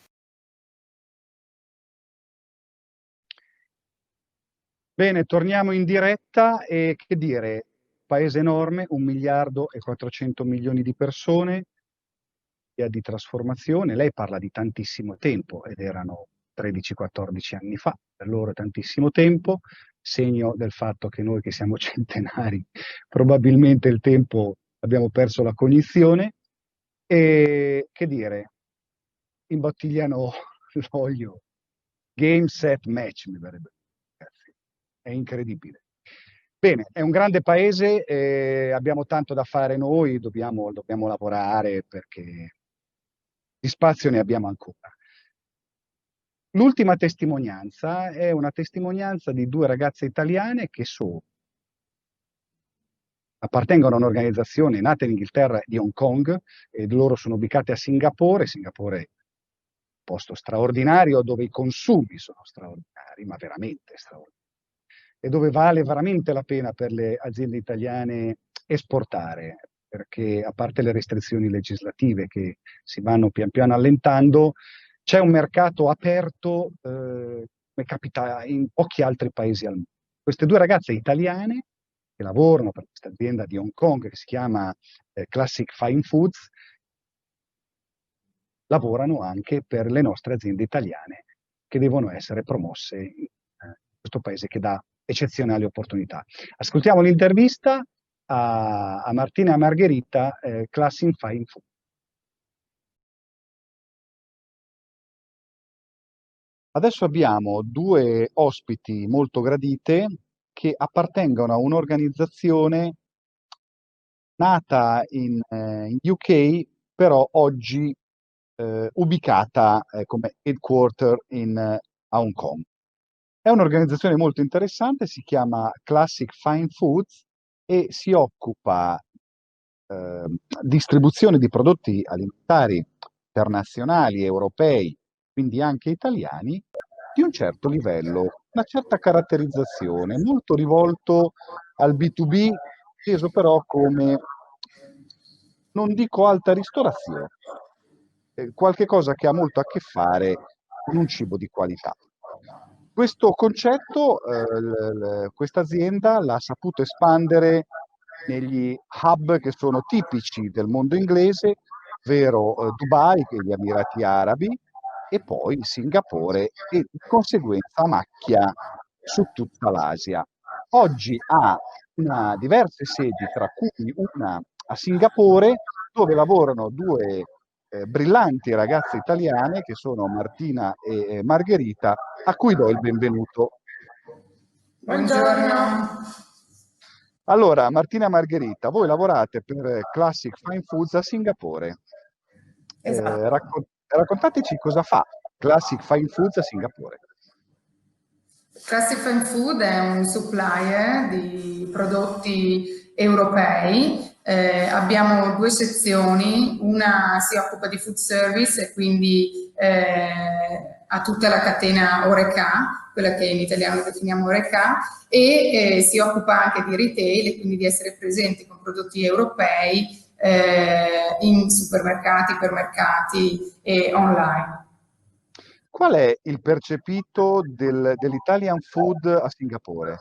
Bene, torniamo in diretta e che dire, paese enorme, 1.400.000.000 di persone, di trasformazione. Lei parla di tantissimo tempo ed erano 13-14 anni fa, per loro è tantissimo tempo, segno del fatto che noi che siamo centenari probabilmente il tempo abbiamo perso la cognizione e che dire, imbottigliano l'olio, game set match mi verrebbe, ragazzi, è incredibile. Bene, è un grande paese, abbiamo tanto da fare noi, dobbiamo lavorare perché di spazio ne abbiamo ancora. L'ultima testimonianza è una testimonianza di due ragazze italiane che appartengono a un'organizzazione nata in Inghilterra di Hong Kong e loro sono ubicate a Singapore. Singapore è un posto straordinario dove i consumi sono straordinari, ma veramente straordinari. e dove vale veramente la pena per le aziende italiane esportare, perché a parte le restrizioni legislative che si vanno pian piano allentando, c'è un mercato aperto come capita in pochi altri paesi al mondo. Queste due ragazze italiane che lavorano per questa azienda di Hong Kong che si chiama Classic Fine Foods, lavorano anche per le nostre aziende italiane che devono essere promosse in questo paese che dà eccezionali opportunità. Ascoltiamo l'intervista a Martina e a Margherita, Classic Fine Foods. Adesso abbiamo due ospiti molto gradite che appartengono a un'organizzazione nata in UK, però oggi ubicata come headquarter a Hong Kong. È un'organizzazione molto interessante, si chiama Classic Fine Foods e si occupa distribuzione di prodotti alimentari internazionali, europei, quindi anche italiani, di un certo livello, una certa caratterizzazione, molto rivolto al B2B, inteso però come, non dico alta ristorazione, qualche cosa che ha molto a che fare con un cibo di qualità. Questo concetto, questa azienda l'ha saputo espandere negli hub che sono tipici del mondo inglese, ovvero Dubai, che gli Emirati Arabi, e poi Singapore e di conseguenza macchia su tutta l'Asia. Oggi ha diverse sedi, tra cui una a Singapore, dove lavorano due brillanti ragazze italiane che sono Martina e Margherita, a cui do il benvenuto. Buongiorno. Allora, Martina e Margherita, voi lavorate per Classic Fine Foods a Singapore. Esatto. Raccontateci cosa fa Classic Fine Foods a Singapore. Classic Fine Food è un supplier di prodotti europei. Abbiamo due sezioni, una si occupa di food service e quindi ha tutta la catena Horeca, quella che in italiano definiamo Horeca, e si occupa anche di retail e quindi di essere presenti con prodotti europei in supermercati, ipermercati e online. Qual è il percepito dell'Italian food a Singapore?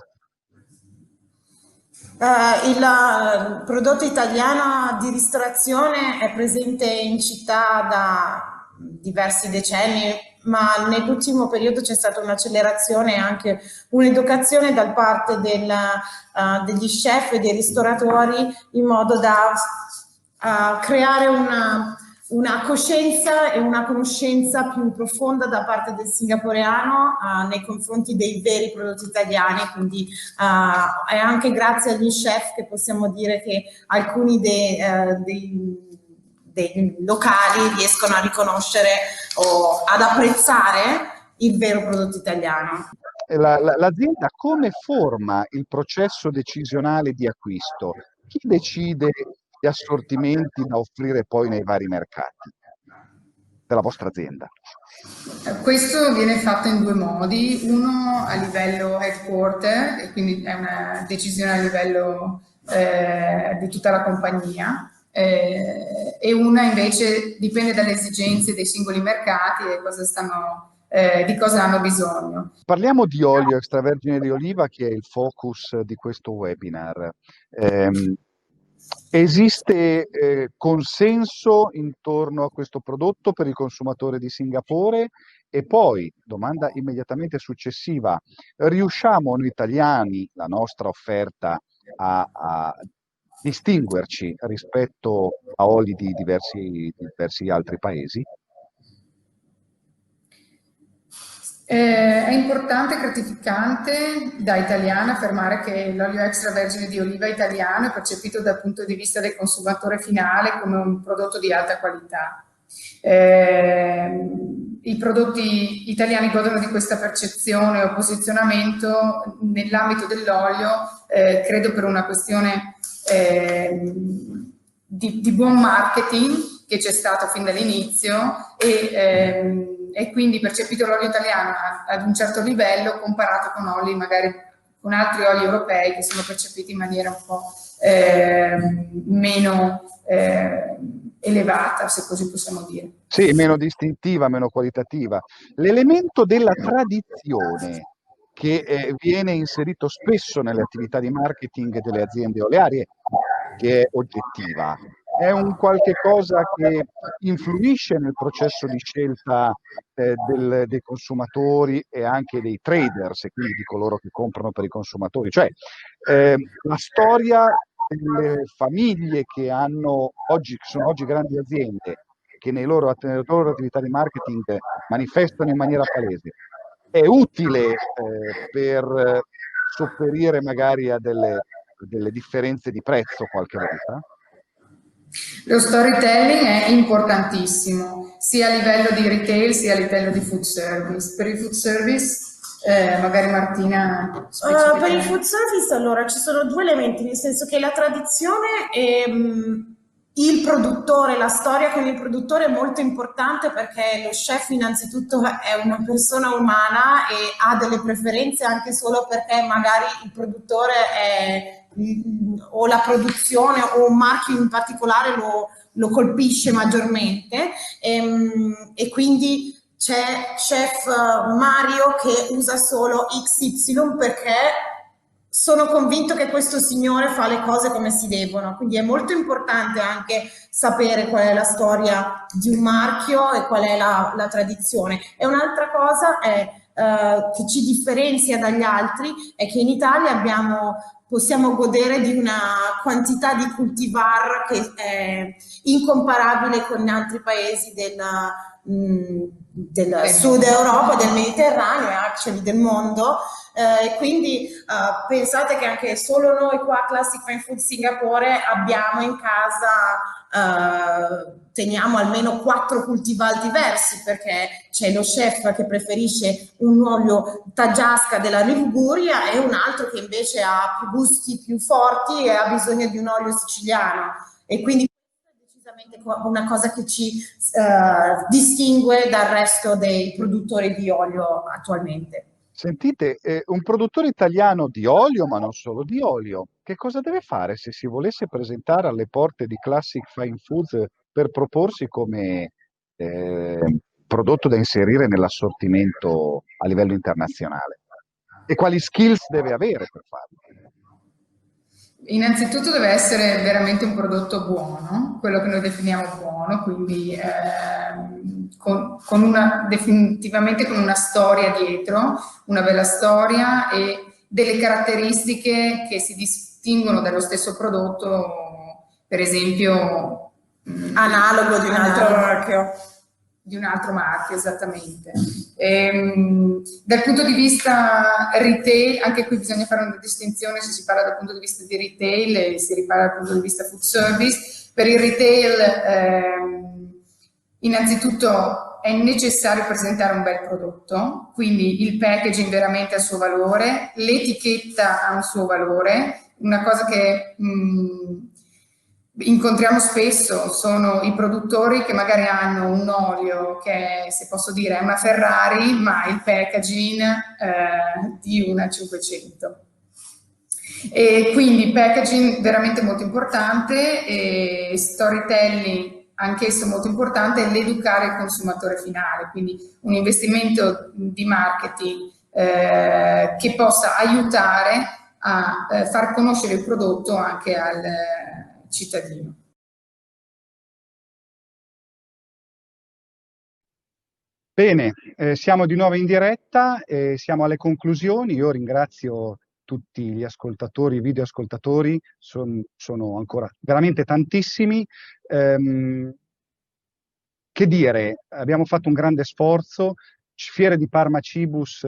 Il prodotto italiano di ristorazione è presente in città da diversi decenni, ma nell'ultimo periodo c'è stata un'accelerazione e anche un'educazione da parte degli chef e dei ristoratori in modo da creare una coscienza e una conoscenza più profonda da parte del singaporeano nei confronti dei veri prodotti italiani, quindi è anche grazie agli chef che possiamo dire che alcuni dei locali riescono a riconoscere o ad apprezzare il vero prodotto italiano. L'azienda come forma il processo decisionale di acquisto? Chi decide gli assortimenti da offrire poi nei vari mercati della vostra azienda? Questo viene fatto in due modi, uno a livello headquarter, e quindi è una decisione a livello di tutta la compagnia, e una invece dipende dalle esigenze dei singoli mercati e di cosa hanno bisogno. Parliamo di olio extravergine di oliva, che è il focus di questo webinar. Esiste consenso intorno a questo prodotto per il consumatore di Singapore? E poi, domanda immediatamente successiva, riusciamo noi italiani, la nostra offerta, a distinguerci rispetto a oli di diversi altri paesi? È importante e gratificante da italiana affermare che l'olio extravergine di oliva italiano è percepito dal punto di vista del consumatore finale come un prodotto di alta qualità. I prodotti italiani godono di questa percezione o posizionamento nell'ambito dell'olio, credo per una questione di buon marketing che c'è stato fin dall'inizio e quindi percepito l'olio italiano ad un certo livello comparato con oli magari con altri oli europei che sono percepiti in maniera un po' meno elevata, se così possiamo dire. Sì, meno distintiva, meno qualitativa. L'elemento della tradizione che viene inserito spesso nelle attività di marketing delle aziende olearie, che è oggettiva, è un qualche cosa che influisce nel processo di scelta dei consumatori e anche dei traders, e quindi di coloro che comprano per i consumatori. Cioè, la storia delle famiglie che sono oggi grandi aziende, che nelle loro attività di marketing manifestano in maniera palese, è utile per sopperire magari a delle differenze di prezzo qualche volta? Lo storytelling è importantissimo, sia a livello di retail sia a livello di food service. Per il food service, magari Martina per il food service, allora, ci sono due elementi, nel senso che la tradizione e il produttore, la storia con il produttore è molto importante, perché lo chef innanzitutto è una persona umana e ha delle preferenze anche solo perché magari il produttore o la produzione o un marchio in particolare lo colpisce maggiormente, e quindi c'è chef Mario che usa solo XY perché sono convinto che questo signore fa le cose come si devono. Quindi è molto importante anche sapere qual è la storia di un marchio e qual è la tradizione. E un'altra cosa che ci differenzia dagli altri è che in Italia possiamo godere di una quantità di cultivar che è incomparabile con altri paesi del sud Europa, del Mediterraneo e actually del mondo. Quindi pensate che anche solo noi qua Classic Fine Food Singapore abbiamo in casa, teniamo almeno 4 cultivar diversi, perché c'è lo chef che preferisce un olio Taggiasca della Liguria e un altro che invece ha più gusti più forti e ha bisogno di un olio siciliano, e quindi è decisamente una cosa che ci distingue dal resto dei produttori di olio attualmente. Sentite, un produttore italiano di olio, ma non solo di olio, che cosa deve fare se si volesse presentare alle porte di Classic Fine Foods per proporsi come prodotto da inserire nell'assortimento a livello internazionale? E quali skills deve avere per farlo? Innanzitutto deve essere veramente un prodotto buono, quello che noi definiamo buono, quindi definitivamente con una storia dietro, una bella storia e delle caratteristiche che si distinguono dallo stesso prodotto, per esempio analogo di un altro marchio. Di un altro marchio, esattamente. Dal punto di vista retail, anche qui bisogna fare una distinzione se si parla dal punto di vista di retail e si ripara dal punto di vista food service. Per il retail, innanzitutto è necessario presentare un bel prodotto, quindi il packaging veramente ha il suo valore, l'etichetta ha un suo valore. Una cosa che incontriamo spesso sono i produttori che magari hanno un olio che, se posso dire, è una Ferrari, ma il packaging di una 500. E quindi packaging veramente molto importante, e storytelling anch'esso molto importante, è l'educare il consumatore finale, quindi un investimento di marketing che possa aiutare a far conoscere il prodotto anche al cittadino. Bene, siamo di nuovo in diretta, siamo alle conclusioni. Io ringrazio tutti gli ascoltatori, i videoascoltatori, sono ancora veramente tantissimi. Che dire, abbiamo fatto un grande sforzo. Fiere di Parma Cibus,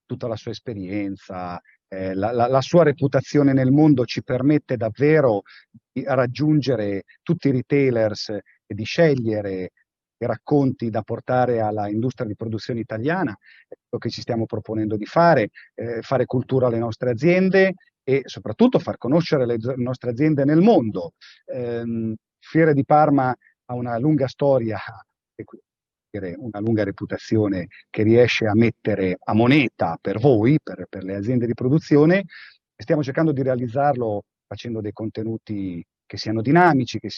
tutta la sua esperienza, la sua reputazione nel mondo ci permette davvero di raggiungere tutti i retailers e di scegliere i racconti da portare alla industria di produzione italiana. È quello che ci stiamo proponendo di fare cultura alle nostre aziende e soprattutto far conoscere le nostre aziende nel mondo. Fiere di Parma ha una lunga storia una lunga reputazione che riesce a mettere a moneta per voi, per le aziende di produzione, e stiamo cercando di realizzarlo facendo dei contenuti che siano dinamici, che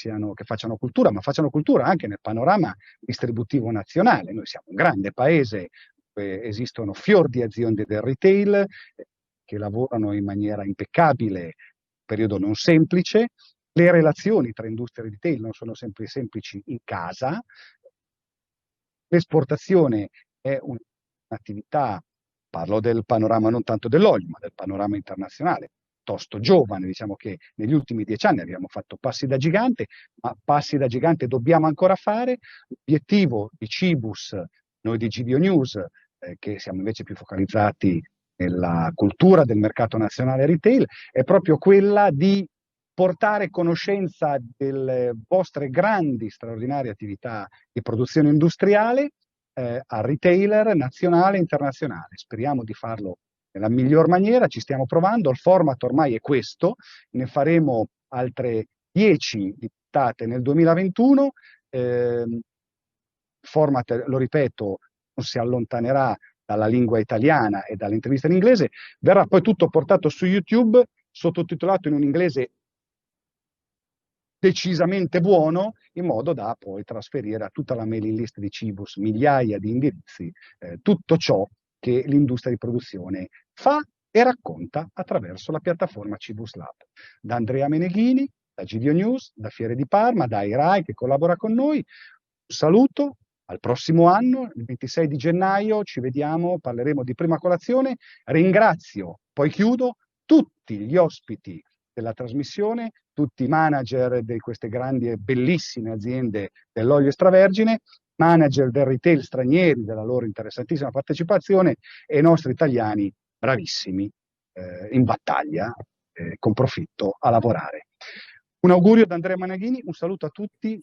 facciano cultura, ma facciano cultura anche nel panorama distributivo nazionale. Noi siamo un grande paese, esistono fior di aziende del retail che lavorano in maniera impeccabile, periodo non semplice. Le relazioni tra industria e retail non sono sempre semplici in casa. L'esportazione è un'attività, parlo del panorama non tanto dell'olio, ma del panorama internazionale, piuttosto giovane. Diciamo che negli ultimi 10 anni abbiamo fatto passi da gigante, ma passi da gigante dobbiamo ancora fare. L'obiettivo di Cibus, noi di GDO News, che siamo invece più focalizzati nella cultura del mercato nazionale retail, è proprio quella di portare conoscenza delle vostre grandi, straordinarie attività di produzione industriale al retailer nazionale e internazionale. Speriamo di farlo nella miglior maniera, ci stiamo provando, il format ormai è questo, ne faremo altre 10 di puntate nel 2021, il format, lo ripeto, non si allontanerà dalla lingua italiana e dall'intervista in inglese, verrà poi tutto portato su YouTube, sottotitolato in un inglese decisamente buono, in modo da poi trasferire a tutta la mailing list di Cibus, migliaia di indirizzi, tutto ciò che l'industria di produzione fa e racconta attraverso la piattaforma Cibus Lab. Da Andrea Meneghini, da GDO News, da Fiere di Parma, da IRAI che collabora con noi, un saluto, al prossimo anno, il 26 di gennaio, ci vediamo, parleremo di Prima Colazione. Ringrazio, poi chiudo, tutti gli ospiti della trasmissione, tutti i manager di queste grandi e bellissime aziende dell'olio extravergine, manager del retail stranieri, della loro interessantissima partecipazione, e i nostri italiani bravissimi, in battaglia, con profitto a lavorare. Un augurio da Andrea Meneghini, un saluto a tutti,